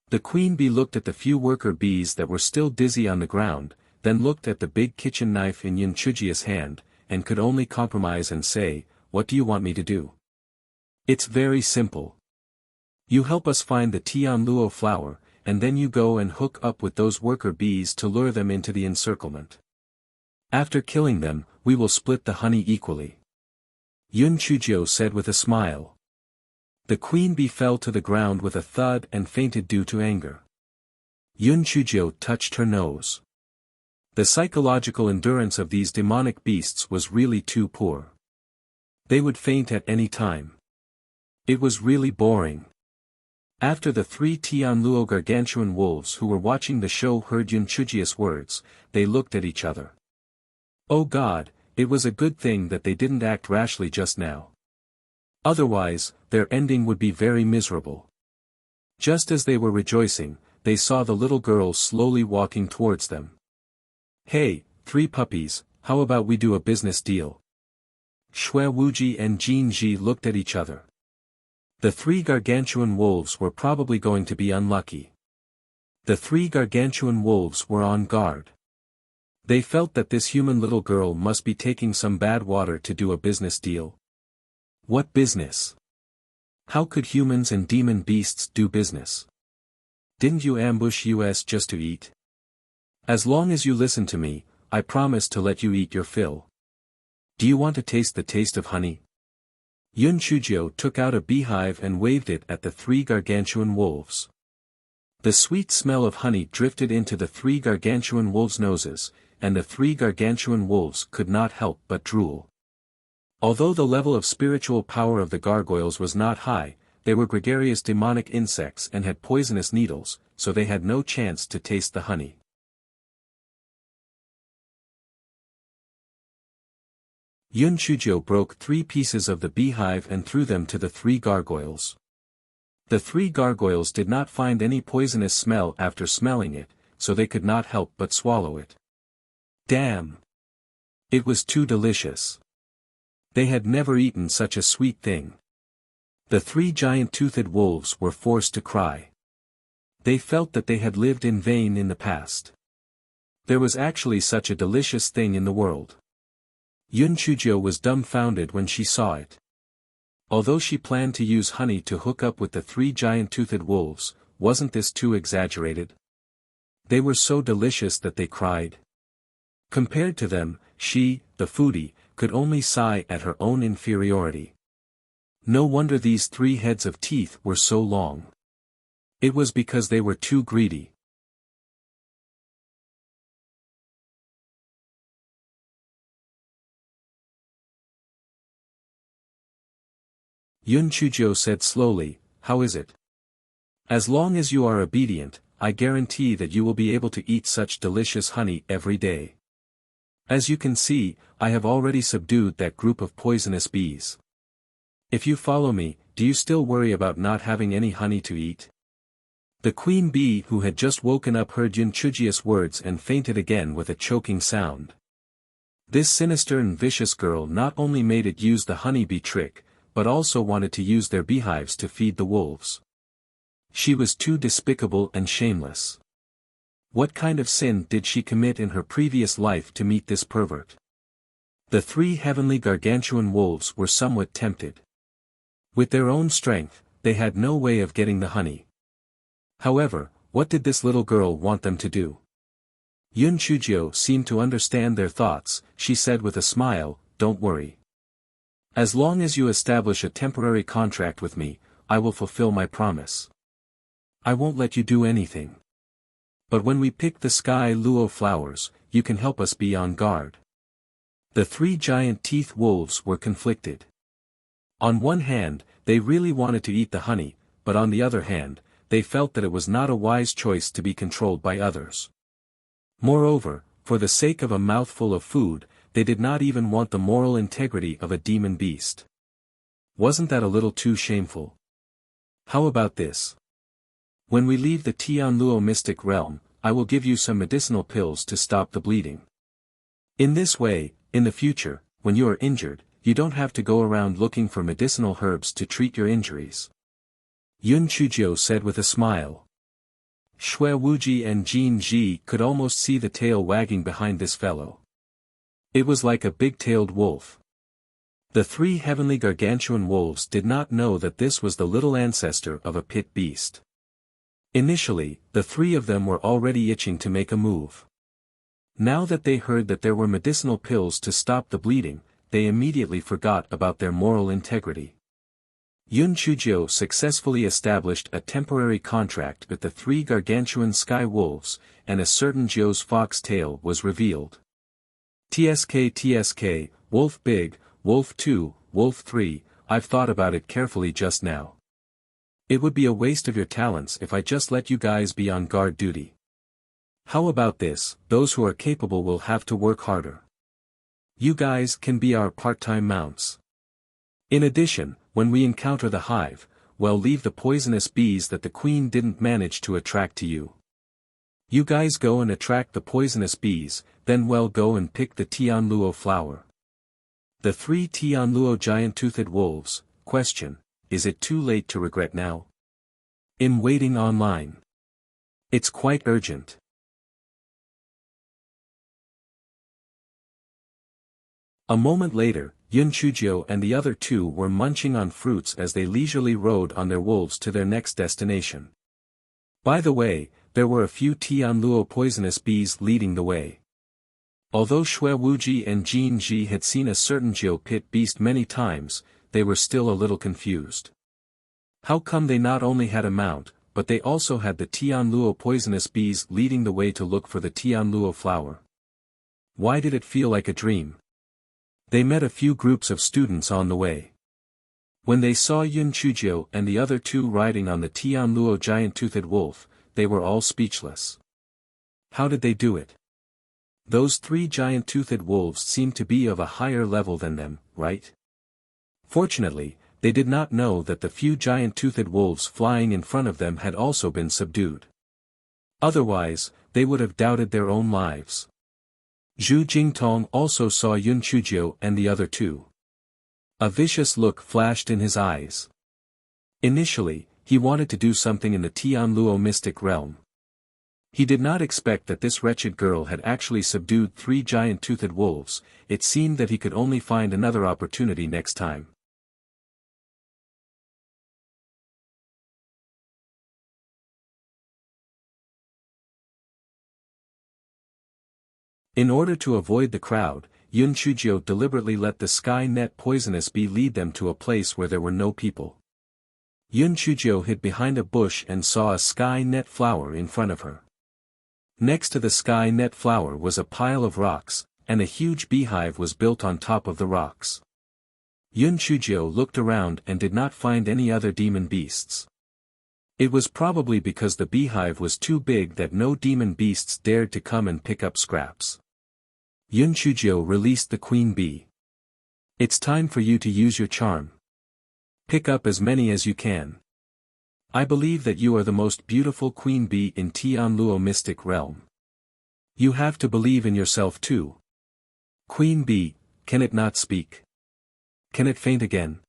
The queen bee looked at the few worker bees that were still dizzy on the ground, then looked at the big kitchen knife in Yun Chuzhia's hand, and could only compromise and say, "What do you want me to do?" "It's very simple. You help us find the Tianluo flower, and then you go and hook up with those worker bees to lure them into the encirclement. After killing them, we will split the honey equally." Yun Chuzhou said with a smile. The queen bee fell to the ground with a thud and fainted due to anger. Yun Chuzhou touched her nose. The psychological endurance of these demonic beasts was really too poor. They would faint at any time. It was really boring. After the 3 Tianluo gargantuan wolves who were watching the show heard Yun Chuzhia's words, they looked at each other. Oh God, it was a good thing that they didn't act rashly just now. Otherwise, their ending would be very miserable. Just as they were rejoicing, they saw the little girl slowly walking towards them. "Hey, three puppies, how about we do a business deal?" Shui Wuji and Jin Ji looked at each other. The three gargantuan wolves were probably going to be unlucky. The three gargantuan wolves were on guard. They felt that this human little girl must be taking some bad water to do a business deal. What business? How could humans and demon beasts do business? Didn't you ambush us just to eat? As long as you listen to me, I promise to let you eat your fill. Do you want to taste the taste of honey? Yun Chujio took out a beehive and waved it at the three gargantuan wolves. The sweet smell of honey drifted into the three gargantuan wolves' noses, and the three gargantuan wolves could not help but drool. Although the level of spiritual power of the gargoyles was not high, they were gregarious demonic insects and had poisonous needles, so they had no chance to taste the honey. Yun Chujio broke 3 pieces of the beehive and threw them to the 3 gargoyles. The 3 gargoyles did not find any poisonous smell after smelling it, so they could not help but swallow it. Damn! It was too delicious. They had never eaten such a sweet thing. The 3 giant-toothed wolves were forced to cry. They felt that they had lived in vain in the past. There was actually such a delicious thing in the world. Yun Chujio was dumbfounded when she saw it. Although she planned to use honey to hook up with the 3 giant-toothed wolves, wasn't this too exaggerated? They were so delicious that they cried. Compared to them, she, the foodie, could only sigh at her own inferiority. No wonder these 3 heads of teeth were so long. It was because they were too greedy. Yun Chujio said slowly, "How is it? As long as you are obedient, I guarantee that you will be able to eat such delicious honey every day. As you can see, I have already subdued that group of poisonous bees. If you follow me, do you still worry about not having any honey to eat?" The queen bee who had just woken up heard Yun Chujio's words and fainted again with a choking sound. This sinister and vicious girl not only made it use the honeybee trick, but also wanted to use their beehives to feed the wolves. She was too despicable and shameless. What kind of sin did she commit in her previous life to meet this pervert? The 3 heavenly gargantuan wolves were somewhat tempted. With their own strength, they had no way of getting the honey. However, what did this little girl want them to do? Yun Chujio seemed to understand their thoughts. She said with a smile, "Don't worry. As long as you establish a temporary contract with me, I will fulfill my promise. I won't let you do anything. But when we pick the sky luo flowers, you can help us be on guard." The 3 giant teeth wolves were conflicted. On one hand, they really wanted to eat the honey, but on the other hand, they felt that it was not a wise choice to be controlled by others. Moreover, for the sake of a mouthful of food, they did not even want the moral integrity of a demon beast. Wasn't that a little too shameful? How about this? When we leave the Tianluo mystic realm, I will give you some medicinal pills to stop the bleeding. In this way, in the future, when you are injured, you don't have to go around looking for medicinal herbs to treat your injuries. Yun Chujio said with a smile. Shui Wuji and Jin Ji could almost see the tail wagging behind this fellow. It was like a big-tailed wolf. The 3 heavenly gargantuan wolves did not know that this was the little ancestor of a pit beast. Initially, the 3 of them were already itching to make a move. Now that they heard that there were medicinal pills to stop the bleeding, they immediately forgot about their moral integrity. Yun Chujio successfully established a temporary contract with the 3 gargantuan sky wolves, and a certain Zhou's fox tail was revealed. TSK, Wolf Big, Wolf 2, Wolf 3, I've thought about it carefully just now. It would be a waste of your talents if I just let you guys be on guard duty. How about this? Those who are capable will have to work harder. You guys can be our part-time mounts. In addition, when we encounter the hive, well, leave the poisonous bees that the queen didn't manage to attract to you. You guys go and attract the poisonous bees, then well go and pick the Tianluo flower. The 3 Tianluo giant-toothed wolves. Question: is it too late to regret now? I'm waiting online. It's quite urgent. A moment later, Yun Chuzhou and the other two were munching on fruits as they leisurely rode on their wolves to their next destination. By the way, there were a few Tianluo poisonous bees leading the way. Although Xue Wuji and Jin Ji had seen a certain Jiu pit beast many times, they were still a little confused. How come they not only had a mount, but they also had the Tianluo poisonous bees leading the way to look for the Tianluo flower? Why did it feel like a dream? They met a few groups of students on the way. When they saw Yun Chuzhou and the other two riding on the Tianluo giant-toothed wolf, they were all speechless. How did they do it? Those 3 giant-toothed wolves seemed to be of a higher level than them, right? Fortunately, they did not know that the few giant-toothed wolves flying in front of them had also been subdued. Otherwise, they would have doubted their own lives. Zhu Jingtong also saw Yun Chuzhou and the other two. A vicious look flashed in his eyes. Initially, he wanted to do something in the Tianluo mystic realm. He did not expect that this wretched girl had actually subdued 3 giant-toothed wolves. It seemed that he could only find another opportunity next time. In order to avoid the crowd, Yun Chuzhou deliberately let the sky net poisonous bee lead them to a place where there were no people. Yun Chuzhou hid behind a bush and saw a sky net flower in front of her. Next to the sky net flower was a pile of rocks, and a huge beehive was built on top of the rocks. Yun Chuzhou looked around and did not find any other demon beasts. It was probably because the beehive was too big that no demon beasts dared to come and pick up scraps. Yun Chuzhou released the queen bee. It's time for you to use your charm. Pick up as many as you can. I believe that you are the most beautiful queen bee in Tianluo mystic realm. You have to believe in yourself too. Queen bee, can it not speak? Can it faint again?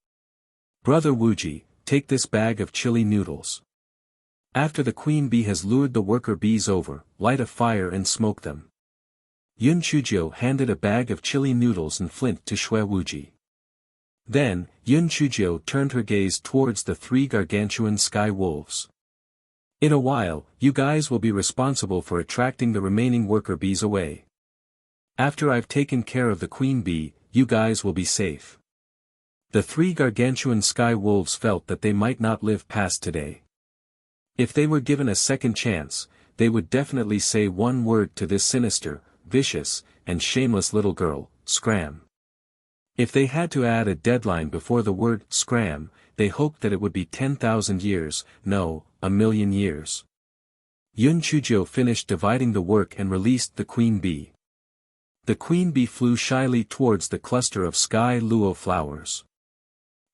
Brother Wuji, take this bag of chili noodles. After the queen bee has lured the worker bees over, light a fire and smoke them. Yun Chuzhou handed a bag of chili noodles and flint to Xue Wuji. Then, Yun Chuzhou turned her gaze towards the 3 gargantuan sky wolves. In a while, you guys will be responsible for attracting the remaining worker bees away. After I've taken care of the queen bee, you guys will be safe. The 3 gargantuan sky wolves felt that they might not live past today. If they were given a second chance, they would definitely say one word to this sinister, vicious, and shameless little girl: scram. If they had to add a deadline before the word scram, they hoped that it would be 10,000 years, no, 1,000,000 years. Yun Chuzhou finished dividing the work and released the queen bee. The queen bee flew shyly towards the cluster of sky luo flowers.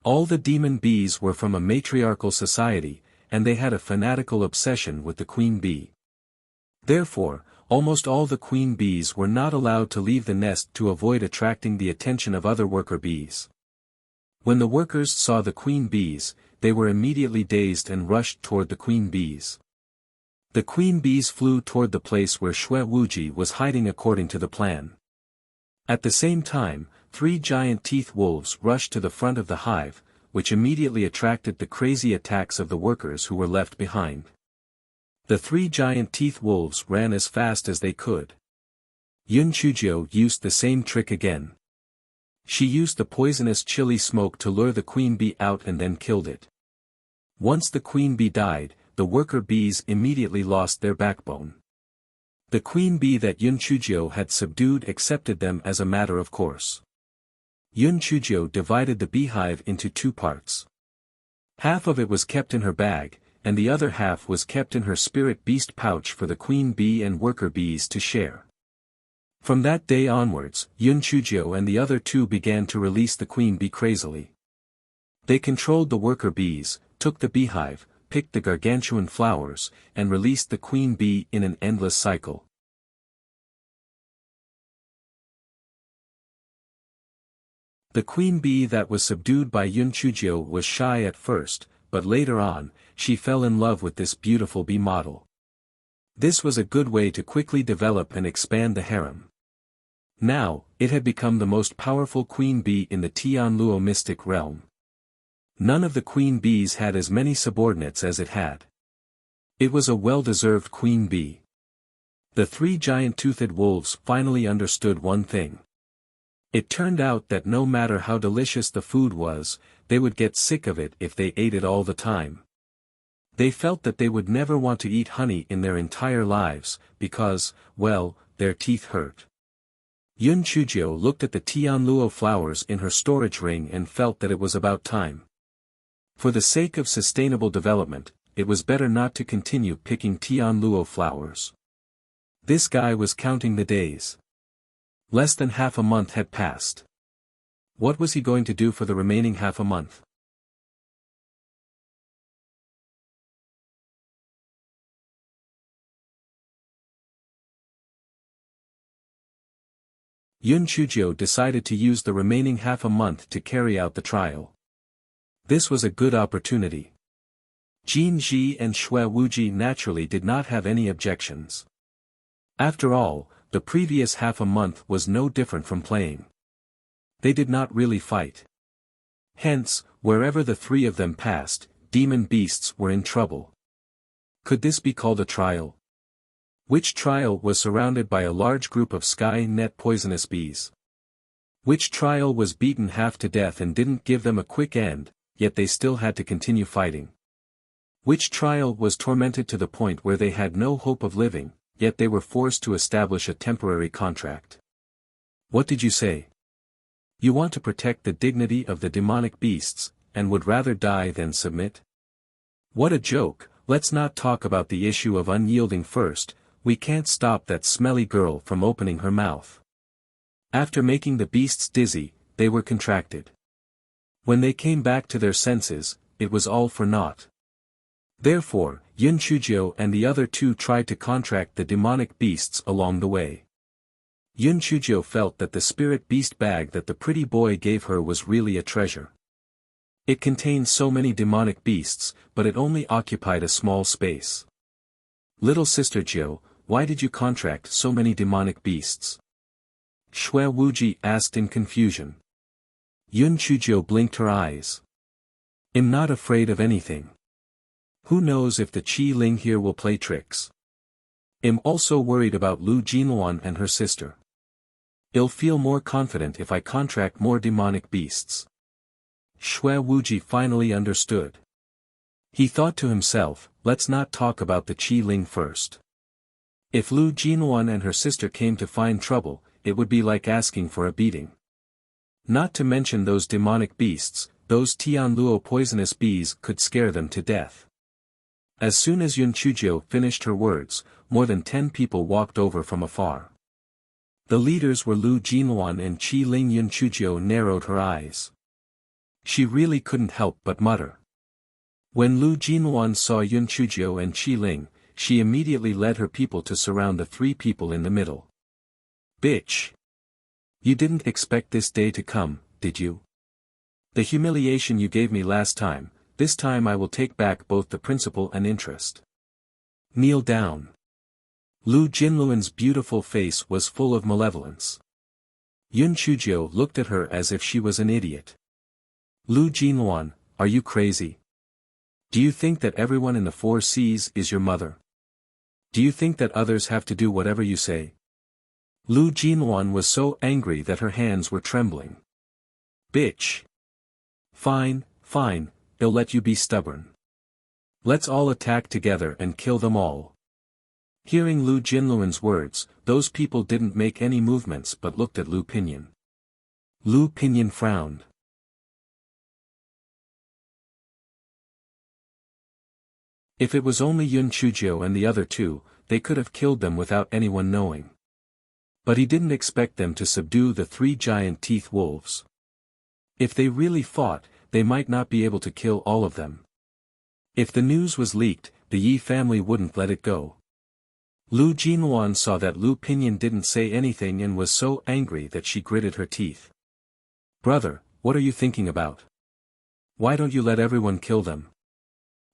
All the demon bees were from a matriarchal society, and they had a fanatical obsession with the queen bee. Therefore, almost all the queen bees were not allowed to leave the nest to avoid attracting the attention of other worker bees. When the workers saw the queen bees, they were immediately dazed and rushed toward the queen bees. The queen bees flew toward the place where Xue Wuji was hiding according to the plan. At the same time, 3 giant teeth wolves rushed to the front of the hive, which immediately attracted the crazy attacks of the workers who were left behind. The 3 giant teeth wolves ran as fast as they could. Yun Chuzhou used the same trick again. She used the poisonous chili smoke to lure the queen bee out and then killed it. Once the queen bee died, the worker bees immediately lost their backbone. The queen bee that Yun Chuzhou had subdued accepted them as a matter of course. Yun Chuzhou divided the beehive into 2 parts. Half of it was kept in her bag, and the other half was kept in her spirit beast pouch for the queen bee and worker bees to share. From that day onwards, Yun Chuzhou and the other 2 began to release the queen bee crazily. They controlled the worker bees, took the beehive, picked the gargantuan flowers, and released the queen bee in an endless cycle. The queen bee that was subdued by Yun Chujio was shy at first, but later on, she fell in love with this beautiful bee model. This was a good way to quickly develop and expand the harem. Now, it had become the most powerful queen bee in the Tianluo mystic realm. None of the queen bees had as many subordinates as it had. It was a well-deserved queen bee. The three giant-toothed wolves finally understood one thing. It turned out that no matter how delicious the food was, they would get sick of it if they ate it all the time. They felt that they would never want to eat honey in their entire lives, because, well, their teeth hurt. Yun Chujio looked at the Tianluo flowers in her storage ring and felt that it was about time. For the sake of sustainable development, it was better not to continue picking Tianluo flowers. This guy was counting the days. Less than half a month had passed. What was he going to do for the remaining half a month? Yun Chujio decided to use the remaining half a month to carry out the trial. This was a good opportunity. Jin Ji and Xue Wuji naturally did not have any objections. After all, the previous half a month was no different from playing. They did not really fight. Hence, wherever the three of them passed, demon beasts were in trouble. Could this be called a trial? Which trial was surrounded by a large group of sky net poisonous bees? Which trial was beaten half to death and didn't give them a quick end, yet they still had to continue fighting? Which trial was tormented to the point where they had no hope of living, yet they were forced to establish a temporary contract? What did you say? You want to protect the dignity of the demonic beasts, and would rather die than submit? What a joke! Let's not talk about the issue of unyielding first. We can't stop that smelly girl from opening her mouth. After making the beasts dizzy, they were contracted. When they came back to their senses, it was all for naught. Therefore, Yun Chujio and the other two tried to contract the demonic beasts along the way. Yun Chujio felt that the spirit beast bag that the pretty boy gave her was really a treasure. It contained so many demonic beasts, but it only occupied a small space. Little sister Jiu, why did you contract so many demonic beasts? Xue Wuji asked in confusion. Yun Chujio blinked her eyes. I'm not afraid of anything. Who knows if the Qi Ling here will play tricks? I'm also worried about Lu Jinluan and her sister. I'll feel more confident if I contract more demonic beasts. Xue Wuji finally understood. He thought to himself, let's not talk about the Qi Ling first. If Lu Jinluan and her sister came to find trouble, it would be like asking for a beating. Not to mention those demonic beasts, those Tianluo poisonous bees could scare them to death. As soon as Yun Chujio finished her words, more than 10 people walked over from afar. The leaders were Lu Jinluan and Qi Ling. Yun Chujio narrowed her eyes. She really couldn't help but mutter. When Lu Jinluan saw Yun Chujio and Qi Ling, she immediately led her people to surround the three people in the middle. Bitch! You didn't expect this day to come, did you? The humiliation you gave me last time, this time I will take back both the principal and interest. Kneel down. Lu Jinluan's beautiful face was full of malevolence. Yun Chujio looked at her as if she was an idiot. Lu Jinluan, are you crazy? Do you think that everyone in the 4 seas is your mother? Do you think that others have to do whatever you say? Lu Jinluan was so angry that her hands were trembling. Bitch! Fine, fine, I'll let you be stubborn. Let's all attack together and kill them all. Hearing Lu Jinluan's words, those people didn't make any movements but looked at Lu Pinyin. Lu Pinyin frowned. If it was only Yun Chujio and the other two, they could have killed them without anyone knowing. But he didn't expect them to subdue the 3 giant teeth wolves. If they really fought, they might not be able to kill all of them. If the news was leaked, the Yi family wouldn't let it go. Lu Jinluan saw that Lu Pinyin didn't say anything and was so angry that she gritted her teeth. "Brother, what are you thinking about? Why don't you let everyone kill them?"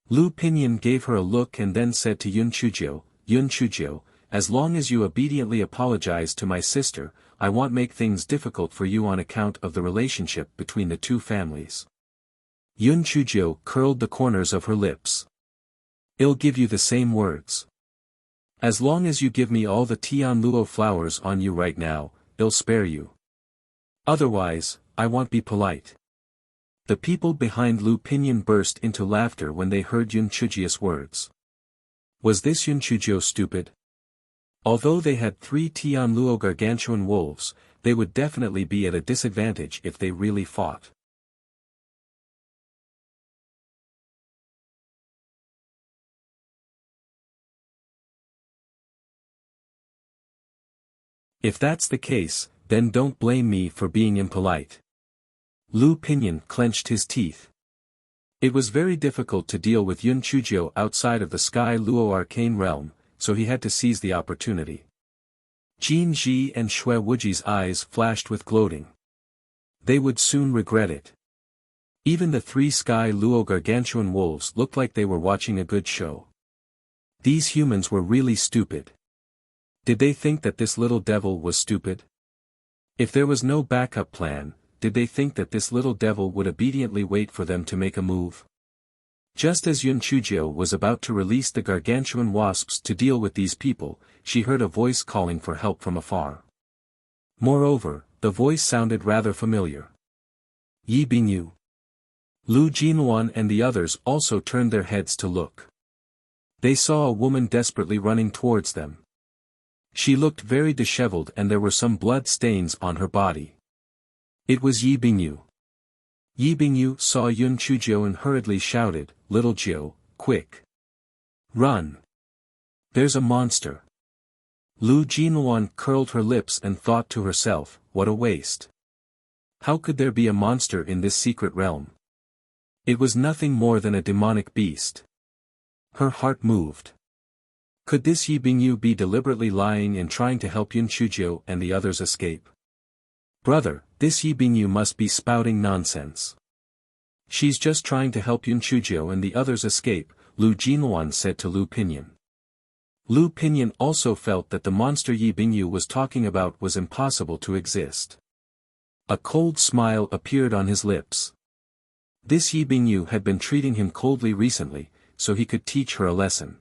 Lu Pinyin gave her a look and then said to Yun Chuzhou, "As long as you obediently apologize to my sister, I won't make things difficult for you on account of the relationship between the two families." Yun Chuzhou curled the corners of her lips. "I'll give you the same words. As long as you give me all the Tianluo flowers on you right now, I'll spare you. Otherwise, I won't be polite." The people behind Lu Pinyin burst into laughter when they heard Yun Chuzhou's words. Was this Yun Chuzhou stupid? Although they had 3 Tianluo gargantuan wolves, they would definitely be at a disadvantage if they really fought. If that's the case, then don't blame me for being impolite. Lu Pinyin clenched his teeth. It was very difficult to deal with Yun Chuzhou outside of the Sky Luo arcane realm, so he had to seize the opportunity. Jin Ji and Xue Wuji's eyes flashed with gloating. They would soon regret it. Even the 3 Sky Luo gargantuan wolves looked like they were watching a good show. These humans were really stupid. Did they think that this little devil was stupid? If there was no backup plan, did they think that this little devil would obediently wait for them to make a move? Just as Yun Chuzhou was about to release the gargantuan wasps to deal with these people, she heard a voice calling for help from afar. Moreover, the voice sounded rather familiar. Yi Bingyu. Lu Jinluan and the others also turned their heads to look. They saw a woman desperately running towards them. She looked very disheveled and there were some blood stains on her body. It was Yi Bingyu. Yi Bingyu saw Yun Chuzhou and hurriedly shouted, "Little Jiu, quick! Run! There's a monster!" Lu Jinluan curled her lips and thought to herself, what a waste. How could there be a monster in this secret realm? It was nothing more than a demonic beast. Her heart moved. Could this Yi Bingyu be deliberately lying and trying to help Yun Chuzhou and the others escape? "Brother, this Yi Bingyu must be spouting nonsense. She's just trying to help Yun Chuzhou and the others escape," Lu Jinluan said to Lu Pinyin. Lu Pinyin also felt that the monster Yi Bingyu was talking about was impossible to exist. A cold smile appeared on his lips. This Yi Bingyu had been treating him coldly recently, so he could teach her a lesson.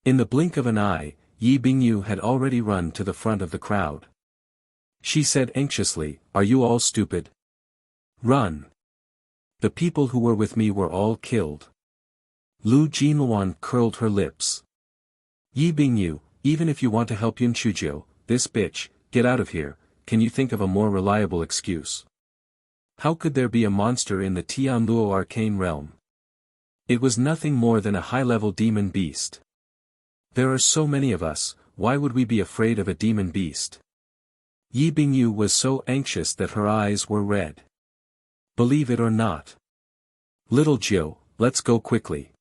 In the blink of an eye, Yi Bingyu had already run to the front of the crowd. She said anxiously, "Are you all stupid? Run! The people who were with me were all killed." Lu Jinluan curled her lips. "Yi Bingyu, even if you want to help Yun Chuzhou, this bitch, get out of here, can you think of a more reliable excuse? How could there be a monster in the Tianluo arcane realm? It was nothing more than a high-level demon beast. There are so many of us, why would we be afraid of a demon beast?" Yi Bingyu was so anxious that her eyes were red. "Believe it or not. Little Jiu, let's go quickly.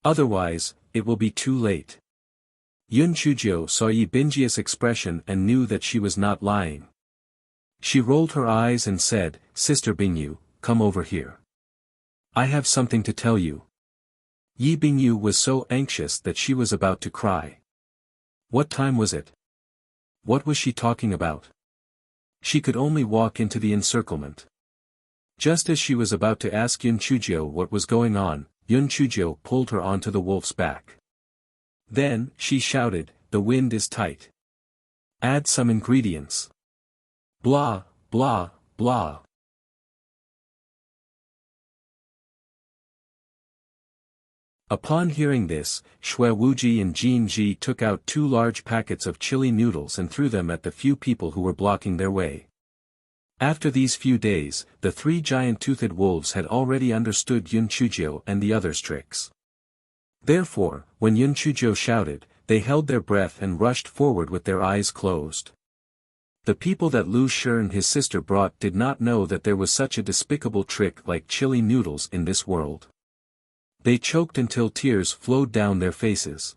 Otherwise, it will be too late." Yun Chuzhou saw Yi Bingyi's expression and knew that she was not lying. She rolled her eyes and said, "Sister Bingyu, come over here. I have something to tell you." Yi Bingyu was so anxious that she was about to cry. What time was it? What was she talking about? She could only walk into the encirclement. Just as she was about to ask Yun Chuzhou what was going on, Yun Chuzhou pulled her onto the wolf's back. Then, she shouted, "The wind is tight. Add some ingredients." Blah, blah, blah. Upon hearing this, Xue Wuji and Jin Ji took out 2 large packets of chili noodles and threw them at the few people who were blocking their way. After these few days, the 3 giant-toothed wolves had already understood Yun Chuzhou and the others' tricks. Therefore, when Yun Chuzhou shouted, they held their breath and rushed forward with their eyes closed. The people that Lu Shi and his sister brought did not know that there was such a despicable trick like chili noodles in this world. They choked until tears flowed down their faces.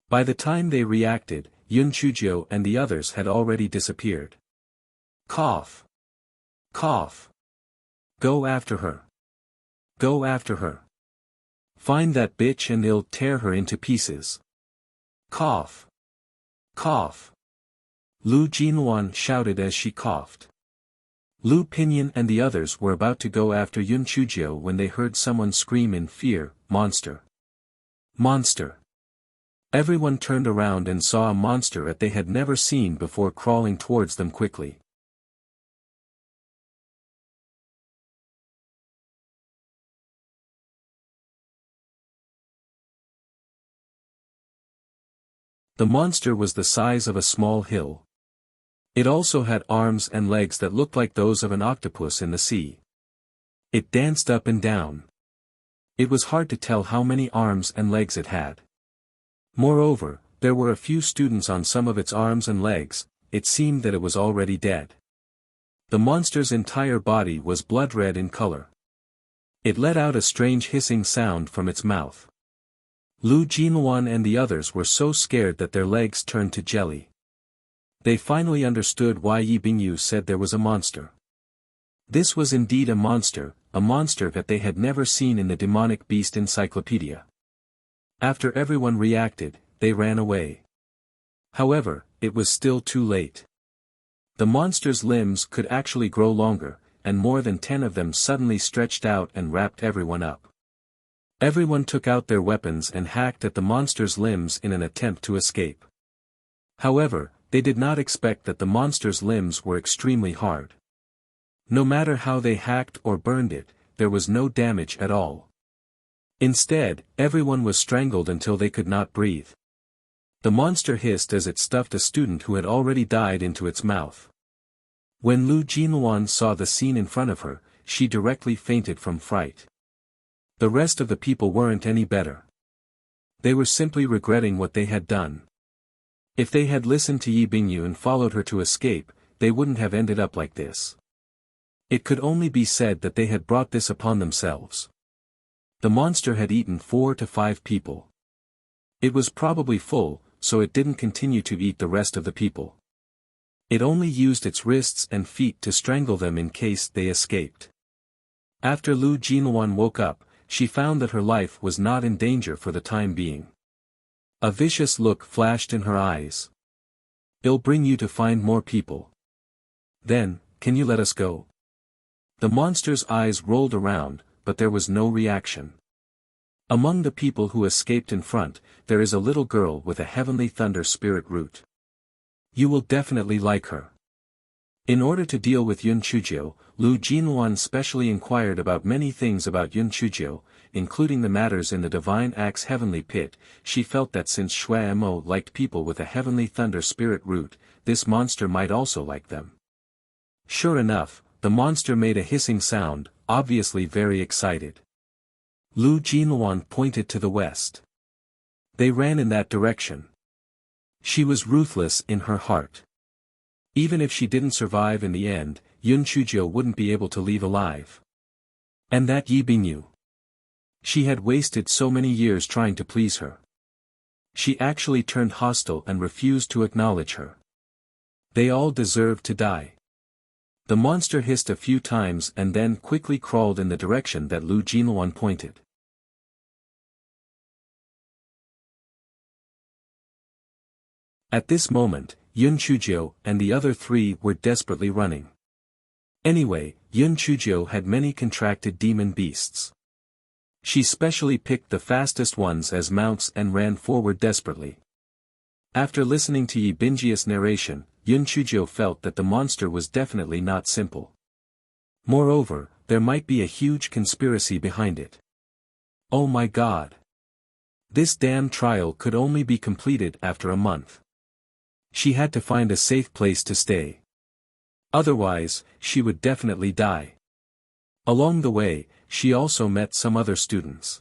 By the time they reacted, Yun Chujio and the others had already disappeared. Cough. Cough. Go after her. Go after her. Find that bitch and they'll tear her into pieces. Cough. Cough. Lu Jinluan shouted as she coughed. Lu Pinyin and the others were about to go after Yun Chujio when they heard someone scream in fear, "Monster! Monster!" Everyone turned around and saw a monster that they had never seen before crawling towards them quickly. The monster was the size of a small hill. It also had arms and legs that looked like those of an octopus in the sea. It danced up and down. It was hard to tell how many arms and legs it had. Moreover, there were a few students on some of its arms and legs. It seemed that it was already dead. The monster's entire body was blood red in color. It let out a strange hissing sound from its mouth. Lu Jinluan and the others were so scared that their legs turned to jelly. They finally understood why Yi Bingyu said there was a monster. This was indeed a monster that they had never seen in the demonic beast encyclopedia. After everyone reacted, they ran away. However, it was still too late. The monster's limbs could actually grow longer, and more than 10 of them suddenly stretched out and wrapped everyone up. Everyone took out their weapons and hacked at the monster's limbs in an attempt to escape. However, they did not expect that the monster's limbs were extremely hard. No matter how they hacked or burned it, there was no damage at all. Instead, everyone was strangled until they could not breathe. The monster hissed as it stuffed a student who had already died into its mouth. When Lu Jinluan saw the scene in front of her, she directly fainted from fright. The rest of the people weren't any better. They were simply regretting what they had done. If they had listened to Yi Bingyu and followed her to escape, they wouldn't have ended up like this. It could only be said that they had brought this upon themselves. The monster had eaten 4 to 5 people. It was probably full, so it didn't continue to eat the rest of the people. It only used its wrists and feet to strangle them in case they escaped. After Lu Jinluan woke up, she found that her life was not in danger for the time being. A vicious look flashed in her eyes. "It'll bring you to find more people. Then, can you let us go?" The monster's eyes rolled around, but there was no reaction. Among the people who escaped in front, there is a little girl with a heavenly thunder spirit root. You will definitely like her. In order to deal with Yun Chujio, Lu Jinluan specially inquired about many things about Yun Chujio, including the matters in the Divine Axe Heavenly Pit. She felt that since Shui Mo liked people with a heavenly thunder spirit root, this monster might also like them. Sure enough, the monster made a hissing sound, obviously very excited. Lu Jinluan pointed to the west. They ran in that direction. She was ruthless in her heart. Even if she didn't survive in the end, Yun Chujio wouldn't be able to leave alive. And that Yi Bingyu. She had wasted so many years trying to please her. She actually turned hostile and refused to acknowledge her. They all deserved to die. The monster hissed a few times and then quickly crawled in the direction that Lu Jinluan pointed. At this moment, Yun Chujio and the other 3 were desperately running. Anyway, Yun Chujio had many contracted demon beasts. She specially picked the fastest ones as mounts and ran forward desperately. After listening to Yi Bingyi's narration, Yun Chujio felt that the monster was definitely not simple. Moreover, there might be a huge conspiracy behind it. Oh my god! This damn trial could only be completed after a month. She had to find a safe place to stay. Otherwise, she would definitely die. Along the way, she also met some other students.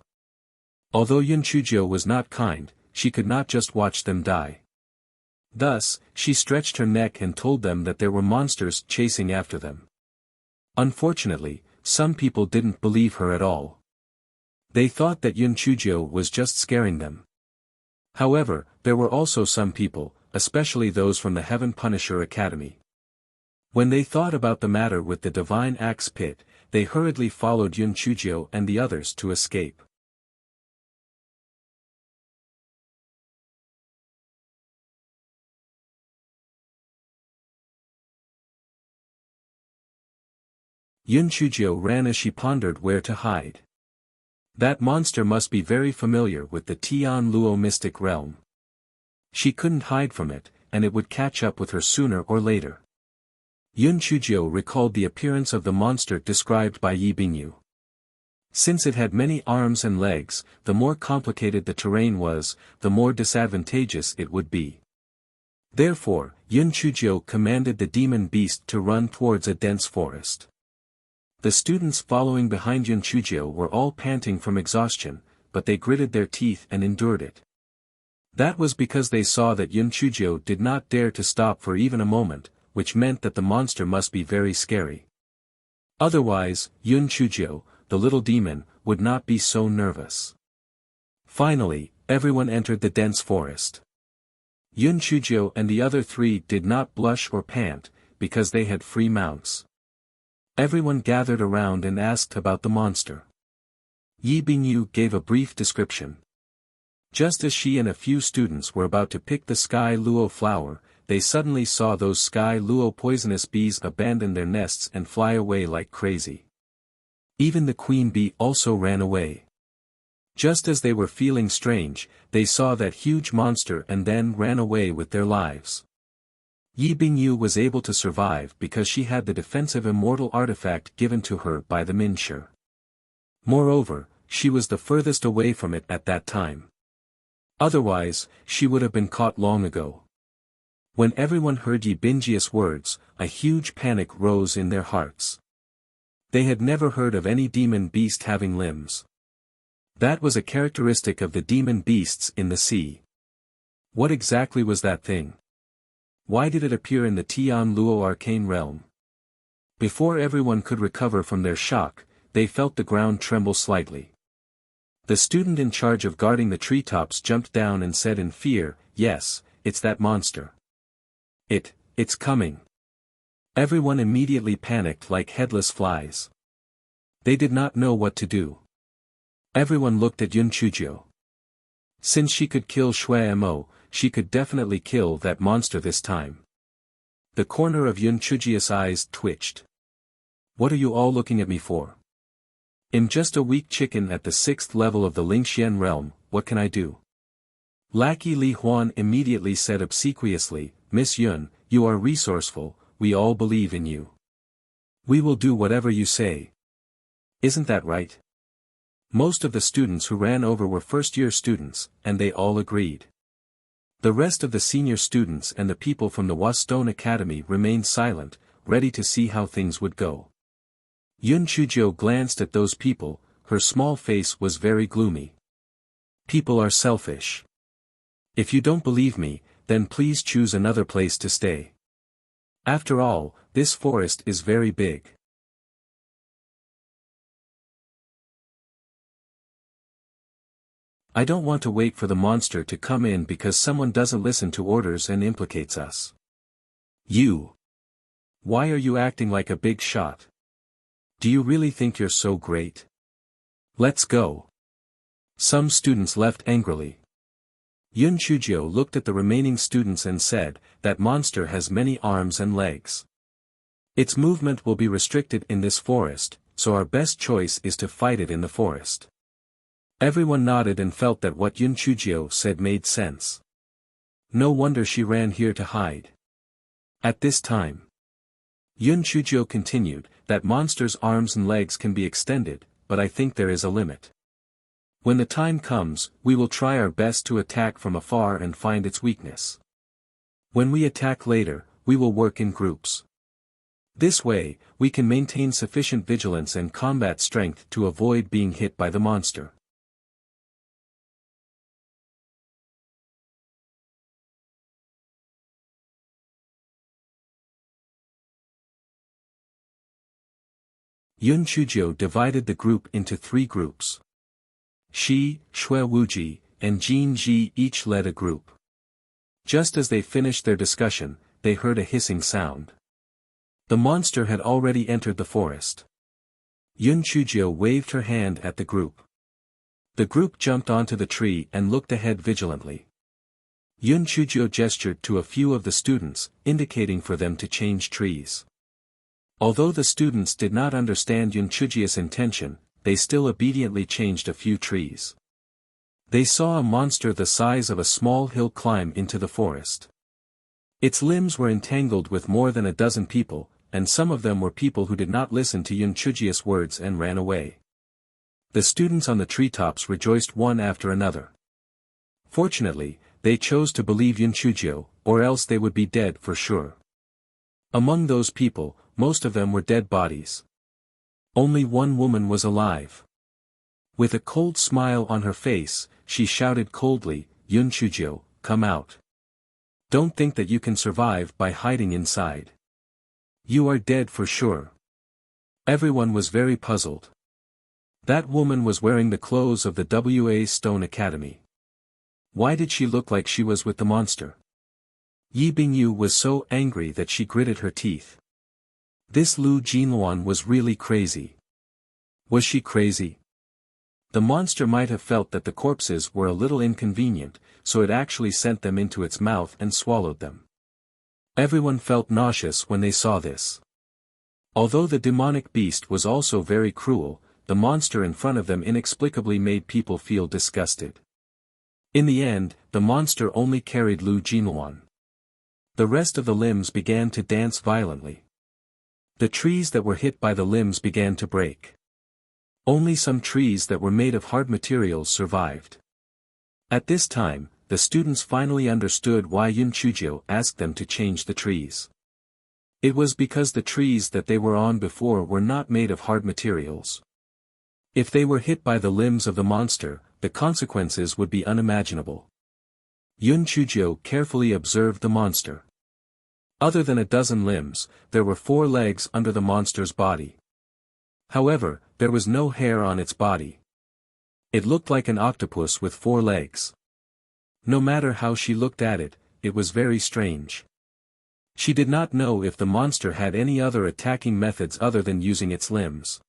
Although Yun Chujio was not kind, she could not just watch them die. Thus, she stretched her neck and told them that there were monsters chasing after them. Unfortunately, some people didn't believe her at all. They thought that Yun Chujio was just scaring them. However, there were also some people, especially those from the Heaven Punisher Academy. When they thought about the matter with the Divine Axe Pit, they hurriedly followed Yun Chujio and the others to escape. Yun Chujio ran as she pondered where to hide. That monster must be very familiar with the Tian Luo mystic realm. She couldn't hide from it, and it would catch up with her sooner or later. Yun Chujio recalled the appearance of the monster described by Yi Bingyu. Since it had many arms and legs, the more complicated the terrain was, the more disadvantageous it would be. Therefore, Yun Chujio commanded the demon beast to run towards a dense forest. The students following behind Yun Chujio were all panting from exhaustion, but they gritted their teeth and endured it. That was because they saw that Yun Chujio did not dare to stop for even a moment, which meant that the monster must be very scary. Otherwise, Yun Chujio, the little demon, would not be so nervous. Finally, everyone entered the dense forest. Yun Chujio and the other three did not blush or pant, because they had free mounts. Everyone gathered around and asked about the monster. Yi Bingyu gave a brief description. Just as she and a few students were about to pick the Sky Luo flower, they suddenly saw those Sky Luo poisonous bees abandon their nests and fly away like crazy. Even the queen bee also ran away. Just as they were feeling strange, they saw that huge monster and then ran away with their lives. Yi Bingyu was able to survive because she had the defensive immortal artifact given to her by the Minshi. Moreover, she was the furthest away from it at that time. Otherwise, she would have been caught long ago. When everyone heard Yi Bingyi's words, a huge panic rose in their hearts. They had never heard of any demon beast having limbs. That was a characteristic of the demon beasts in the sea. What exactly was that thing? Why did it appear in the Tian Luo arcane realm? Before everyone could recover from their shock, they felt the ground tremble slightly. The student in charge of guarding the treetops jumped down and said in fear, "Yes, it's that monster. It's coming." Everyone immediately panicked like headless flies. They did not know what to do. Everyone looked at Yun Chujio. Since she could kill Shui Mo, she could definitely kill that monster this time. The corner of Yun Chujio's eyes twitched. "What are you all looking at me for? I'm just a weak chicken at the 6th level of the Lingxian realm, what can I do?" Lackey Li Huan immediately said obsequiously, "Miss Yun, you are resourceful, we all believe in you. We will do whatever you say. Isn't that right?" Most of the students who ran over were first-year students, and they all agreed. The rest of the senior students and the people from the Wastone Academy remained silent, ready to see how things would go. Yun Chujio glanced at those people, her small face was very gloomy. "People are selfish. If you don't believe me, then please choose another place to stay. After all, this forest is very big." "I don't want to wait for the monster to come in because someone doesn't listen to orders and implicates us." "You. Why are you acting like a big shot? Do you really think you're so great? Let's go." Some students left angrily. Yun Chujio looked at the remaining students and said, "That monster has many arms and legs. Its movement will be restricted in this forest, so our best choice is to fight it in the forest." Everyone nodded and felt that what Yun Chujio said made sense. No wonder she ran here to hide. At this time, Yun Chujio continued, "That monster's arms and legs can be extended, but I think there is a limit. When the time comes, we will try our best to attack from afar and find its weakness. When we attack later, we will work in groups. This way, we can maintain sufficient vigilance and combat strength to avoid being hit by the monster." Yun Chujio divided the group into 3 groups. Shi, Shui Wuji, and Jin Ji each led a group. Just as they finished their discussion, they heard a hissing sound. The monster had already entered the forest. Yun Chujio waved her hand at the group. The group jumped onto the tree and looked ahead vigilantly. Yun Chujio gestured to a few of the students, indicating for them to change trees. Although the students did not understand Yun Chujio's intention, they still obediently changed a few trees. They saw a monster the size of a small hill climb into the forest. Its limbs were entangled with more than a dozen people, and some of them were people who did not listen to Yun Chujio's words and ran away. The students on the treetops rejoiced one after another. Fortunately, they chose to believe Yun Chujio, or else they would be dead for sure. Among those people, most of them were dead bodies. Only one woman was alive. With a cold smile on her face, she shouted coldly, "Yun Chujio, come out. Don't think that you can survive by hiding inside. You are dead for sure." Everyone was very puzzled. That woman was wearing the clothes of the WA Stone Academy. Why did she look like she was with the monster? Yi Bingyu was so angry that she gritted her teeth. This Lu Jinluan was really crazy. Was she crazy? The monster might have felt that the corpses were a little inconvenient, so it actually sent them into its mouth and swallowed them. Everyone felt nauseous when they saw this. Although the demonic beast was also very cruel, the monster in front of them inexplicably made people feel disgusted. In the end, the monster only carried Lu Jinluan. The rest of the limbs began to dance violently. The trees that were hit by the limbs began to break. Only some trees that were made of hard materials survived. At this time, the students finally understood why Yun Chujio asked them to change the trees. It was because the trees that they were on before were not made of hard materials. If they were hit by the limbs of the monster, the consequences would be unimaginable. Yun Chujio carefully observed the monster. Other than a dozen limbs, there were 4 legs under the monster's body. However, there was no hair on its body. It looked like an octopus with 4 legs. No matter how she looked at it, it was very strange. She did not know if the monster had any other attacking methods other than using its limbs.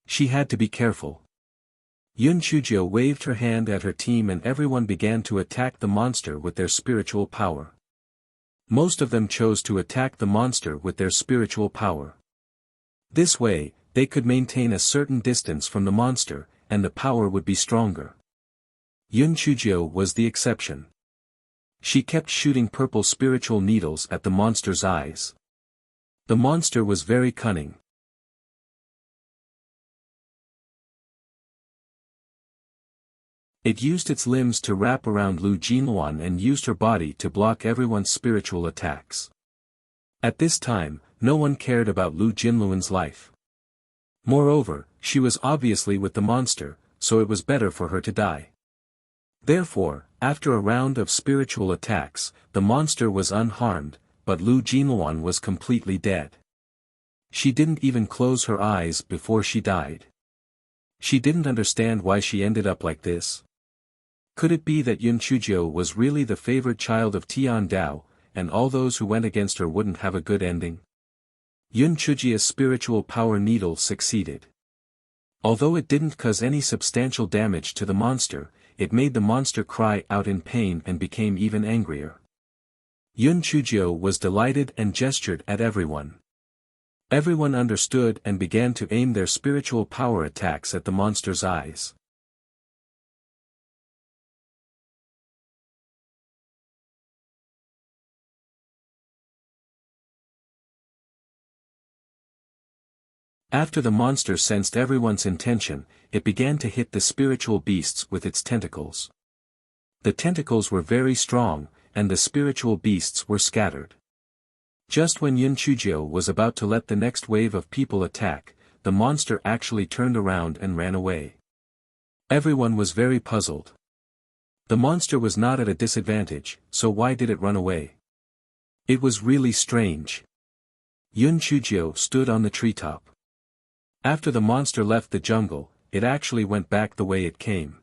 She had to be careful. Yun Chujio waved her hand at her team and everyone began to attack the monster with their spiritual power. Most of them chose to attack the monster with their spiritual power. This way, they could maintain a certain distance from the monster, and the power would be stronger. Yun Chujio was the exception. She kept shooting purple spiritual needles at the monster's eyes. The monster was very cunning. It used its limbs to wrap around Lu Jinluan and used her body to block everyone's spiritual attacks. At this time, no one cared about Lu Jinluan's life. Moreover, she was obviously with the monster, so it was better for her to die. Therefore, after a round of spiritual attacks, the monster was unharmed, but Lu Jinluan was completely dead. She didn't even close her eyes before she died. She didn't understand why she ended up like this. Could it be that Yun Chujio was really the favored child of Tian Dao, and all those who went against her wouldn't have a good ending? Yun Chujio's spiritual power needle succeeded. Although it didn't cause any substantial damage to the monster, it made the monster cry out in pain and became even angrier. Yun Chujio was delighted and gestured at everyone. Everyone understood and began to aim their spiritual power attacks at the monster's eyes. After the monster sensed everyone's intention, it began to hit the spiritual beasts with its tentacles. The tentacles were very strong, and the spiritual beasts were scattered. Just when Yun Chujio was about to let the next wave of people attack, the monster actually turned around and ran away. Everyone was very puzzled. The monster was not at a disadvantage, so why did it run away? It was really strange. Yun Chujio stood on the treetop. After the monster left the jungle, it actually went back the way it came.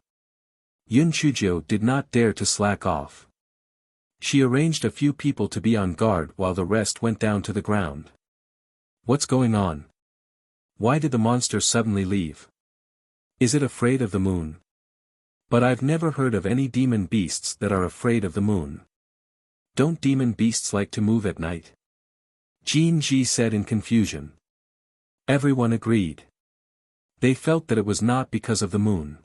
Yun Chujio did not dare to slack off. She arranged a few people to be on guard while the rest went down to the ground. What's going on? Why did the monster suddenly leave? Is it afraid of the moon? But I've never heard of any demon beasts that are afraid of the moon. Don't demon beasts like to move at night? Jin Ji said in confusion. Everyone agreed. They felt that it was not because of the moon.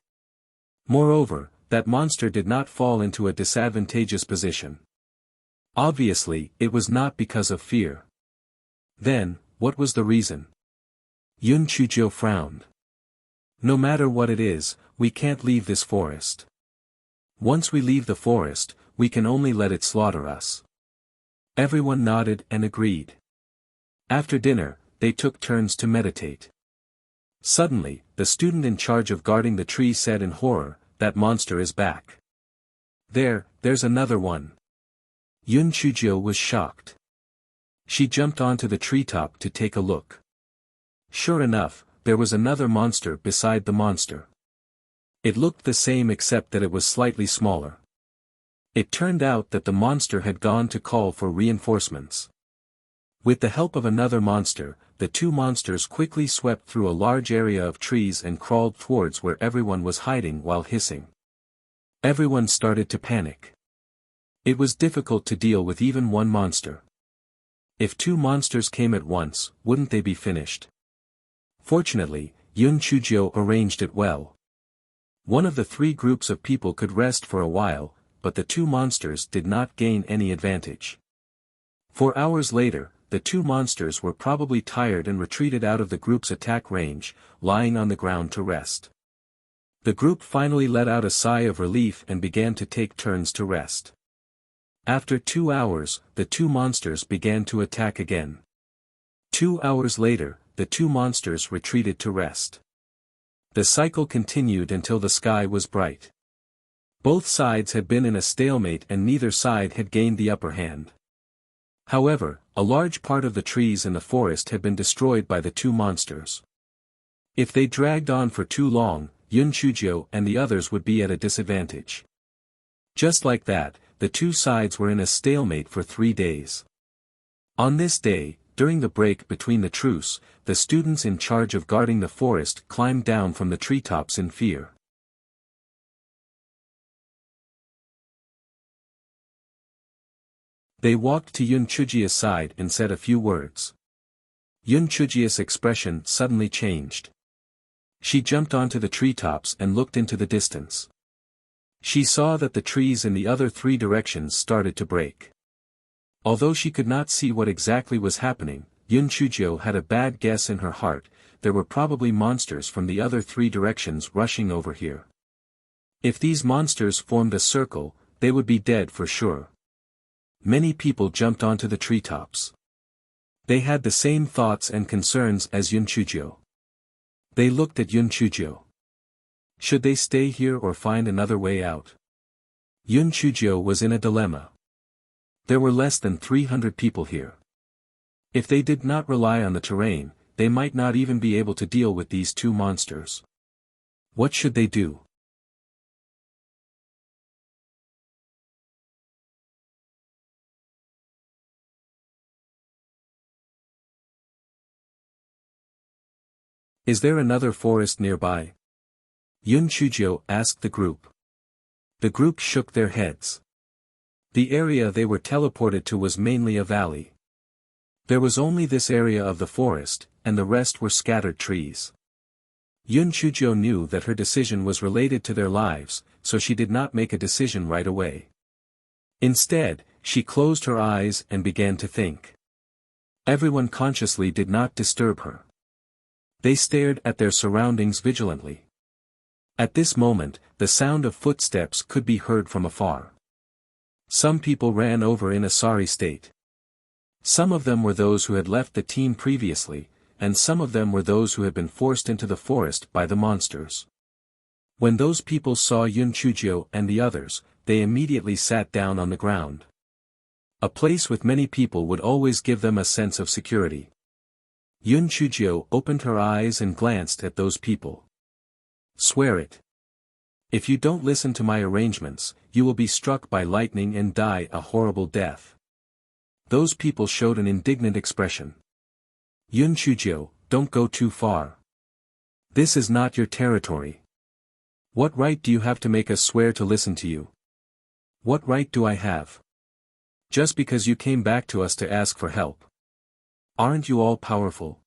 Moreover, that monster did not fall into a disadvantageous position. Obviously, it was not because of fear. Then, what was the reason? Yun Chujio frowned. No matter what it is, we can't leave this forest. Once we leave the forest, we can only let it slaughter us. Everyone nodded and agreed. After dinner, they took turns to meditate. Suddenly, the student in charge of guarding the tree said in horror, "That monster is back. There's another one." Yun Chujio was shocked. She jumped onto the treetop to take a look. Sure enough, there was another monster beside the monster. It looked the same except that it was slightly smaller. It turned out that the monster had gone to call for reinforcements. With the help of another monster, the two monsters quickly swept through a large area of trees and crawled towards where everyone was hiding while hissing. Everyone started to panic. It was difficult to deal with even one monster. If two monsters came at once, wouldn't they be finished? Fortunately, Yun Chujio arranged it well. One of the three groups of people could rest for a while, but the two monsters did not gain any advantage. 4 hours later, the two monsters were probably tired and retreated out of the group's attack range, lying on the ground to rest. The group finally let out a sigh of relief and began to take turns to rest. After 2 hours, the two monsters began to attack again. 2 hours later, the two monsters retreated to rest. The cycle continued until the sky was bright. Both sides had been in a stalemate and neither side had gained the upper hand. However, a large part of the trees in the forest had been destroyed by the two monsters. If they dragged on for too long, Yun Chujio and the others would be at a disadvantage. Just like that, the two sides were in a stalemate for 3 days. On this day, during the break between the truce, the students in charge of guarding the forest climbed down from the treetops in fear. They walked to Yun Chujio's side and said a few words. Yun Chujio's expression suddenly changed. She jumped onto the treetops and looked into the distance. She saw that the trees in the other 3 directions started to break. Although she could not see what exactly was happening, Yun Chujio had a bad guess in her heart. There were probably monsters from the other 3 directions rushing over here. If these monsters formed a circle, they would be dead for sure. Many people jumped onto the treetops. They had the same thoughts and concerns as Yun Chujio. They looked at Yun Chujio. Should they stay here or find another way out? Yun Chujio was in a dilemma. There were less than 300 people here. If they did not rely on the terrain, they might not even be able to deal with these two monsters. What should they do? Is there another forest nearby? Yun Chujio asked the group. The group shook their heads. The area they were teleported to was mainly a valley. There was only this area of the forest, and the rest were scattered trees. Yun Chujio knew that her decision was related to their lives, so she did not make a decision right away. Instead, she closed her eyes and began to think. Everyone consciously did not disturb her. They stared at their surroundings vigilantly. At this moment, the sound of footsteps could be heard from afar. Some people ran over in a sorry state. Some of them were those who had left the team previously, and some of them were those who had been forced into the forest by the monsters. When those people saw Yun Chujio and the others, they immediately sat down on the ground. A place with many people would always give them a sense of security. Yun Chujio opened her eyes and glanced at those people. Swear it. If you don't listen to my arrangements, you will be struck by lightning and die a horrible death. Those people showed an indignant expression. Yun Chujio, don't go too far. This is not your territory. What right do you have to make us swear to listen to you? What right do I have? Just because you came back to us to ask for help. Aren't you all powerful?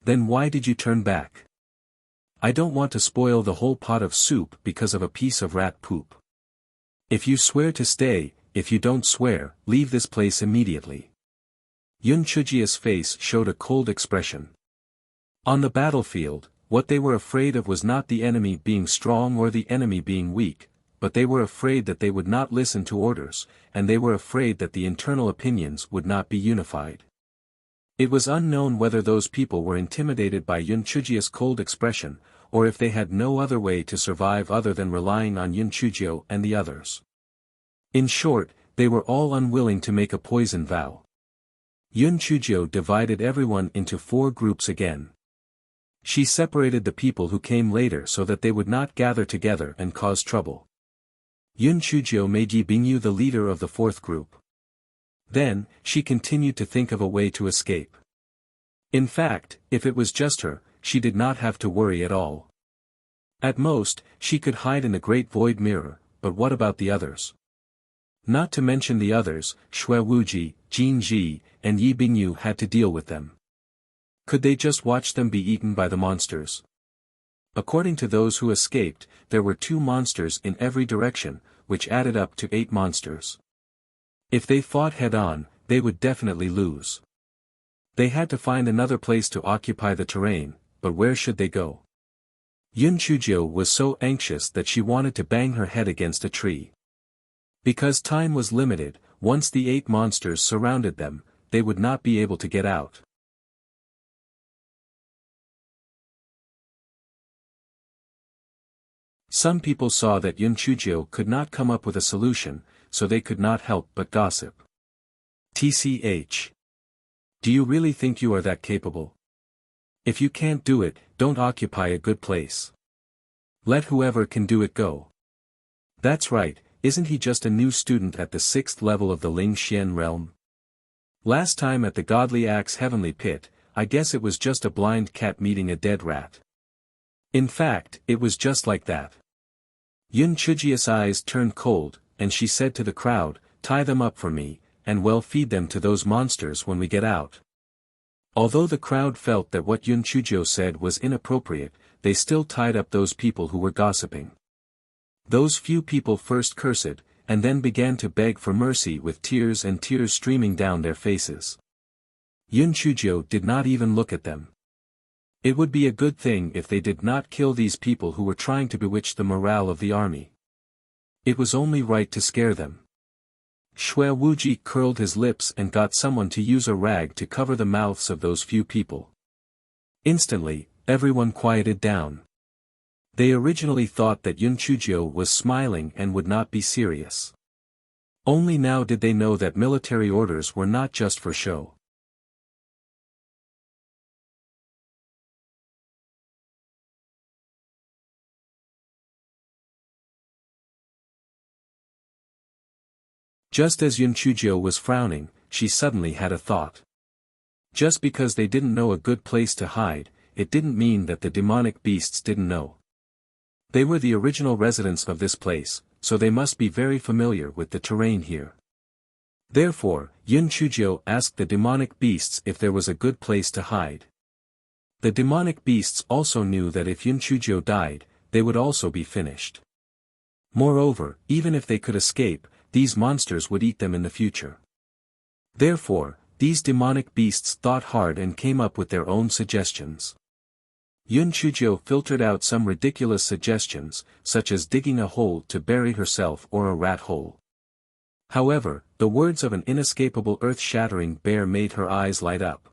Then why did you turn back? I don't want to spoil the whole pot of soup because of a piece of rat poop. If you swear to stay, if you don't swear, leave this place immediately. Yun Chujia's face showed a cold expression. On the battlefield, what they were afraid of was not the enemy being strong or the enemy being weak, but they were afraid that they would not listen to orders, and they were afraid that the internal opinions would not be unified. It was unknown whether those people were intimidated by Yun Chujia's cold expression, or if they had no other way to survive other than relying on Yun Chujio and the others. In short, they were all unwilling to make a poison vow. Yun Chujio divided everyone into 4 groups again. She separated the people who came later so that they would not gather together and cause trouble. Yun Chujio made Yi Bingyu the leader of the 4th group. Then, she continued to think of a way to escape. In fact, if it was just her, she did not have to worry at all. At most, she could hide in the Great Void Mirror, but what about the others? Not to mention the others, Shui Wuji, Jin Ji, and Yi Bingyu had to deal with them. Could they just watch them be eaten by the monsters? According to those who escaped, there were 2 monsters in every direction, which added up to 8 monsters. If they fought head-on, they would definitely lose. They had to find another place to occupy the terrain, but where should they go? Yun Chujio was so anxious that she wanted to bang her head against a tree. Because time was limited, once the 8 monsters surrounded them, they would not be able to get out. Some people saw that Yun Chujio could not come up with a solution, so they could not help but gossip. TCH. Do you really think you are that capable? If you can't do it, don't occupy a good place. Let whoever can do it go. That's right, isn't he just a new student at the 6th level of the Ling Xian realm? Last time at the Godly Axe Heavenly Pit, I guess it was just a blind cat meeting a dead rat. In fact, it was just like that. Yun Chujia's eyes turned cold, and she said to the crowd, tie them up for me, and well feed them to those monsters when we get out. Although the crowd felt that what Yun Chujio said was inappropriate, they still tied up those people who were gossiping. Those few people first cursed, and then began to beg for mercy with tears and tears streaming down their faces. Yun Chujio did not even look at them. It would be a good thing if they did not kill these people who were trying to bewitch the morale of the army. It was only right to scare them. Shui Wuji curled his lips and got someone to use a rag to cover the mouths of those few people. Instantly, everyone quieted down. They originally thought that Yun Chujio was smiling and would not be serious. Only now did they know that military orders were not just for show. Just as Yun Chujio was frowning, she suddenly had a thought. Just because they didn't know a good place to hide, it didn't mean that the demonic beasts didn't know. They were the original residents of this place, so they must be very familiar with the terrain here. Therefore, Yun Chujio asked the demonic beasts if there was a good place to hide. The demonic beasts also knew that if Yun Chujio died, they would also be finished. Moreover, even if they could escape, these monsters would eat them in the future. Therefore, these demonic beasts thought hard and came up with their own suggestions. Yun Chujio filtered out some ridiculous suggestions, such as digging a hole to bury herself or a rat hole. However, the words of an inescapable earth-shattering bear made her eyes light up.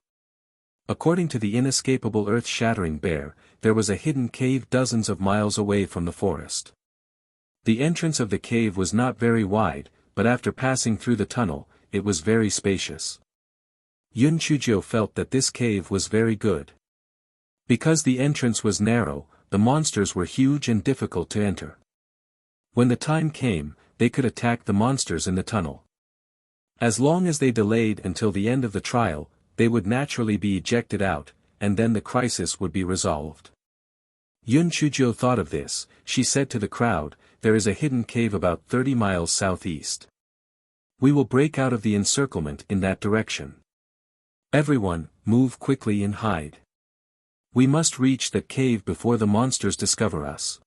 According to the inescapable earth-shattering bear, there was a hidden cave dozens of miles away from the forest. The entrance of the cave was not very wide, but after passing through the tunnel, it was very spacious. Yun Chujio felt that this cave was very good. Because the entrance was narrow, the monsters were huge and difficult to enter. When the time came, they could attack the monsters in the tunnel. As long as they delayed until the end of the trial, they would naturally be ejected out, and then the crisis would be resolved. Yun Chuzhou thought of this. She said to the crowd, "There is a hidden cave about 30 miles southeast. We will break out of the encirclement in that direction. Everyone, move quickly and hide. We must reach that cave before the monsters discover us."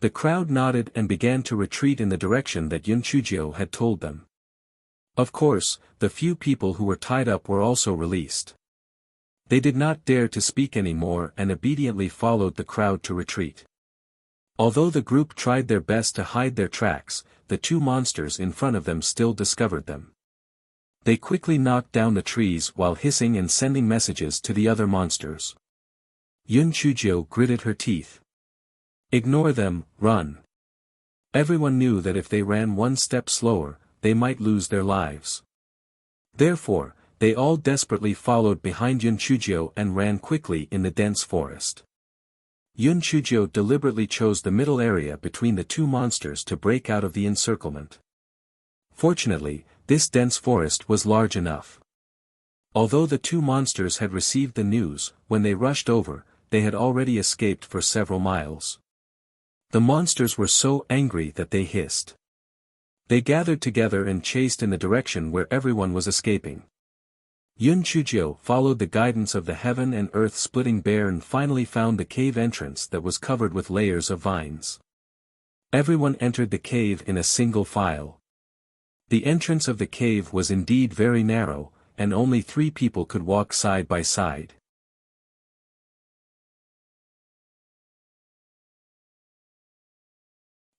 The crowd nodded and began to retreat in the direction that Yun Chuzhou had told them. Of course, the few people who were tied up were also released. They did not dare to speak anymore and obediently followed the crowd to retreat. Although the group tried their best to hide their tracks, the two monsters in front of them still discovered them. They quickly knocked down the trees while hissing and sending messages to the other monsters. Yun Chuzhou gritted her teeth. "Ignore them, run." Everyone knew that if they ran one step slower, they might lose their lives. Therefore, they all desperately followed behind Yun Chuzhou and ran quickly in the dense forest. Yun Chuzhou deliberately chose the middle area between the two monsters to break out of the encirclement. Fortunately, this dense forest was large enough. Although the two monsters had received the news, when they rushed over, they had already escaped for several miles. The monsters were so angry that they hissed. They gathered together and chased in the direction where everyone was escaping. Yun Chuzhou followed the guidance of the heaven and earth splitting bear and finally found the cave entrance that was covered with layers of vines. Everyone entered the cave in a single file. The entrance of the cave was indeed very narrow, and only 3 people could walk side by side.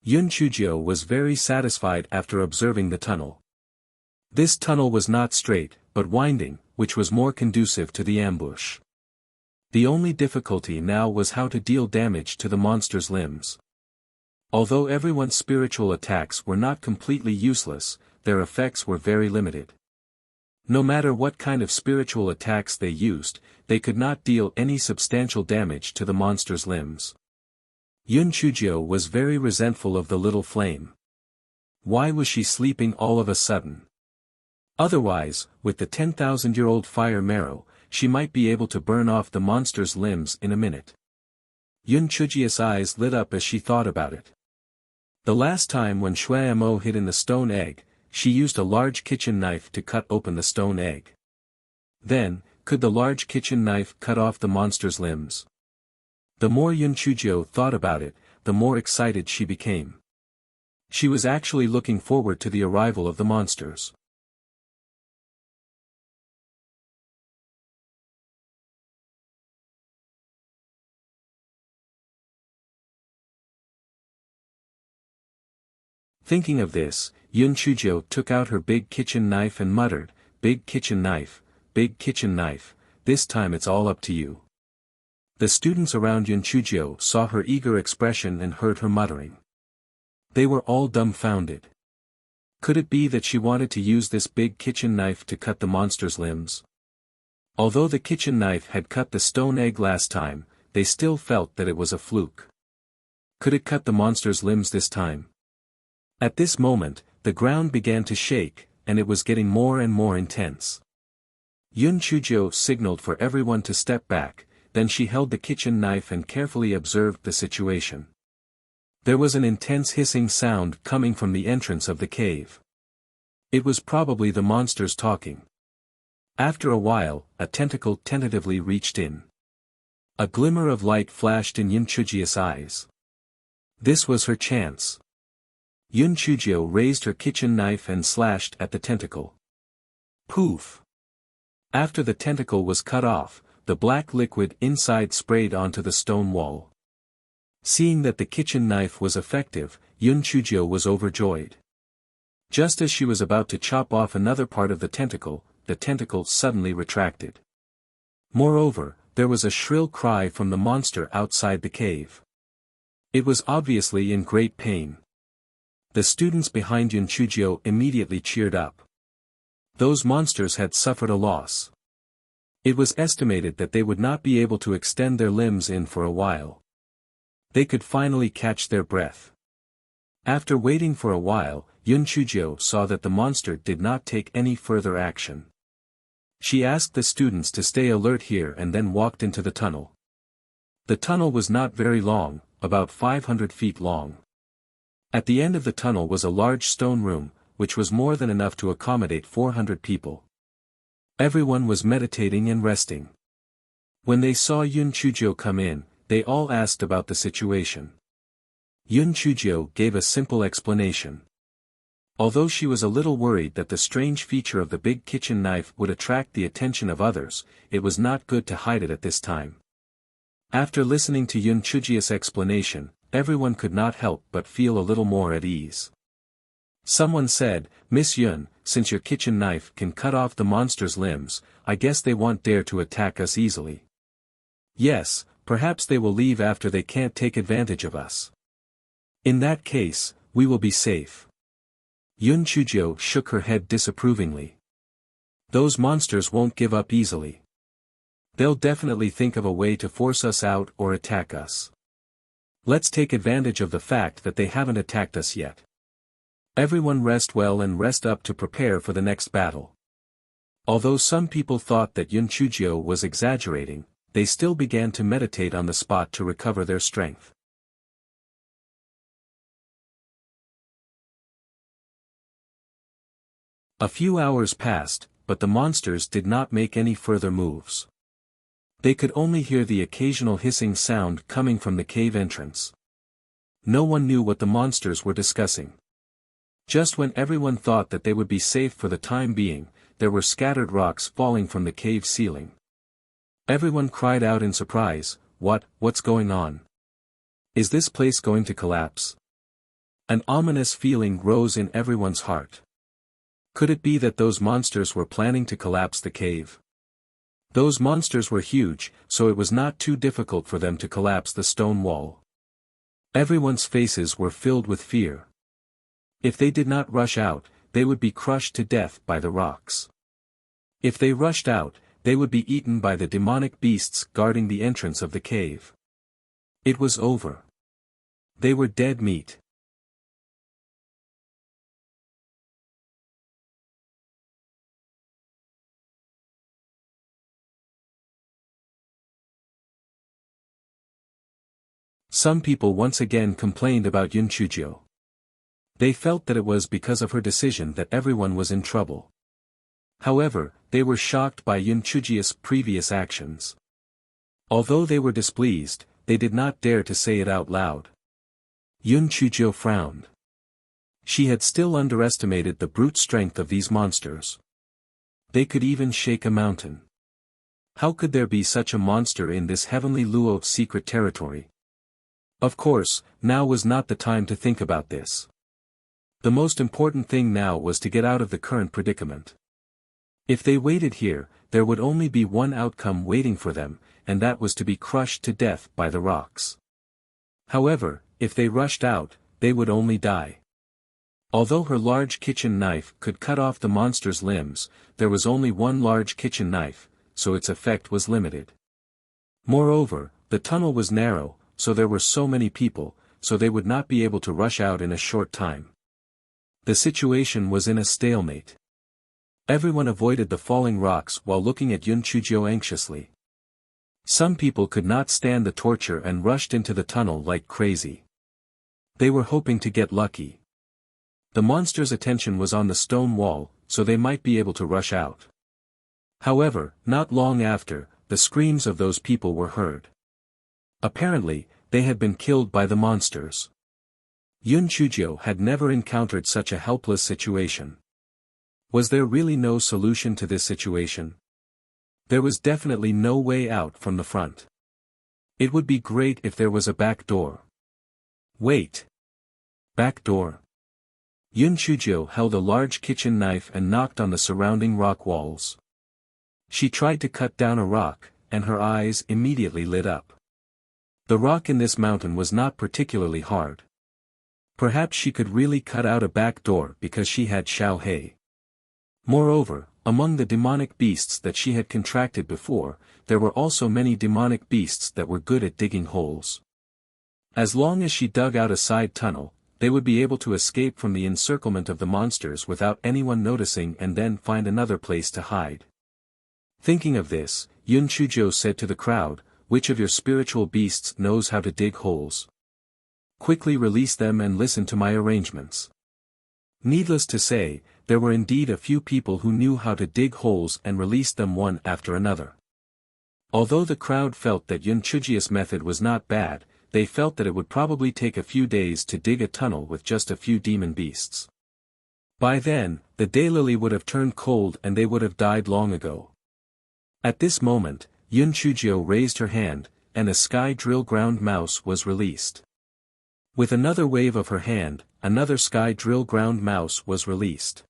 Yun Chuzhou was very satisfied after observing the tunnel. This tunnel was not straight, but winding, which was more conducive to the ambush. The only difficulty now was how to deal damage to the monster's limbs. Although everyone's spiritual attacks were not completely useless, their effects were very limited. No matter what kind of spiritual attacks they used, they could not deal any substantial damage to the monster's limbs. Yun Chuzhou was very resentful of the little flame. Why was she sleeping all of a sudden? Otherwise, with the 10,000-year-old fire marrow, she might be able to burn off the monster's limbs in a minute. Yun Chuzhou's eyes lit up as she thought about it. The last time when Shuai hid in the stone egg, she used a large kitchen knife to cut open the stone egg. Then, could the large kitchen knife cut off the monster's limbs? The more Yun Chuzhou thought about it, the more excited she became. She was actually looking forward to the arrival of the monsters. Thinking of this, Yun Chuzhou took out her big kitchen knife and muttered, big kitchen knife, this time it's all up to you." The students around Yun Chuzhou saw her eager expression and heard her muttering. They were all dumbfounded. Could it be that she wanted to use this big kitchen knife to cut the monster's limbs? Although the kitchen knife had cut the stone egg last time, they still felt that it was a fluke. Could it cut the monster's limbs this time? At this moment, the ground began to shake, and it was getting more and more intense. Yun Chuzhou signaled for everyone to step back, then she held the kitchen knife and carefully observed the situation. There was an intense hissing sound coming from the entrance of the cave. It was probably the monsters talking. After a while, a tentacle tentatively reached in. A glimmer of light flashed in Yun Chuzhou's eyes. This was her chance. Yun Chuzhou raised her kitchen knife and slashed at the tentacle. Poof! After the tentacle was cut off, the black liquid inside sprayed onto the stone wall. Seeing that the kitchen knife was effective, Yun Chuzhou was overjoyed. Just as she was about to chop off another part of the tentacle suddenly retracted. Moreover, there was a shrill cry from the monster outside the cave. It was obviously in great pain. The students behind Yun Chuzhou immediately cheered up. Those monsters had suffered a loss. It was estimated that they would not be able to extend their limbs in for a while. They could finally catch their breath. After waiting for a while, Yun Chujio saw that the monster did not take any further action. She asked the students to stay alert here and then walked into the tunnel. The tunnel was not very long, about 500 feet long. At the end of the tunnel was a large stone room, which was more than enough to accommodate 400 people. Everyone was meditating and resting. When they saw Yun Chujio come in, they all asked about the situation. Yun Chujio gave a simple explanation. Although she was a little worried that the strange feature of the big kitchen knife would attract the attention of others, it was not good to hide it at this time. After listening to Yun Chujio's explanation, everyone could not help but feel a little more at ease. Someone said, "Miss Yun, since your kitchen knife can cut off the monster's limbs, I guess they won't dare to attack us easily." "Yes, perhaps they will leave after they can't take advantage of us. In that case, we will be safe." Yun Chujio shook her head disapprovingly. "Those monsters won't give up easily. They'll definitely think of a way to force us out or attack us. Let's take advantage of the fact that they haven't attacked us yet. Everyone rest well and rest up to prepare for the next battle." Although some people thought that Yun Chujio was exaggerating, they still began to meditate on the spot to recover their strength. A few hours passed, but the monsters did not make any further moves. They could only hear the occasional hissing sound coming from the cave entrance. No one knew what the monsters were discussing. Just when everyone thought that they would be safe for the time being, there were scattered rocks falling from the cave ceiling. Everyone cried out in surprise, "What's going on? Is this place going to collapse?" An ominous feeling rose in everyone's heart. Could it be that those monsters were planning to collapse the cave? Those monsters were huge, so it was not too difficult for them to collapse the stone wall. Everyone's faces were filled with fear. If they did not rush out, they would be crushed to death by the rocks. If they rushed out, they would be eaten by the demonic beasts guarding the entrance of the cave. It was over. They were dead meat. Some people once again complained about Yun Chujio. They felt that it was because of her decision that everyone was in trouble. However, they were shocked by Yun Chujio's previous actions. Although they were displeased, they did not dare to say it out loud. Yun Chujio frowned. She had still underestimated the brute strength of these monsters. They could even shake a mountain. How could there be such a monster in this heavenly Luo secret territory? Of course, now was not the time to think about this. The most important thing now was to get out of the current predicament. If they waited here, there would only be one outcome waiting for them, and that was to be crushed to death by the rocks. However, if they rushed out, they would only die. Although her large kitchen knife could cut off the monster's limbs, there was only one large kitchen knife, so its effect was limited. Moreover, the tunnel was narrow, so there were so many people, so they would not be able to rush out in a short time. The situation was in a stalemate. Everyone avoided the falling rocks while looking at Yun Chujio anxiously. Some people could not stand the torture and rushed into the tunnel like crazy. They were hoping to get lucky. The monster's attention was on the stone wall, so they might be able to rush out. However, not long after, the screams of those people were heard. Apparently, they had been killed by the monsters. Yun Chujio had never encountered such a helpless situation. Was there really no solution to this situation? There was definitely no way out from the front. It would be great if there was a back door. Wait. Back door. Yun Chujio held a large kitchen knife and knocked on the surrounding rock walls. She tried to cut down a rock, and her eyes immediately lit up. The rock in this mountain was not particularly hard. Perhaps she could really cut out a back door because she had Xiao Hei. Moreover, among the demonic beasts that she had contracted before, there were also many demonic beasts that were good at digging holes. As long as she dug out a side tunnel, they would be able to escape from the encirclement of the monsters without anyone noticing and then find another place to hide. Thinking of this, Yun Chujiu said to the crowd, "Which of your spiritual beasts knows how to dig holes? Quickly release them and listen to my arrangements." Needless to say, there were indeed a few people who knew how to dig holes and released them one after another. Although the crowd felt that Yun Chujiu's method was not bad, they felt that it would probably take a few days to dig a tunnel with just a few demon beasts. By then, the daylily would have turned cold and they would have died long ago. At this moment, Yun Chujiu raised her hand, and a sky drill ground mouse was released. With another wave of her hand, another sky drill ground mouse was released.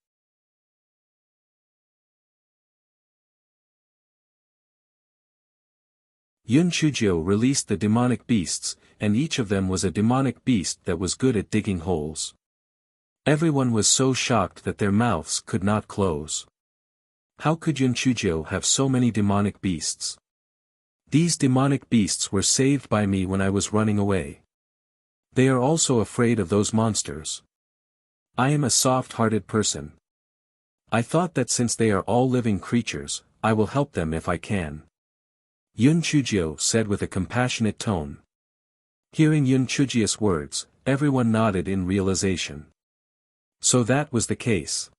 Yun Chujiu released the demonic beasts, and each of them was a demonic beast that was good at digging holes. Everyone was so shocked that their mouths could not close. How could Yun Chujiu have so many demonic beasts? These demonic beasts were saved by me when I was running away. They are also afraid of those monsters. I am a soft-hearted person. I thought that since they are all living creatures, I will help them if I can. Yun Chujiu said with a compassionate tone. Hearing Yun Chujiu's words, everyone nodded in realization. So that was the case.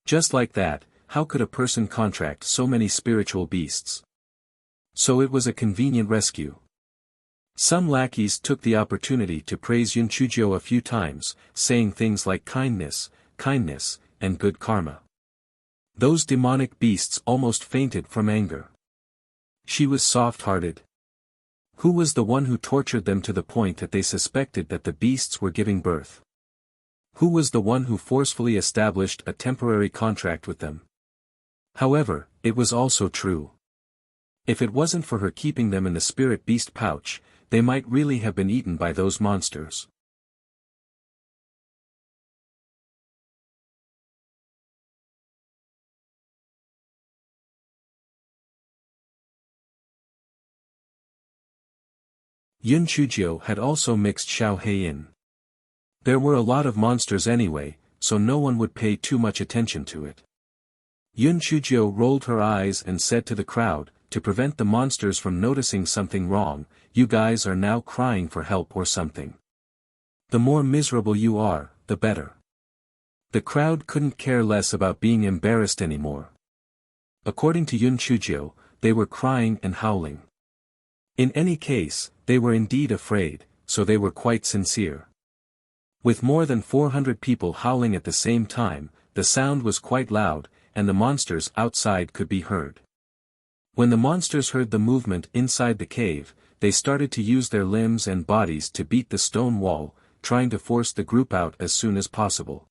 Just like that, how could a person contract so many spiritual beasts? So it was a convenient rescue. Some lackeys took the opportunity to praise Yun Chujiu a few times, saying things like kindness, kindness, and good karma. Those demonic beasts almost fainted from anger. She was soft-hearted. Who was the one who tortured them to the point that they suspected that the beasts were giving birth? Who was the one who forcefully established a temporary contract with them? However, it was also true. If it wasn't for her keeping them in the spirit beast pouch, they might really have been eaten by those monsters. Yun Chujiu had also mixed Xiaohei in. There were a lot of monsters anyway, so no one would pay too much attention to it. Yun Chujiu rolled her eyes and said to the crowd, to prevent the monsters from noticing something wrong, "You guys are now crying for help or something. The more miserable you are, the better." The crowd couldn't care less about being embarrassed anymore. According to Yun Chujiu, they were crying and howling. In any case, they were indeed afraid, so they were quite sincere. With more than 400 people howling at the same time, the sound was quite loud, and the monsters outside could be heard. When the monsters heard the movement inside the cave, they started to use their limbs and bodies to beat the stone wall, trying to force the group out as soon as possible.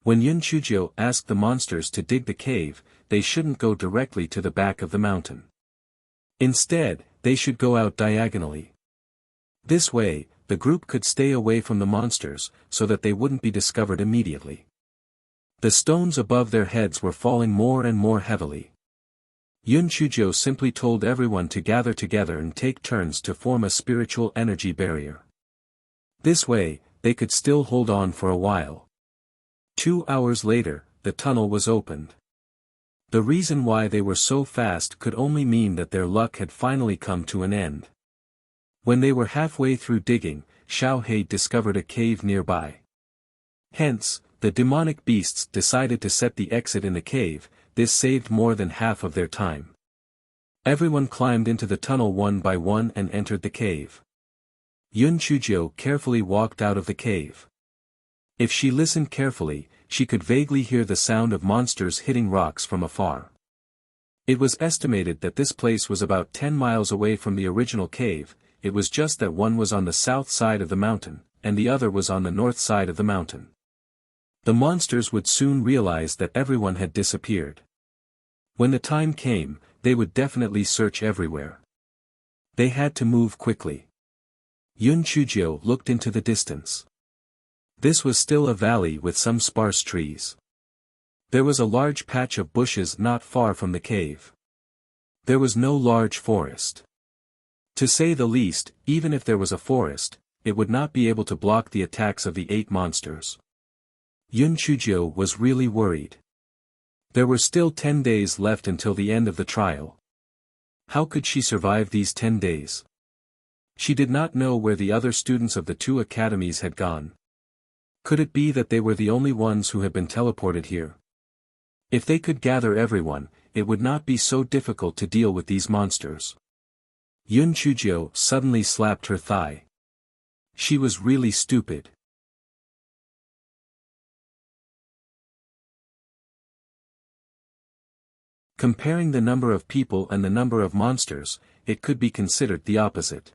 When Yun Chujiu asked the monsters to dig the cave, they shouldn't go directly to the back of the mountain. Instead, they should go out diagonally. This way, the group could stay away from the monsters, so that they wouldn't be discovered immediately. The stones above their heads were falling more and more heavily. Yun Chujiu simply told everyone to gather together and take turns to form a spiritual energy barrier. This way, they could still hold on for a while. 2 hours later, the tunnel was opened. The reason why they were so fast could only mean that their luck had finally come to an end. When they were halfway through digging, Xiaohei discovered a cave nearby. Hence, the demonic beasts decided to set the exit in the cave. This saved more than half of their time. Everyone climbed into the tunnel one by one and entered the cave. Yun Chujiu carefully walked out of the cave. If she listened carefully, she could vaguely hear the sound of monsters hitting rocks from afar. It was estimated that this place was about 10 miles away from the original cave. It was just that one was on the south side of the mountain, and the other was on the north side of the mountain. The monsters would soon realize that everyone had disappeared. When the time came, they would definitely search everywhere. They had to move quickly. Yun Chujiu looked into the distance. This was still a valley with some sparse trees. There was a large patch of bushes not far from the cave. There was no large forest. To say the least, even if there was a forest, it would not be able to block the attacks of the 8 monsters. Yun Chujio was really worried. There were still 10 days left until the end of the trial. How could she survive these 10 days? She did not know where the other students of the 2 academies had gone. Could it be that they were the only ones who had been teleported here? If they could gather everyone, it would not be so difficult to deal with these monsters. Yun Chujio suddenly slapped her thigh. She was really stupid. Comparing the number of people and the number of monsters, it could be considered the opposite.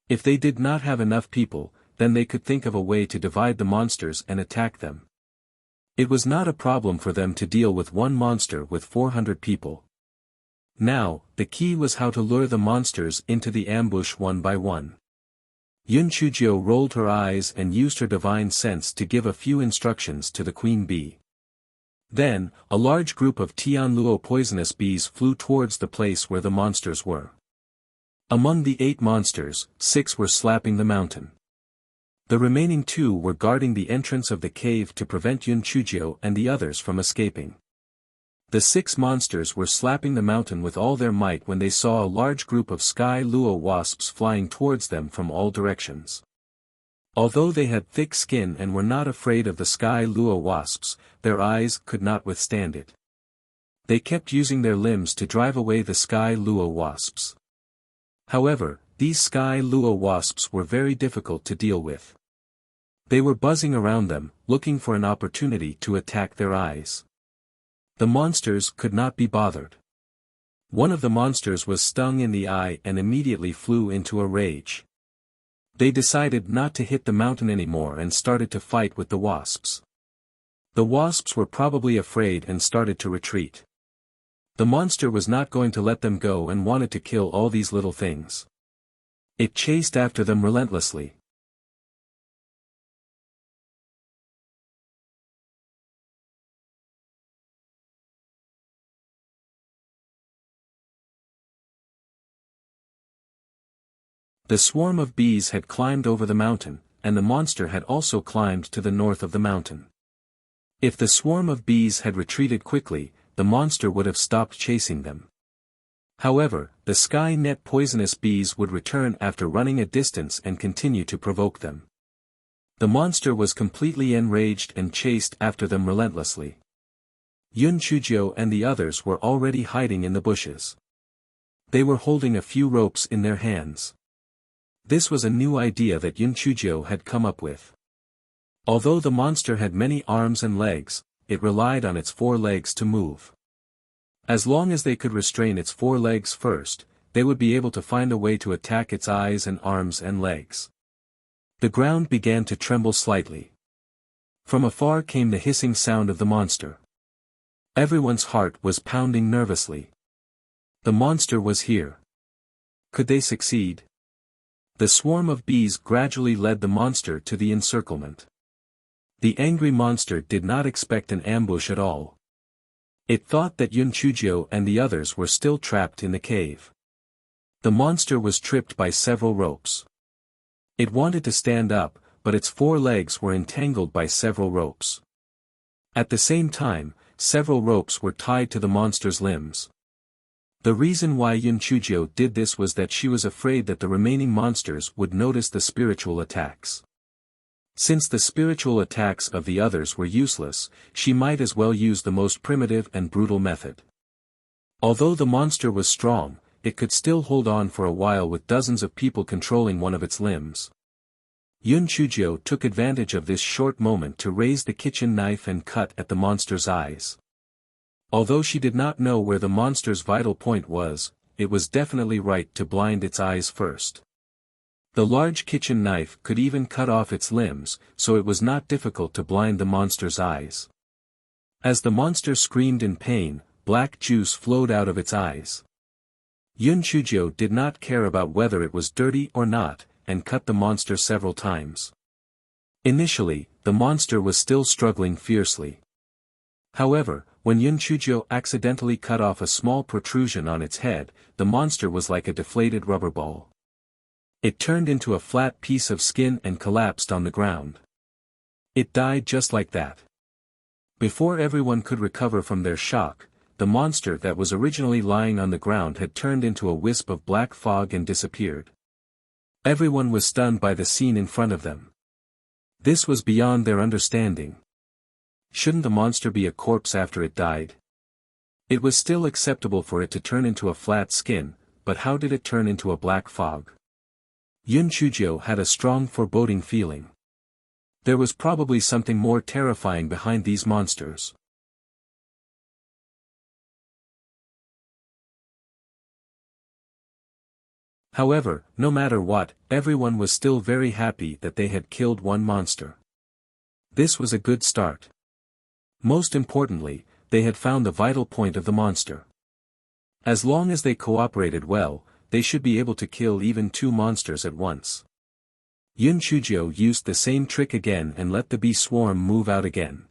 If they did not have enough people, then they could think of a way to divide the monsters and attack them. It was not a problem for them to deal with one monster with 400 people. Now, the key was how to lure the monsters into the ambush one by one. Yun Chujio rolled her eyes and used her divine sense to give a few instructions to the queen bee. Then, a large group of Tianluo poisonous bees flew towards the place where the monsters were. Among the 8 monsters, 6 were slapping the mountain. The remaining 2 were guarding the entrance of the cave to prevent Yun Chujio and the others from escaping. The 6 monsters were slapping the mountain with all their might when they saw a large group of sky luo wasps flying towards them from all directions. Although they had thick skin and were not afraid of the sky luo wasps, their eyes could not withstand it. They kept using their limbs to drive away the sky luo wasps. However, these sky luo wasps were very difficult to deal with. They were buzzing around them, looking for an opportunity to attack their eyes. The monsters could not be bothered. One of the monsters was stung in the eye and immediately flew into a rage. They decided not to hit the mountain anymore and started to fight with the wasps. The wasps were probably afraid and started to retreat. The monster was not going to let them go and wanted to kill all these little things. It chased after them relentlessly. The swarm of bees had climbed over the mountain, and the monster had also climbed to the north of the mountain. If the swarm of bees had retreated quickly, the monster would have stopped chasing them. However, the sky net poisonous bees would return after running a distance and continue to provoke them. The monster was completely enraged and chased after them relentlessly. Yun Chujio and the others were already hiding in the bushes. They were holding a few ropes in their hands. This was a new idea that Yun Chujio had come up with. Although the monster had many arms and legs, it relied on its 4 legs to move. As long as they could restrain its 4 legs first, they would be able to find a way to attack its eyes and arms and legs. The ground began to tremble slightly. From afar came the hissing sound of the monster. Everyone's heart was pounding nervously. The monster was here. Could they succeed? The swarm of bees gradually led the monster to the encirclement. The angry monster did not expect an ambush at all. It thought that Yun Chujio and the others were still trapped in the cave. The monster was tripped by several ropes. It wanted to stand up, but its 4 legs were entangled by several ropes. At the same time, several ropes were tied to the monster's limbs. The reason why Yun Chujio did this was that she was afraid that the remaining monsters would notice the spiritual attacks. Since the spiritual attacks of the others were useless, she might as well use the most primitive and brutal method. Although the monster was strong, it could still hold on for a while with dozens of people controlling one of its limbs. Yun Chujio took advantage of this short moment to raise the kitchen knife and cut at the monster's eyes. Although she did not know where the monster's vital point was, it was definitely right to blind its eyes first. The large kitchen knife could even cut off its limbs, so it was not difficult to blind the monster's eyes. As the monster screamed in pain, black juice flowed out of its eyes. Yun Chujio did not care about whether it was dirty or not, and cut the monster several times. Initially, the monster was still struggling fiercely. However, when Yun Chujio accidentally cut off a small protrusion on its head, the monster was like a deflated rubber ball. It turned into a flat piece of skin and collapsed on the ground. It died just like that. Before everyone could recover from their shock, the monster that was originally lying on the ground had turned into a wisp of black fog and disappeared. Everyone was stunned by the scene in front of them. This was beyond their understanding. Shouldn't the monster be a corpse after it died? It was still acceptable for it to turn into a flat skin, but how did it turn into a black fog? Yun Chujio had a strong foreboding feeling. There was probably something more terrifying behind these monsters. However, no matter what, everyone was still very happy that they had killed one monster. This was a good start. Most importantly, they had found the vital point of the monster. As long as they cooperated well, they should be able to kill even two monsters at once. Yun Chujio used the same trick again and let the bee swarm move out again.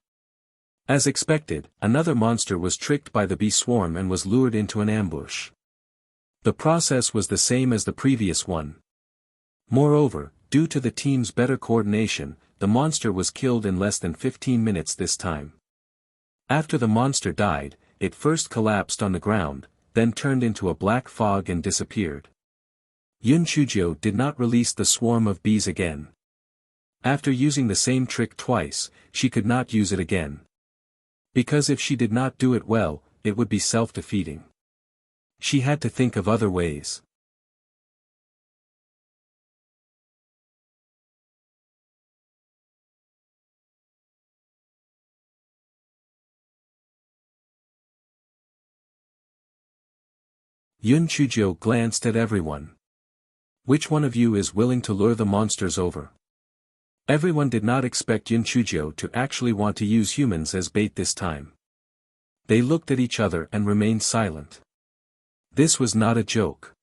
As expected, another monster was tricked by the bee swarm and was lured into an ambush. The process was the same as the previous one. Moreover, due to the team's better coordination, the monster was killed in less than 15 minutes this time. After the monster died, it first collapsed on the ground, then turned into a black fog and disappeared. Yun Chujio did not release the swarm of bees again. After using the same trick twice, she could not use it again. Because if she did not do it well, it would be self-defeating. She had to think of other ways. Yun Chujio glanced at everyone. Which one of you is willing to lure the monsters over? Everyone did not expect Yun Chujio to actually want to use humans as bait this time. They looked at each other and remained silent. This was not a joke.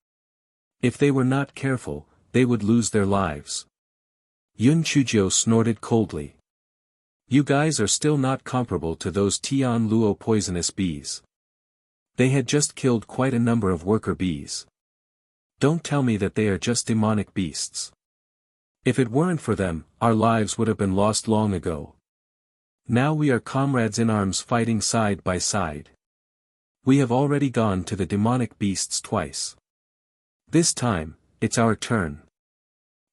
If they were not careful, they would lose their lives. Yun Chujio snorted coldly. You guys are still not comparable to those Tian Luo poisonous bees. They had just killed quite a number of worker bees. Don't tell me that they are just demonic beasts. If it weren't for them, our lives would have been lost long ago. Now we are comrades in arms fighting side by side. We have already gone to the demonic beasts twice. This time, it's our turn.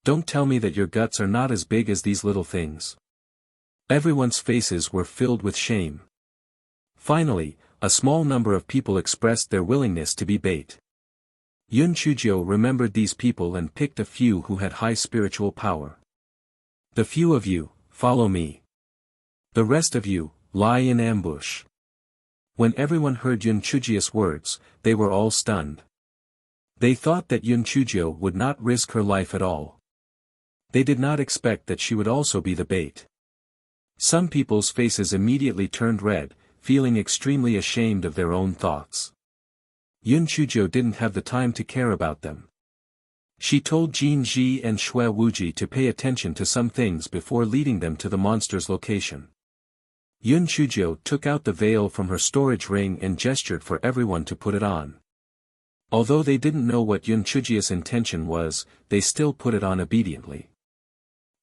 Don't tell me that your guts are not as big as these little things. Everyone's faces were filled with shame. Finally, a small number of people expressed their willingness to be bait. Yun Chujio remembered these people and picked a few who had high spiritual power. The few of you, follow me. The rest of you, lie in ambush. When everyone heard Yun Chujio's words, they were all stunned. They thought that Yun Chujio would not risk her life at all. They did not expect that she would also be the bait. Some people's faces immediately turned red, feeling extremely ashamed of their own thoughts. Yun Chujio didn't have the time to care about them. She told Jin Ji and Shui Wuji to pay attention to some things before leading them to the monster's location. Yun Chujio took out the veil from her storage ring and gestured for everyone to put it on. Although they didn't know what Yun Chujio's intention was, they still put it on obediently.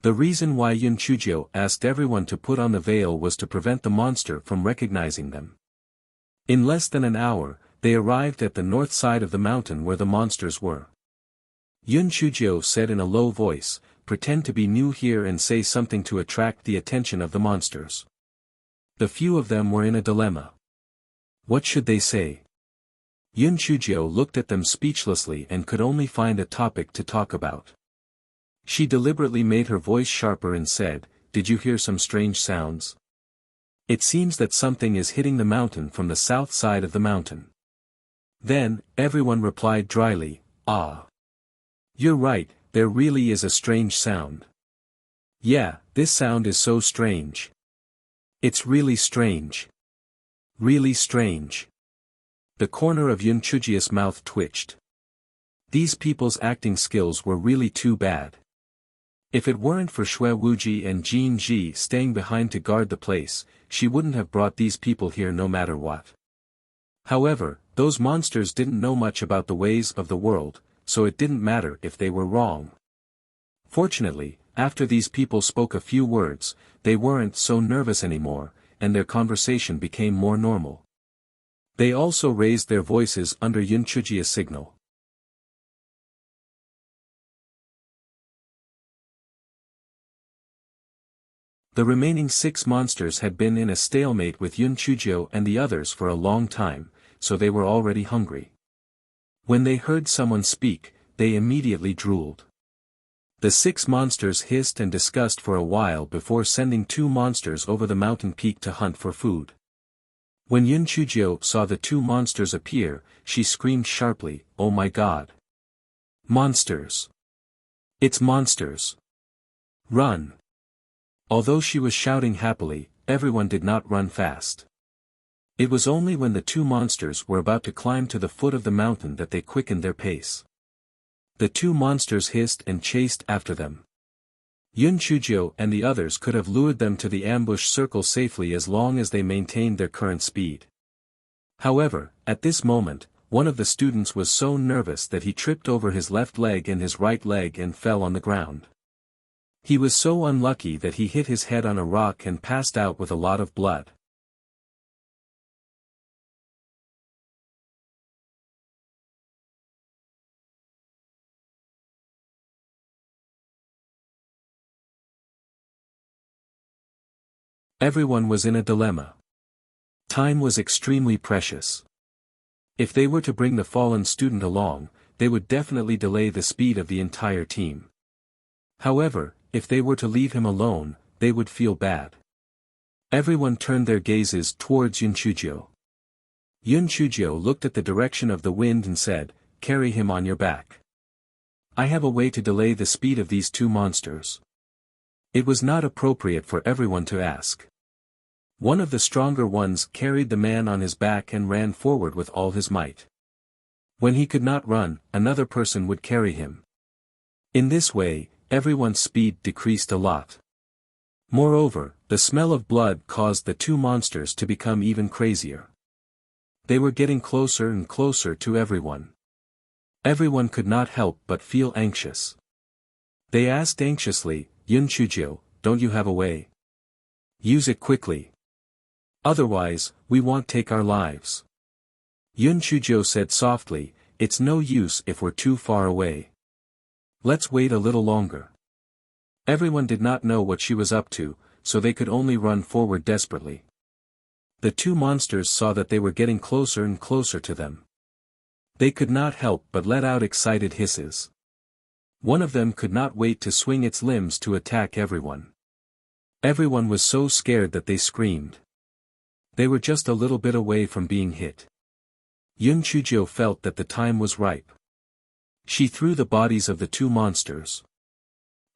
The reason why Yun Chujio asked everyone to put on the veil was to prevent the monster from recognizing them. In less than an hour, they arrived at the north side of the mountain where the monsters were. Yun Chujio said in a low voice, "Pretend to be new here and say something to attract the attention of the monsters." The few of them were in a dilemma. What should they say? Yun Chujio looked at them speechlessly and could only find a topic to talk about. She deliberately made her voice sharper and said, "Did you hear some strange sounds? It seems that something is hitting the mountain from the south side of the mountain." Then, everyone replied dryly, "Ah. You're right, there really is a strange sound. Yeah, this sound is so strange. It's really strange. Really strange." The corner of Yun Chujio's mouth twitched. These people's acting skills were really too bad. If it weren't for Shui Wuji and Jin Ji staying behind to guard the place, she wouldn't have brought these people here no matter what. However, those monsters didn't know much about the ways of the world, so it didn't matter if they were wrong. Fortunately, after these people spoke a few words, they weren't so nervous anymore, and their conversation became more normal. They also raised their voices under Yunchujia's signal. The remaining 6 monsters had been in a stalemate with Yunchujio and the others for a long time, so they were already hungry. When they heard someone speak, they immediately drooled. The 6 monsters hissed and discussed for a while before sending 2 monsters over the mountain peak to hunt for food. When Yunchujio saw the 2 monsters appear, she screamed sharply, "Oh my god! Monsters! It's monsters! Run!" Although she was shouting happily, everyone did not run fast. It was only when the 2 monsters were about to climb to the foot of the mountain that they quickened their pace. The 2 monsters hissed and chased after them. Yunchujio and the others could have lured them to the ambush circle safely as long as they maintained their current speed. However, at this moment, one of the students was so nervous that he tripped over his left leg and his right leg and fell on the ground. He was so unlucky that he hit his head on a rock and passed out with a lot of blood. Everyone was in a dilemma. Time was extremely precious. If they were to bring the fallen student along, they would definitely delay the speed of the entire team. However, if they were to leave him alone, they would feel bad. Everyone turned their gazes towards Yunchujio. Yunchujio looked at the direction of the wind and said, "Carry him on your back. I have a way to delay the speed of these 2 monsters." It was not appropriate for everyone to ask. One of the stronger ones carried the man on his back and ran forward with all his might. When he could not run, another person would carry him. In this way, everyone's speed decreased a lot. Moreover, the smell of blood caused the 2 monsters to become even crazier. They were getting closer and closer to everyone. Everyone could not help but feel anxious. They asked anxiously, "Yunchujio, don't you have a way? Use it quickly. Otherwise, we won't take our lives." Yunchujio said softly, "It's no use if we're too far away. Let's wait a little longer." Everyone did not know what she was up to, so they could only run forward desperately. The 2 monsters saw that they were getting closer and closer to them. They could not help but let out excited hisses. One of them could not wait to swing its limbs to attack everyone. Everyone was so scared that they screamed. They were just a little bit away from being hit. Yunchujio felt that the time was ripe. She threw the bodies of the 2 monsters.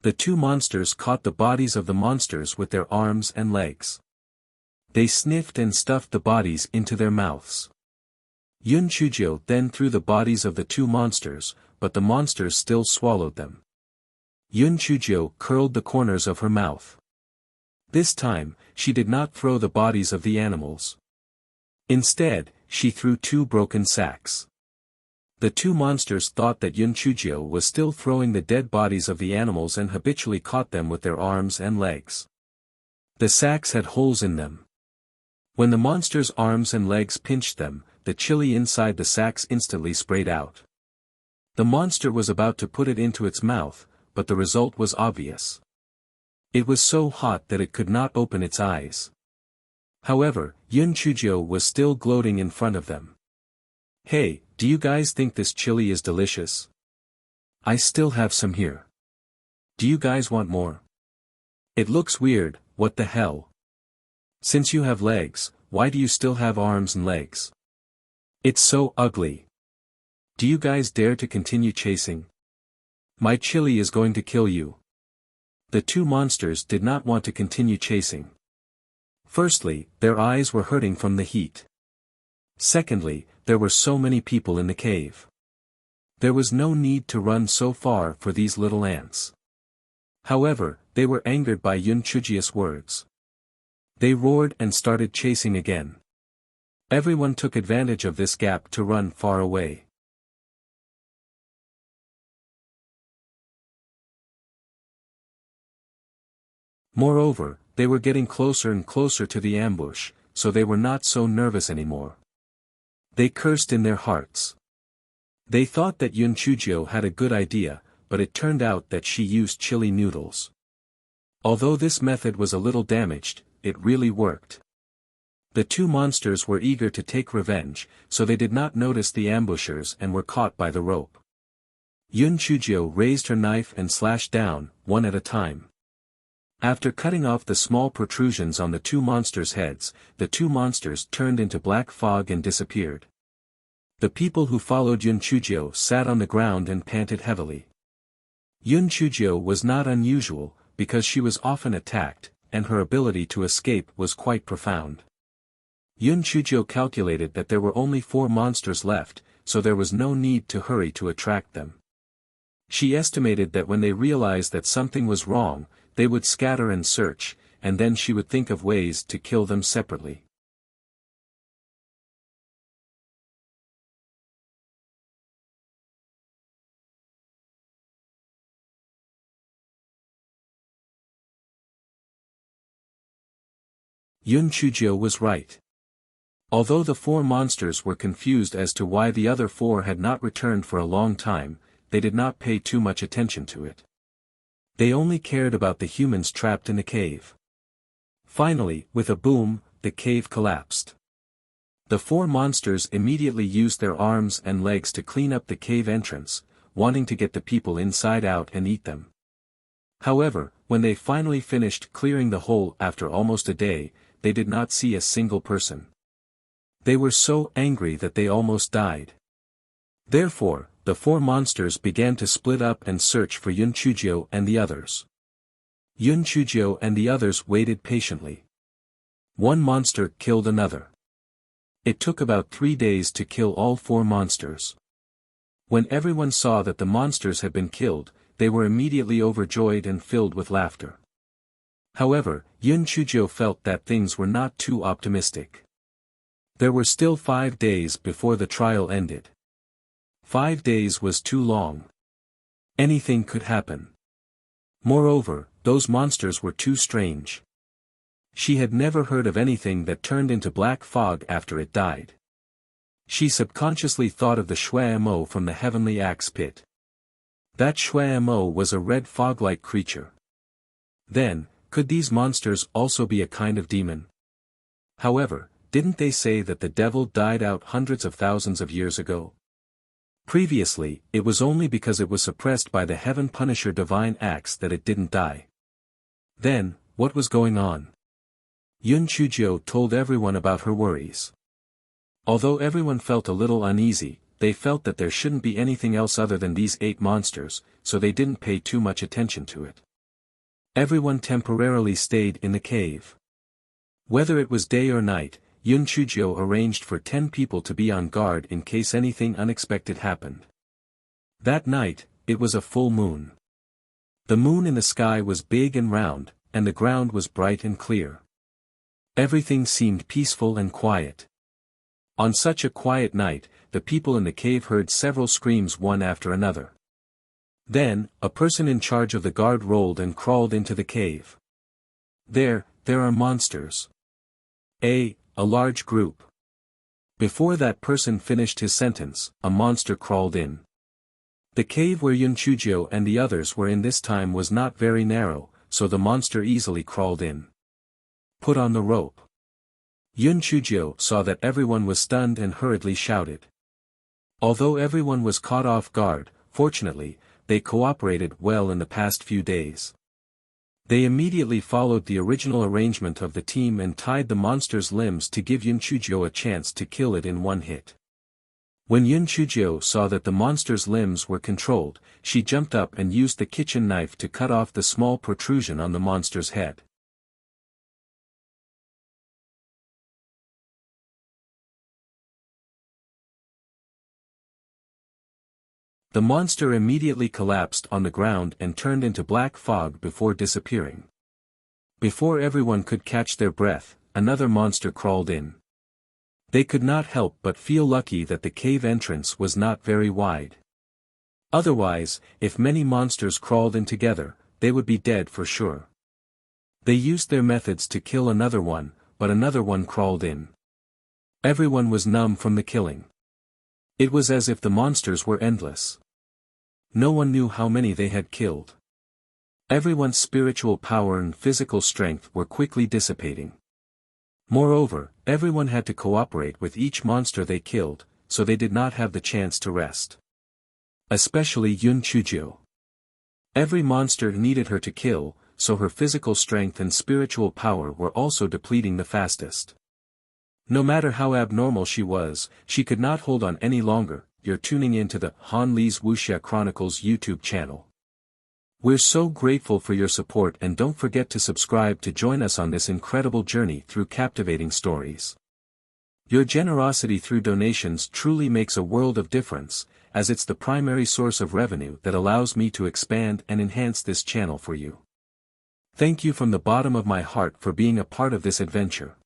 The 2 monsters caught the bodies of the monsters with their arms and legs. They sniffed and stuffed the bodies into their mouths. Yunchujio then threw the bodies of the 2 monsters, but the monsters still swallowed them. Yunchujio curled the corners of her mouth. This time, she did not throw the bodies of the animals. Instead, she threw 2 broken sacks. The 2 monsters thought that Yunchujio was still throwing the dead bodies of the animals and habitually caught them with their arms and legs. The sacks had holes in them. When the monster's arms and legs pinched them, the chili inside the sacks instantly sprayed out. The monster was about to put it into its mouth, but the result was obvious. It was so hot that it could not open its eyes. However, Yunchujio was still gloating in front of them. "Hey, do you guys think this chili is delicious? I still have some here. Do you guys want more? It looks weird, what the hell? Since you have legs, why do you still have arms and legs? It's so ugly. Do you guys dare to continue chasing? My chili is going to kill you." The 2 monsters did not want to continue chasing. Firstly, their eyes were hurting from the heat. Secondly, there were so many people in the cave. There was no need to run so far for these little ants. However, they were angered by Yunchujio's words. They roared and started chasing again. Everyone took advantage of this gap to run far away. Moreover, they were getting closer and closer to the ambush, so they were not so nervous anymore. They cursed in their hearts. They thought that Yun Chujio had a good idea, but it turned out that she used chili noodles. Although this method was a little damaged, it really worked. The two monsters were eager to take revenge, so they did not notice the ambushers and were caught by the rope. Yun Chujio raised her knife and slashed down, one at a time. After cutting off the small protrusions on the two monsters' heads, the two monsters turned into black fog and disappeared. The people who followed Yun Chujio sat on the ground and panted heavily. Yun Chujio was not unusual, because she was often attacked, and her ability to escape was quite profound. Yun Chujio calculated that there were only 4 monsters left, so there was no need to hurry to attract them. She estimated that when they realized that something was wrong, they would scatter and search, and then she would think of ways to kill them separately. Yun Chujio was right. Although the 4 monsters were confused as to why the other 4 had not returned for a long time, they did not pay too much attention to it. They only cared about the humans trapped in the cave. Finally, with a boom, the cave collapsed. The 4 monsters immediately used their arms and legs to clean up the cave entrance, wanting to get the people inside out and eat them. However, when they finally finished clearing the hole after almost a day, they did not see a single person. They were so angry that they almost died. Therefore, the 4 monsters began to split up and search for Yun Chujio and the others. Yun Chujio and the others waited patiently. One monster killed another. It took about 3 days to kill all 4 monsters. When everyone saw that the monsters had been killed, they were immediately overjoyed and filled with laughter. However, Yun Chujio felt that things were not too optimistic. There were still 5 days before the trial ended. 5 days was too long. Anything could happen. Moreover, those monsters were too strange. She had never heard of anything that turned into black fog after it died. She subconsciously thought of the Shui-mo from the Heavenly Axe Pit. That Shui-mo was a red fog-like creature. Then, could these monsters also be a kind of demon? However, didn't they say that the devil died out hundreds of thousands of years ago? Previously, it was only because it was suppressed by the Heaven Punisher Divine Axe that it didn't die. Then, what was going on? Yun Chujio told everyone about her worries. Although everyone felt a little uneasy, they felt that there shouldn't be anything else other than these 8 monsters, so they didn't pay too much attention to it. Everyone temporarily stayed in the cave. Whether it was day or night, Yun Chujio arranged for 10 people to be on guard in case anything unexpected happened. That night, it was a full moon. The moon in the sky was big and round, and the ground was bright and clear. Everything seemed peaceful and quiet. On such a quiet night, the people in the cave heard several screams one after another. Then, a person in charge of the guard rolled and crawled into the cave. There are monsters. A large group. Before that person finished his sentence, a monster crawled in. The cave where Yun Chujio and the others were in this time was not very narrow, so the monster easily crawled in. Put on the rope. Yun Chujio saw that everyone was stunned and hurriedly shouted. Although everyone was caught off guard, fortunately, they cooperated well in the past few days. They immediately followed the original arrangement of the team and tied the monster's limbs to give Yun Chujio a chance to kill it in one hit. When Yun Chujio saw that the monster's limbs were controlled, she jumped up and used the kitchen knife to cut off the small protrusion on the monster's head. The monster immediately collapsed on the ground and turned into black fog before disappearing. Before everyone could catch their breath, another monster crawled in. They could not help but feel lucky that the cave entrance was not very wide. Otherwise, if many monsters crawled in together, they would be dead for sure. They used their methods to kill another one, but another one crawled in. Everyone was numb from the killing. It was as if the monsters were endless. No one knew how many they had killed. Everyone's spiritual power and physical strength were quickly dissipating. Moreover, everyone had to cooperate with each monster they killed, so they did not have the chance to rest. Especially Yun Chujio. Every monster needed her to kill, so her physical strength and spiritual power were also depleting the fastest. No matter how abnormal she was, she could not hold on any longer. You're tuning in to the Han Li's Wuxia Chronicles YouTube channel. We're so grateful for your support, and don't forget to subscribe to join us on this incredible journey through captivating stories. Your generosity through donations truly makes a world of difference, as it's the primary source of revenue that allows me to expand and enhance this channel for you. Thank you from the bottom of my heart for being a part of this adventure.